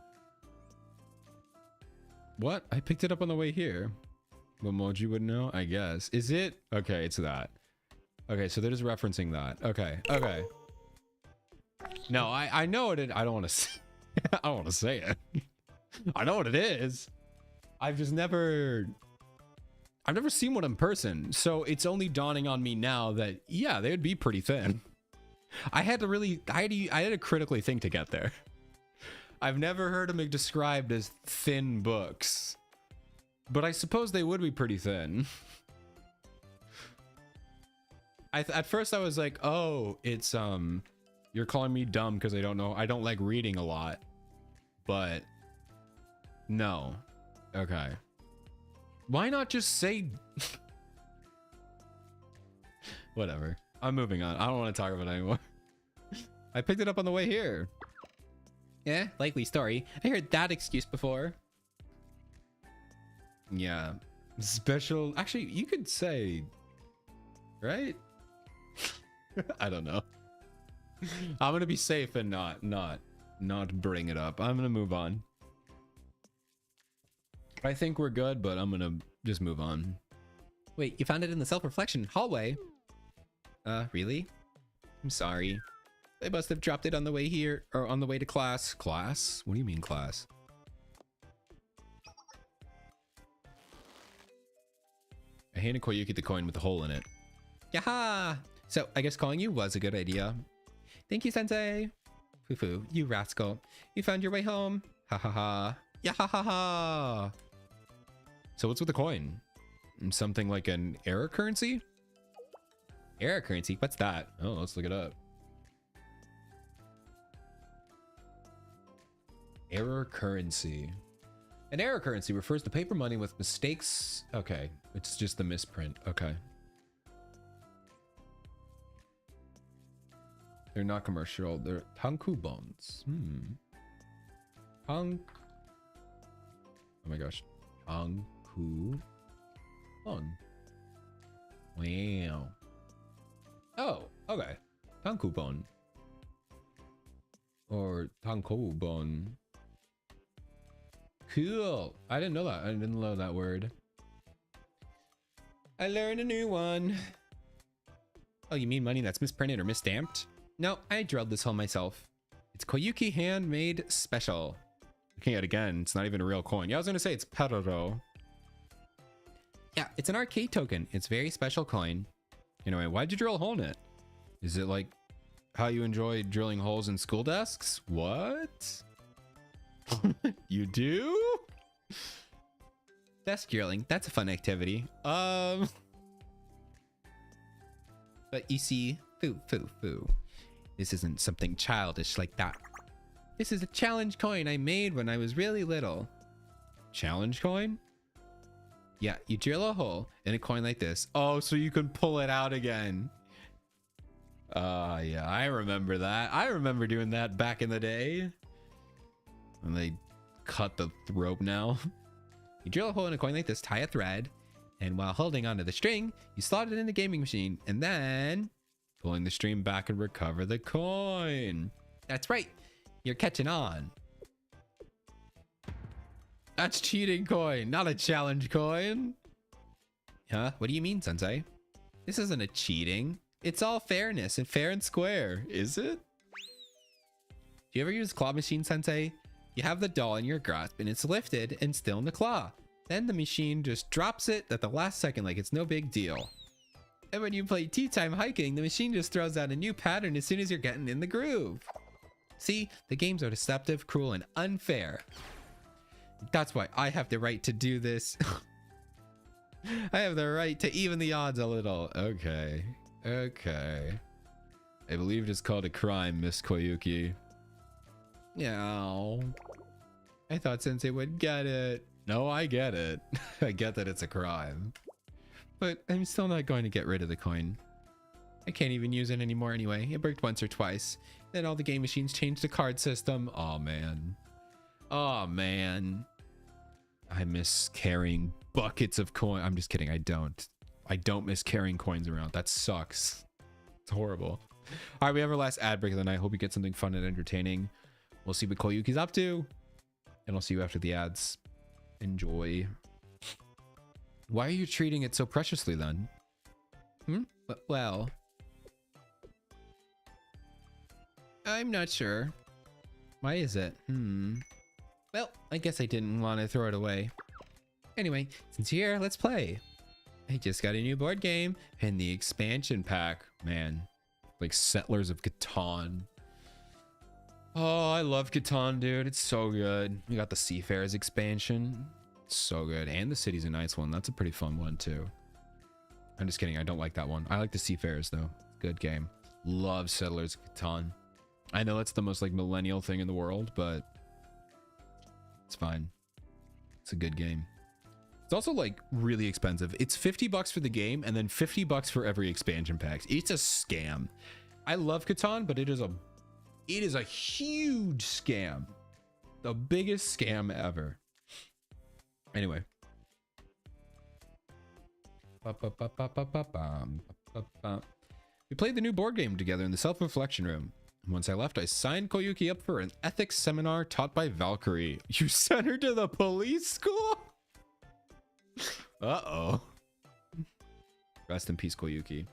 What? I picked it up on the way here. Momoji would know, I guess. Is it? Okay, it's that. Okay, so they're just referencing that. Okay, okay. No, I know what it... I don't want to say... I don't want to say it. I know what it is. I've just never... I've never seen one in person, so it's only dawning on me now that, yeah, they would be pretty thin. I had to critically think to get there. I've never heard them described as thin books, but I suppose they would be pretty thin. At first I was like, oh, it's, you're calling me dumb because I don't like reading a lot, but no. Okay. Why not just say... Whatever. I'm moving on. I don't want to talk about it anymore. I picked it up on the way here. Yeah, likely story. I heard that excuse before. Yeah. Special... Actually, you could say... Right? I don't know. I'm going to be safe and not bring it up. I'm going to move on. I think we're good, but I'm gonna just move on. Wait, you found it in the self-reflection hallway? Really? I'm sorry. I must have dropped it on the way here, or on the way to class. Class? What do you mean class? I handed Koyuki the coin with the hole in it. Yaha! So, I guess calling you was a good idea. Thank you, Sensei. Foo-foo, you rascal. You found your way home. Ha ha ha. Yaha-ha-ha! So what's with the coin? Something like an error currency? Error currency? What's that? Oh, let's look it up. Error currency. An error currency refers to paper money with mistakes. Okay, it's just the misprint. Okay. They're not commercial. They're tanku bonds. Oh my gosh. Tanku bond. Wow. Oh, okay. Tanku bond. Or tanko bond. Cool. I didn't know that. I didn't know that word. I learned a new one. Oh, you mean money that's misprinted or misstamped? No, I drilled this hole myself. It's Koyuki handmade special. Looking at it again, it's not even a real coin. Yeah, I was gonna say it's Peroro. Yeah, it's an arcade token. It's a very special coin. Anyway, why'd you drill a hole in it? Is it like how you enjoy drilling holes in school desks? What? You do? Desk drilling, that's a fun activity. But you see, foo. This isn't something childish like that. This is a challenge coin I made when I was really little. Challenge coin? Yeah, you drill a hole in a coin like this. Oh, so you can pull it out again. Yeah, I remember that. I remember doing that back in the day. When they cut the rope now. You drill a hole in a coin like this, tie a thread, and while holding onto the string, you slot it in the gaming machine, and then pulling the string back and recover the coin. That's right. You're catching on. That's cheating coin, not a challenge coin. Huh? What do you mean, Sensei? This isn't a cheating. It's all fairness and fair and square, is it? Do you ever use claw machine, Sensei? You have the doll in your grasp and it's lifted and still in the claw. Then the machine just drops it at the last second like it's no big deal. And when you play tea time hiking, the machine just throws out a new pattern as soon as you're getting in the groove. See, the games are deceptive, cruel, and unfair. That's why I have the right to do this. I have the right to even the odds a little. Okay. Okay. I believe it's called a crime, Miss Koyuki. No. I thought Sensei would get it. No, I get it. I get that it's a crime. But I'm still not going to get rid of the coin. I can't even use it anymore anyway. It broke once or twice. Then all the game machines changed the card system. Oh man. Oh man. I miss carrying buckets of coin. I'm just kidding. I don't miss carrying coins around. That sucks. It's horrible. All right, we have our last ad break of the night. Hope you get something fun and entertaining. We'll see what Koyuki's up to, and I'll see you after the ads. Enjoy. Why are you treating it so preciously then? Well, I'm not sure. Why is it? Well, I guess I didn't want to throw it away. Anyway, since you're here, let's play. I just got a new board game and the expansion pack. Man, like Settlers of Catan. Oh, I love Catan, dude. It's so good. We got the Seafarers expansion. It's so good. And the Cities and Nights one. That's a pretty fun one, too. I'm just kidding. I don't like that one. I like the Seafarers, though. Good game. Love Settlers of Catan. I know it's the most, like, millennial thing in the world, but it's fine. It's a good game. It's also, like, really expensive. It's $50 for the game and then $50 for every expansion pack. It's a scam. I love Catan, but it is a huge scam. The biggest scam ever. Anyway. We played the new board game together in the self-reflection room. Once I left, I signed Koyuki up for an ethics seminar taught by Valkyrie. You sent her to the police school? Uh-oh. Rest in peace, Koyuki.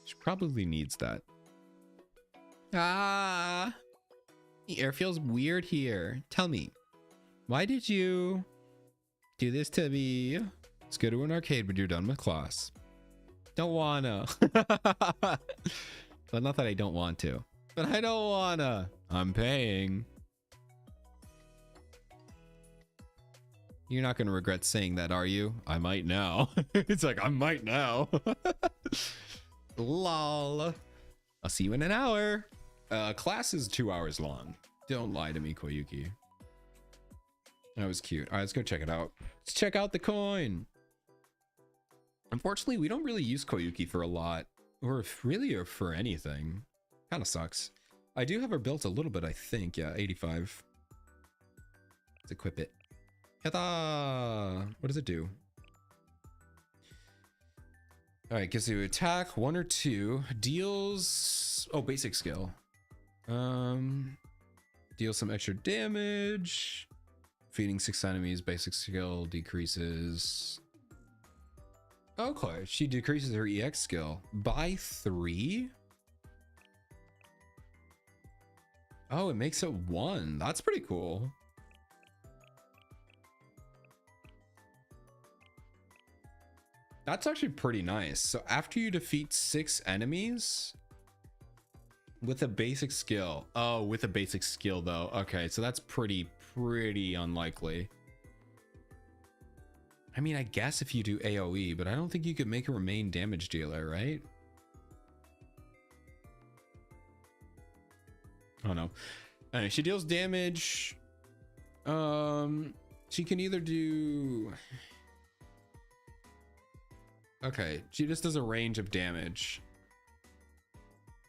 She probably needs that. Ah. The air feels weird here. Tell me, why did you do this to me? Let's go to an arcade when you're done with class. Don't wanna. Well, not that I don't want to, but I don't wanna. I'm paying. You're not gonna regret saying that, are you? I might now. It's like, I might now. Lol. I'll see you in an hour. Class is 2 hours long. Don't lie to me, Koyuki. That was cute. All right, let's go check it out. Let's check out the coin. Unfortunately, we don't really use Koyuki for a lot, or for anything. Kind of sucks. I do have her built a little bit, I think. Yeah, 85. Let's equip it. Yata! What does it do? All right, gives you attack 1 or 2. Deals... Oh, basic skill. Deals some extra damage. Feeding 6 enemies. Basic skill decreases... Okay, she decreases her EX skill by 3. Oh, it makes it 1. That's pretty cool. That's actually pretty nice. So after you defeat 6 enemies with a basic skill. Oh, with a basic skill though. Okay, so that's pretty unlikely. I mean, I guess if you do AoE, but I don't think you could make her a main damage dealer, right? Oh no. Anyway, she deals damage. She can either do... Okay, she just does a range of damage.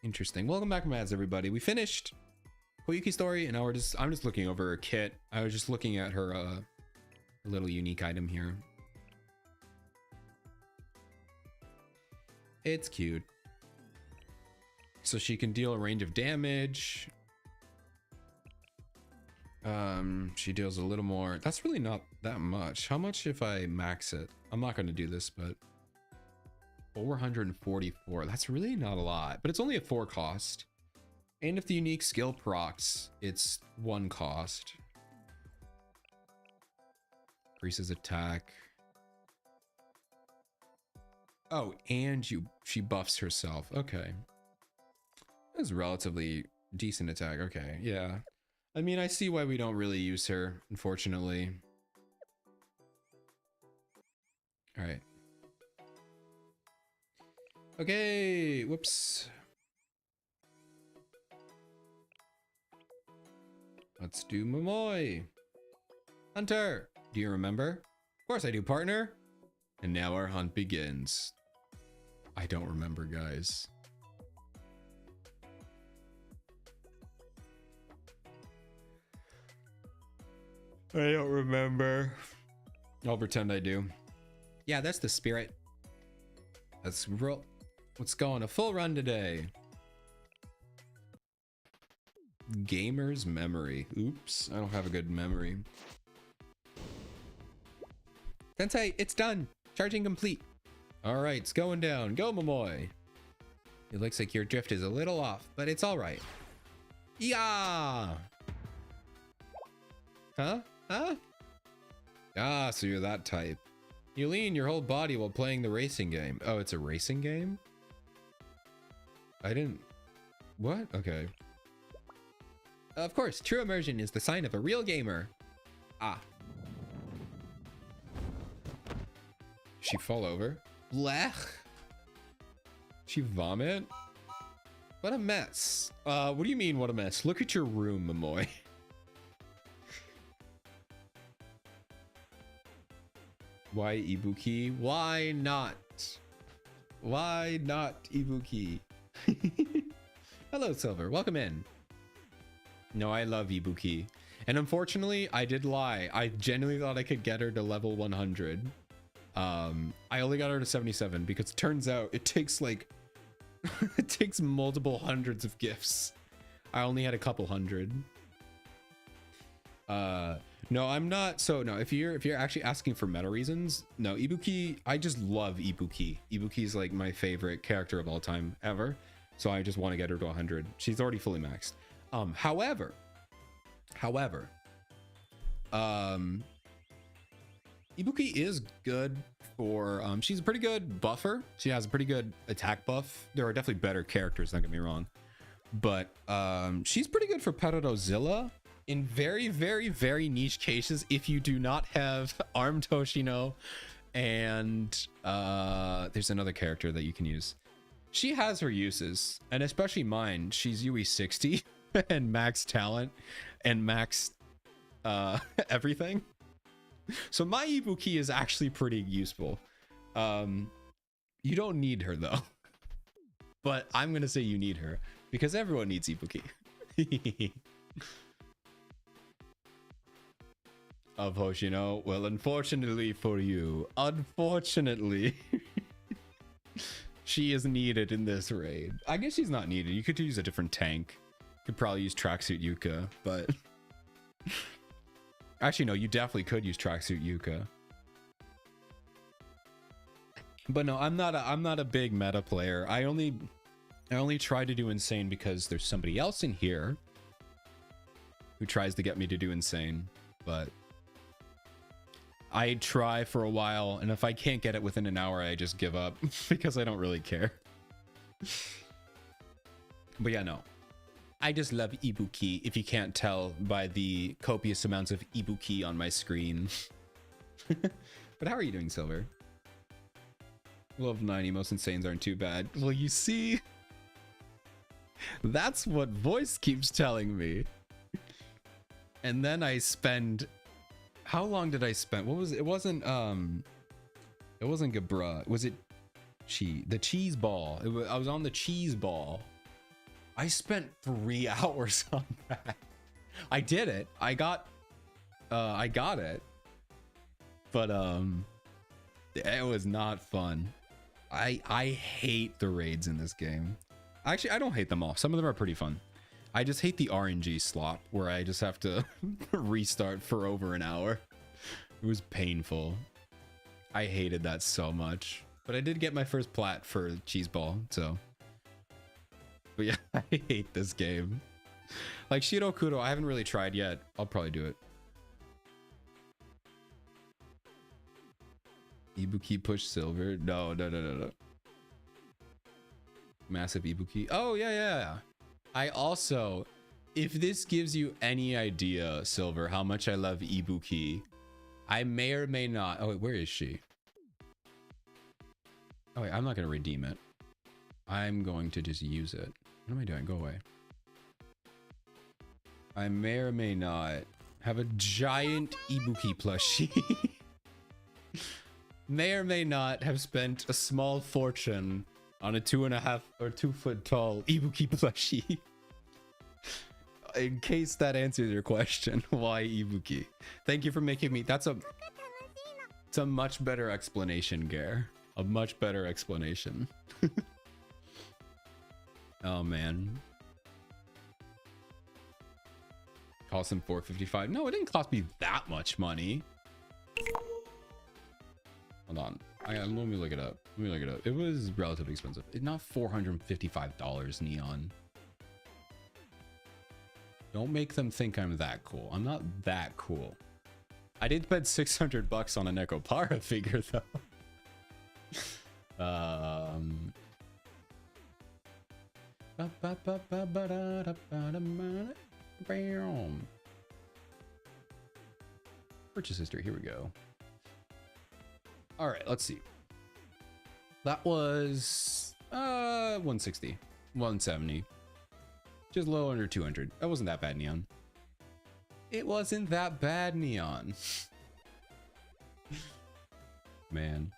Interesting. Welcome back from ads, everybody. We finished Koyuki story, and now I'm just looking over her kit. I was just looking at her little unique item here. It's cute. So she can deal a range of damage. She deals a little more. That's really not that much. How much if I max it? I'm not going to do this, but 444. That's really not a lot, but it's only a 4 cost. And if the unique skill procs, it's 1 cost. Increases attack. Oh, and she buffs herself. Okay. That's relatively decent attack. Okay, yeah. I mean, I see why we don't really use her, unfortunately. All right. Okay, whoops. Let's do Momoy. Hunter, do you remember? Of course I do, partner. And now our hunt begins. I don't remember, guys. I don't remember. I'll pretend I do. Yeah, that's the spirit. Let's go on a full run today. Gamer's memory. Oops, I don't have a good memory. Sensei, it's done. Charging complete. All right, it's going down. Go, Momoy. It looks like your drift is a little off, but it's all right. Yeah. Huh? Huh? Ah, so you're that type. You lean your whole body while playing the racing game. Oh, it's a racing game? I didn't... What? Okay. Of course, true immersion is the sign of a real gamer. Ah. She fall over? Blech. She vomit? What a mess. What do you mean, what a mess? Look at your room, Momoy. Why Ibuki? Why not? Why not Ibuki? Hello, Silver. Welcome in. No, I love Ibuki. And unfortunately, I did lie. I genuinely thought I could get her to level 100. I only got her to 77 because it turns out it takes like... it takes multiple hundreds of gifts. I only had a couple hundred. No, I'm not. So no, if you're actually asking for meta reasons, no, Ibuki, I just love Ibuki. Ibuki's like my favorite character of all time ever. So I just want to get her to 100. She's already fully maxed. However, Ibuki is good for, she's a pretty good buffer. She has a pretty good attack buff. There are definitely better characters, don't get me wrong. But she's pretty good for Perodozilla. In very, very, very niche cases, if you do not have Armed Hoshino and there's another character that you can use. She has her uses, and especially mine. She's UE 60 and max talent and max everything. So my Ibuki is actually pretty useful. You don't need her though, but I'm gonna say you need her because everyone needs Ibuki. Of Hoshino, well, unfortunately for you, unfortunately, she is needed in this raid. I guess she's not needed. You could use a different tank. Could probably use Tracksuit Yuka, but actually, no, you definitely could use Tracksuit Yuka. But no, I'm not a big meta player. I only try to do insane because there's somebody else in here who tries to get me to do insane, but I try for a while, and if I can't get it within an hour, I just give up because I don't really care. But yeah, no. I just love Ibuki, if you can't tell by the copious amounts of Ibuki on my screen. But how are you doing, Silver? Level 90, most insanes aren't too bad. Well, you see, that's what voice keeps telling me. And then I spend... How long did I spend? What was it? It wasn't Gabra. Was it the cheese ball? I was on the cheese ball I spent 3 hours on that. I did it. I got it. But it was not fun. I hate the raids in this game. Actually, I don't hate them all. Some of them are pretty fun. I just hate the RNG slop where I just have to restart for over an hour. It was painful. I hated that so much. But I did get my first plat for Cheeseball, so. But yeah, I hate this game. Like Shirokudo, I haven't really tried yet. I'll probably do it. Ibuki push silver. No. Massive Ibuki. Oh, yeah. I also, if this gives you any idea, Silver, how much I love Ibuki, I may or may not. Oh, wait, where is she? Oh, wait, I'm not going to redeem it. I'm going to just use it. What am I doing? Go away. I may or may not have a giant Ibuki plushie. May or may not have spent a small fortune on a 2.5 or 2 foot tall Ibuki plushie. In case that answers your question, why Ibuki? Thank you for making me. It's a much better explanation, Gare. A much better explanation. Oh man. Cost him $4.55. No, it didn't cost me that much money. Hold on. Let me look it up. It was relatively expensive. It's not $455, Neon. Don't make them think I'm that cool. I'm not that cool. I did spend $600 on a Nekopara figure though. Purchase history. Here we go. All right, let's see. That was 160, 170. Just a little under 200. That wasn't that bad, Neon. It wasn't that bad, Neon. Man.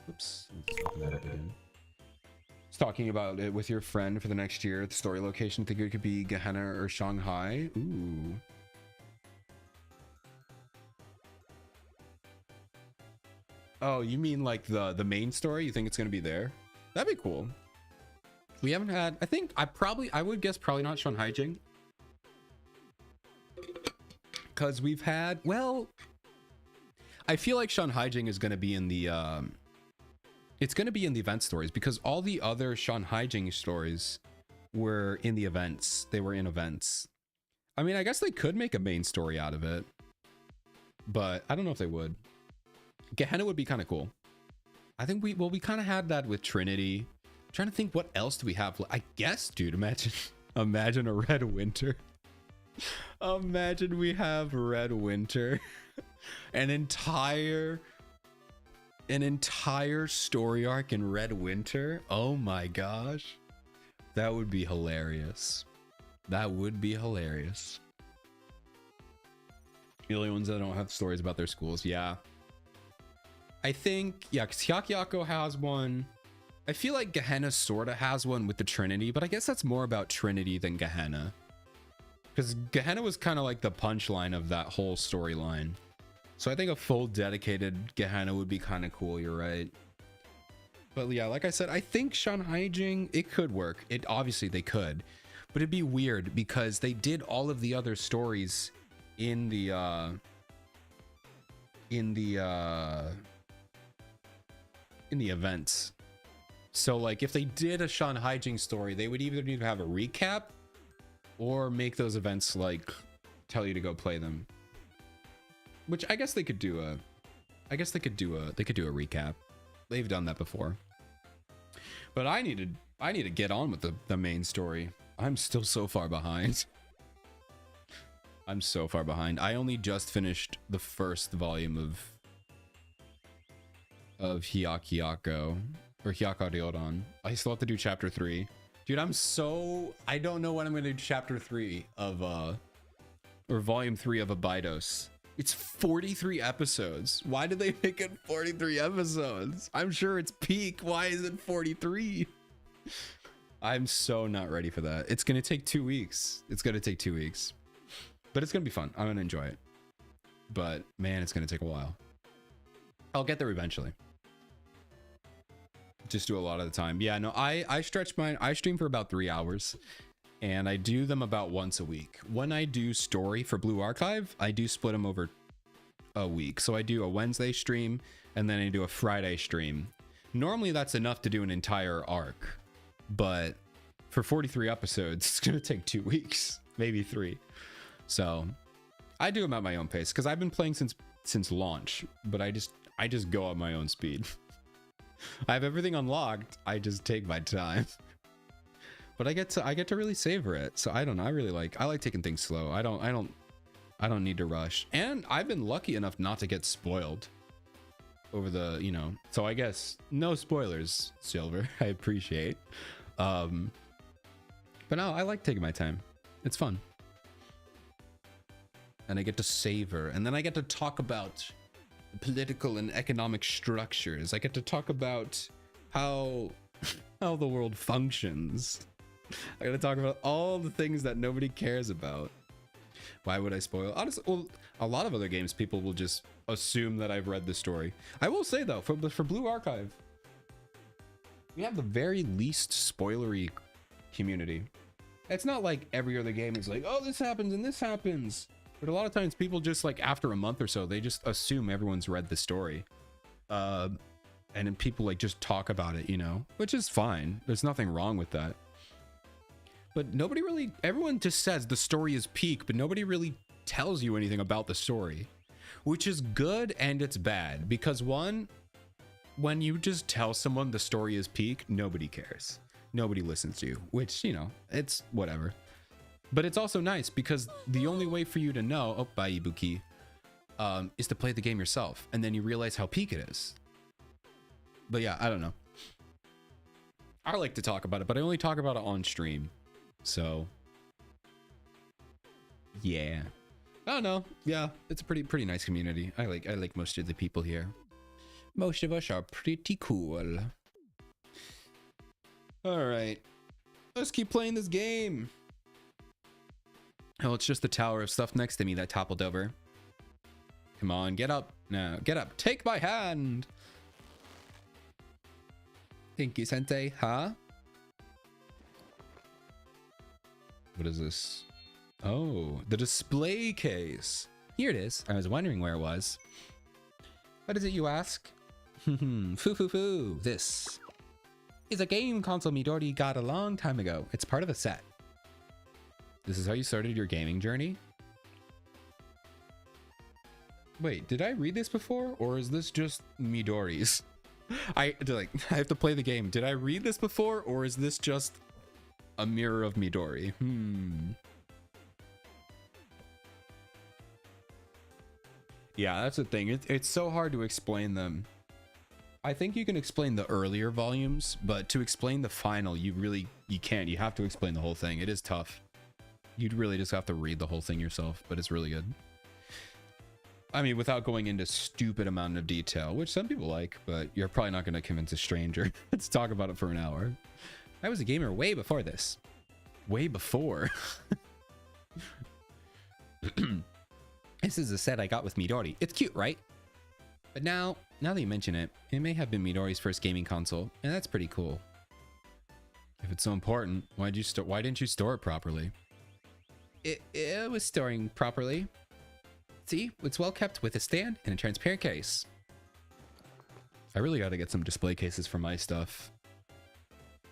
Oops. Let's open that up again. Just talking about it with your friend for the next year. The story location, think it could be Gehenna or Shanghai. Ooh. Oh, you mean like the main story? You think it's gonna be there? That'd be cool. We haven't had, I would guess probably not Shanhaijing. Because we've had, well, I feel like Shanhaijing is gonna be in the it's gonna be in the event stories because all the other Shanhaijing stories were in the events. They were in events. I mean, I guess they could make a main story out of it, but I don't know if they would. Gehenna would be kind of cool. I think we kind of had that with Trinity. I'm trying to think what else do we have. I guess, dude, imagine a Red Winter. Imagine we have Red Winter. an entire story arc in Red Winter. Oh my gosh. That would be hilarious. That would be hilarious. The only ones that don't have stories about their schools. Yeah. I think, yeah, because Hyakyako has one. I feel like Gehenna sort of has one with the Trinity, but I guess that's more about Trinity than Gehenna. Because Gehenna was kind of like the punchline of that whole storyline. So I think a full dedicated Gehenna would be kind of cool, you're right. But yeah, like I said, I think Shanhaijing, it could work. Obviously they could. But it'd be weird because they did all of the other stories in the events. So like if they did a Shanhaijing story, they would either need to have a recap or make those events like tell you to go play them. Which I guess they could do a recap. They've done that before. But I need to get on with the main story. I'm still so far behind. I'm so far behind. I only just finished the first volume of Hyakyako or Hyakaryoran. I still have to do chapter 3. Dude, I don't know when I'm gonna do chapter 3 of or volume 3 of Abydos. It's 43 episodes. Why did they make it 43 episodes? I'm sure it's peak. Why is it 43? I'm so not ready for that. It's gonna take 2 weeks. It's gonna take 2 weeks, but it's gonna be fun. I'm gonna enjoy it. But man, it's gonna take a while. I'll get there eventually. Just do a lot of the time. Yeah, no, I stretch mine. I stream for about 3 hours, and I do them about once a week. When I do story for Blue Archive, I do split them over a week. So I do a Wednesday stream, and then I do a Friday stream. Normally that's enough to do an entire arc, but for 43 episodes, it's gonna take 2 weeks, maybe 3. So I do them at my own pace because I've been playing since launch, but I just go at my own speed. I have everything unlocked. I just take my time. But I get to really savor it. So I don't know. I like taking things slow. I don't need to rush. And I've been lucky enough not to get spoiled over the, you know. So I guess no spoilers, Silver. I appreciate. But no, I like taking my time. It's fun. And I get to savor, and then I get to talk about political and economic structures. I get to talk about how the world functions. I gotta talk about all the things that nobody cares about. Why would I spoil? Honestly, well, a lot of other games, people will just assume that I've read the story. I will say though, for Blue Archive, we have the very least spoilery community. It's not like every other game is like, oh, this happens and this happens. But a lot of times people just like after a month or so, they just assume everyone's read the story. And then people like just talk about it, you know, which is fine. There's nothing wrong with that. But everyone just says the story is peak, but nobody really tells you anything about the story, which is good and it's bad. Because one, when you just tell someone the story is peak, nobody cares. Nobody listens to you, which, you know, it's whatever. But it's also nice because the only way for you to know, oh, My Ibuki, is to play the game yourself. And then you realize how peak it is. But yeah, I don't know. I like to talk about it, but I only talk about it on stream. So yeah, I don't know. Yeah, it's a pretty nice community. I like most of the people here. Most of us are pretty cool. All right, let's keep playing this game. Oh, it's just the tower of stuff next to me that toppled over. Come on, get up now. Get up. Take my hand. Thank you, Sensei. Huh? What is this? Oh, the display case. Here it is. I was wondering where it was. What is it, you ask? Foo. This is a game console Midori got a long time ago. It's part of a set. This is how you started your gaming journey? Wait, did I read this before? Or is this just Midori's? I have to play the game. Did I read this before? Or is this just a mirror of Midori? Yeah, that's the thing. It's so hard to explain them. I think you can explain the earlier volumes, but to explain the final, you can't. You have to explain the whole thing. It is tough. You'd really just have to read the whole thing yourself, but it's really good. I mean, without going into stupid amount of detail, which some people like, but you're probably not going to convince a stranger to talk about it for an hour. I was a gamer way before this. Way before. This is a set I got with Midori. It's cute, right? But now that you mention it, it may have been Midori's first gaming console, and that's pretty cool. If it's so important, why didn't you store it properly? It was storing properly. See, it's well kept with a stand and a transparent case. I really got to get some display cases for my stuff.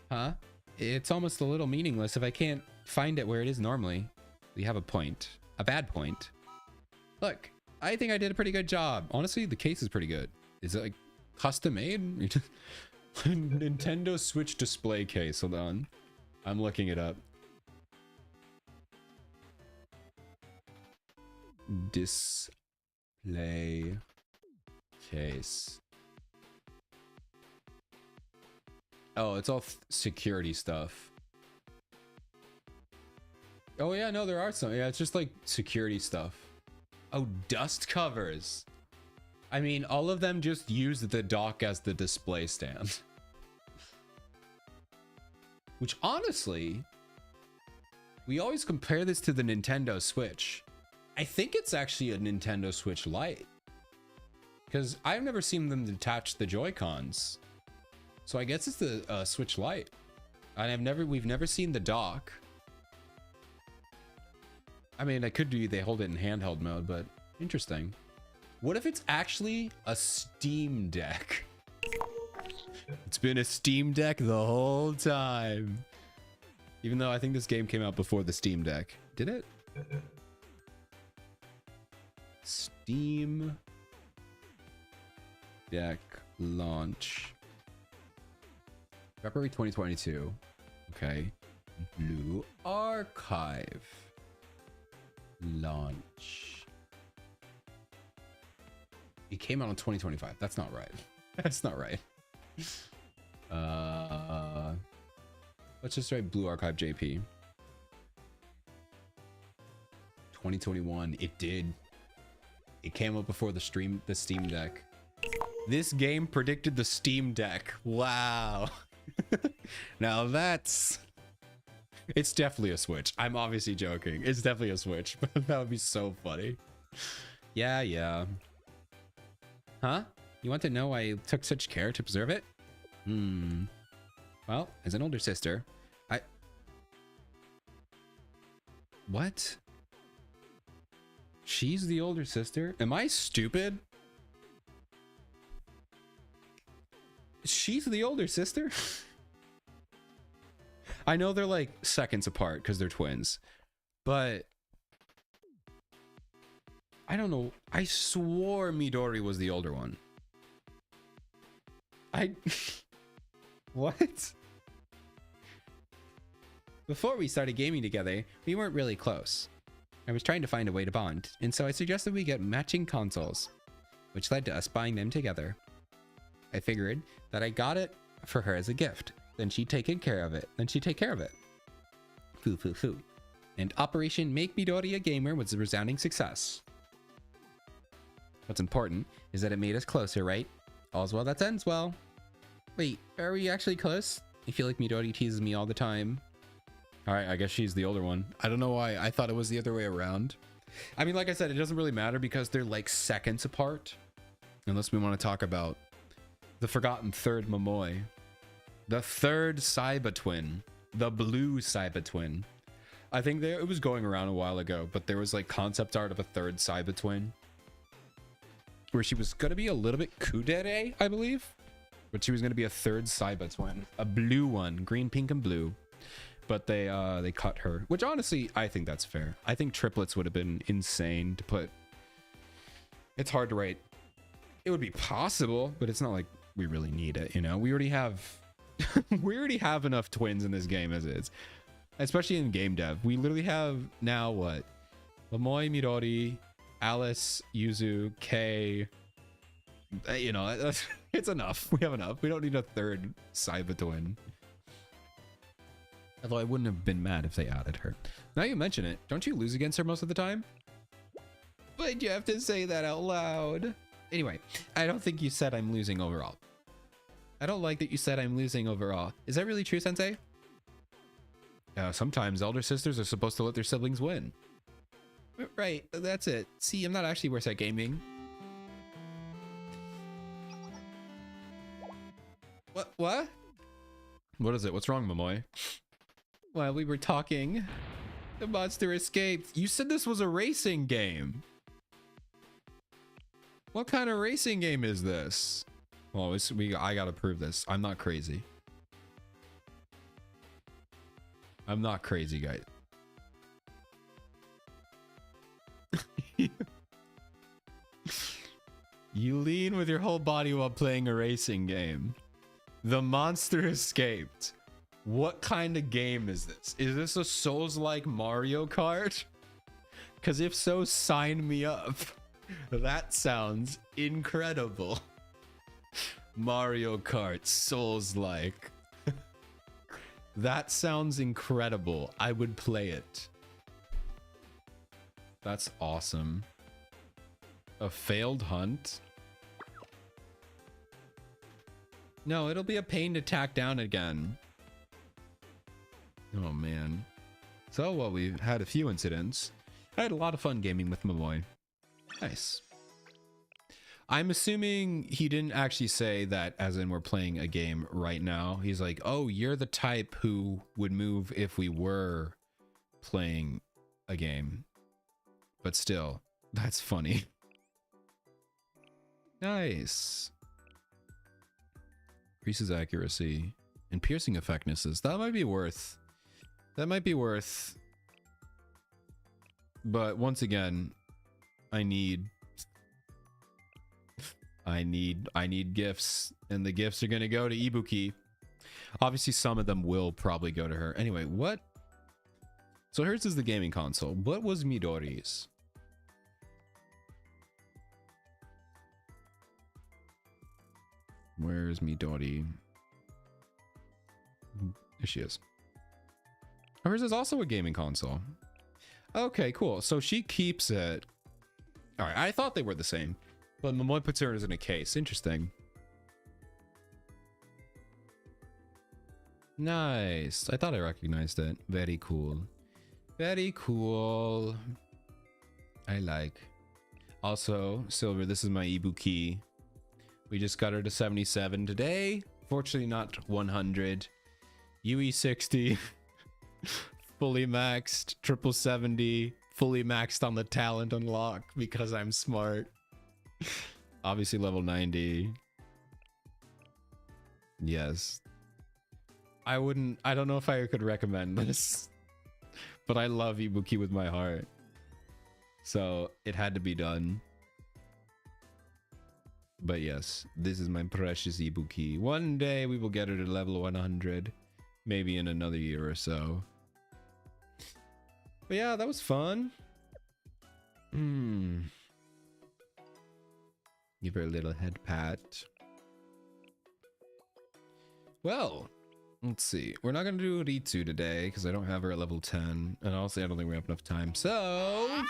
Huh? It's almost a little meaningless if I can't find it where it is normally. You have a point. A bad point. Look, I think I did a pretty good job. Honestly, the case is pretty good. Is it like custom made? Nintendo Switch display case. Hold on. I'm looking it up. Display case. Oh, it's all security stuff. Oh yeah, no, there are some. Yeah, it's just like security stuff. Oh, dust covers. I mean, all of them just use the dock as the display stand. Which honestly, we always compare this to the Nintendo Switch. I think it's actually a Nintendo Switch Lite, because I've never seen them detach the Joy-Cons. So I guess it's the Switch Lite. And we've never seen the dock. I mean, it could be they hold it in handheld mode, but interesting. What if it's actually a Steam Deck? It's been a Steam Deck the whole time. Even though I think this game came out before the Steam Deck. Did it? Steam Deck launch. February 2022. Okay. Blue Archive. Launch. It came out in 2025. That's not right. That's not right. Let's just write Blue Archive JP. 2021. It did. It came out before the Steam Deck. This game predicted the Steam Deck. Wow. Now that's... It's definitely a Switch. I'm obviously joking. It's definitely a Switch, but that would be so funny. Yeah. Huh? You want to know why I took such care to preserve it? Well, as an older sister, What? She's the older sister? Am I stupid? She's the older sister? I know they're like seconds apart because they're twins, but I don't know. I swore Midori was the older one. What? Before we started gaming together, we weren't really close. I was trying to find a way to bond, and so I suggested we get matching consoles, which led to us buying them together. I figured that I got it for her as a gift. Then she'd take care of it. Foo. And Operation Make Midori a Gamer was a resounding success. What's important is that it made us closer, right? All's well that ends well. Wait, are we actually close? I feel like Midori teases me all the time. Alright, I guess she's the older one. I don't know why. I thought it was the other way around. I mean, like I said, it doesn't really matter because they're like seconds apart. Unless we want to talk about the forgotten third Momoi. The third Saiba twin. The blue Saiba twin. I think it was going around a while ago, but there was like concept art of a third Saiba twin. Where she was going to be a little bit kudere, I believe. But she was going to be a third Saiba twin. A blue one. Green, pink, and blue. But they cut her. Which honestly, I think that's fair. I think triplets would have been insane to put. It's hard to write. It would be possible, but it's not like we really need it, you know? We already have... we already have enough twins in this game as is. Especially in game dev. We literally have now what? Momoi, Midori, Alice, Yuzu, Kei. You know, it's enough. We have enough. We don't need a third Saiba twin. Although I wouldn't have been mad if they added her. Now you mention it, don't you lose against her most of the time? But you have to say that out loud. Anyway, I don't think you said I'm losing overall. I don't like that you said I'm losing overall. Is that really true, Sensei? Sometimes elder sisters are supposed to let their siblings win. Right, that's it. See, I'm not actually worse at gaming. What? What is it? What's wrong, Momoi? While we were talking, the monster escaped. You said this was a racing game. What kind of racing game is this? Well, I gotta prove this. I'm not crazy. I'm not crazy, guys. You lean with your whole body while playing a racing game. The monster escaped. What kind of game is this? Is this a Souls-like Mario Kart? Because if so, sign me up. That sounds incredible. Mario Kart, Souls-like. That sounds incredible. I would play it. That's awesome. A failed hunt? No, it'll be a pain to tack down again. Oh man. So well, we've had a few incidents. I had a lot of fun gaming with my boy. Nice. I'm assuming he didn't actually say that as in we're playing a game right now. He's like, oh, you're the type who would move if we were playing a game. But still, that's funny. Nice. Increases accuracy and piercing effectiveness. That might be worth. That might be worth. But once again, I need gifts, and the gifts are gonna go to Ibuki. Obviously, some of them will probably go to her. Anyway, what? So hers is the gaming console. What was Midori's? Where's Midori? There she is. Hers is also a gaming console. Okay, cool. So she keeps it. All right, I thought they were the same, but Momoy puts hers in a case. Interesting. Nice. I thought I recognized it. Very cool. Very cool. I like. Also, Silver, this is my Ibuki. We just got her to 77 today. Fortunately, not 100. UE 60. Fully maxed. Triple 70. Fully maxed on the talent unlock because I'm smart. Obviously, level 90. Yes. I don't know if I could recommend this, but I love Ibuki with my heart. So it had to be done. But yes, this is my precious Ibuki. One day we will get her to level 100. Maybe in another year or so. But yeah, that was fun. Give her a little head pat. Well, let's see. We're not going to do Ritsu today because I don't have her at level 10. And honestly, I don't think we have enough time. So...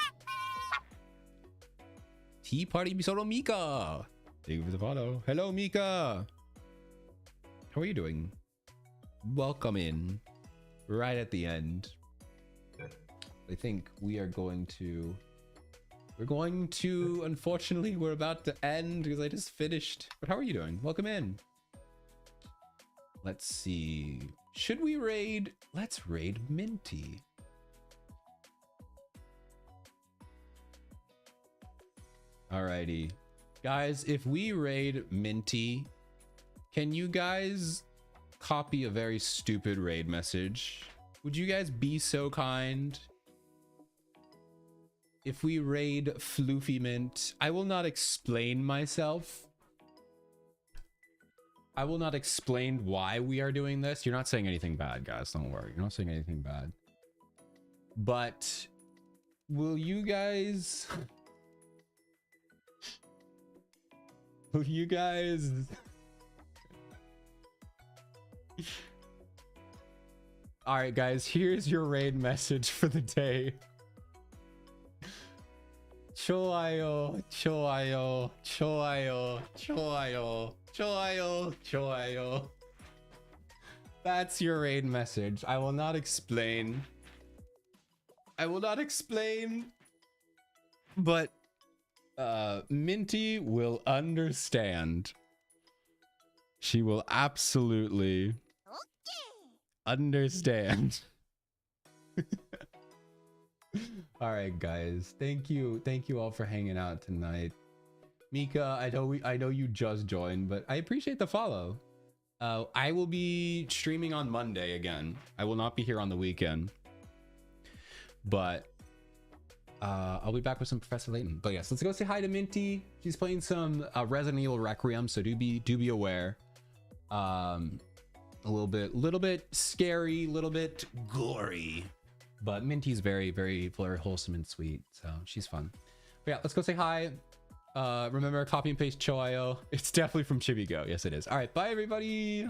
Tea Party Misoro Mika! Thank you for the follow. Hello, Mika! How are you doing? Welcome in. Right at the end. I think we are going to... Unfortunately, we're about to end because I just finished. But how are you doing? Welcome in. Let's see. Should we raid? Let's raid Minty. Alrighty. Guys, if we raid Minty, can you guys copy a very stupid raid message? Would you guys be so kind? If we raid Floofy Mint, I will not explain myself. I will not explain why we are doing this. You're not saying anything bad, guys. Don't worry. You're not saying anything bad. But will you guys... Will you guys... Alright, guys. Here's your raid message for the day. 좋아요, 좋아요, 좋아요, 좋아요, 좋아요, 좋아요. That's your raid message. I will not explain. I will not explain. But Minty will understand. She will absolutely understand. All right, guys. Thank you all for hanging out tonight. Mika, I know you just joined, but I appreciate the follow. I will be streaming on Monday again. I will not be here on the weekend, but I'll be back with some Professor Layton. But yes, let's go say hi to Minty. She's playing some Resident Evil Requiem, so do be aware. A little bit scary, little bit gory. But Minty's very, very, very wholesome and sweet, so she's fun. But yeah, let's go say hi. Remember, copy and paste Choayo. It's definitely from Chibigo. Yes, it is. All right, bye, everybody.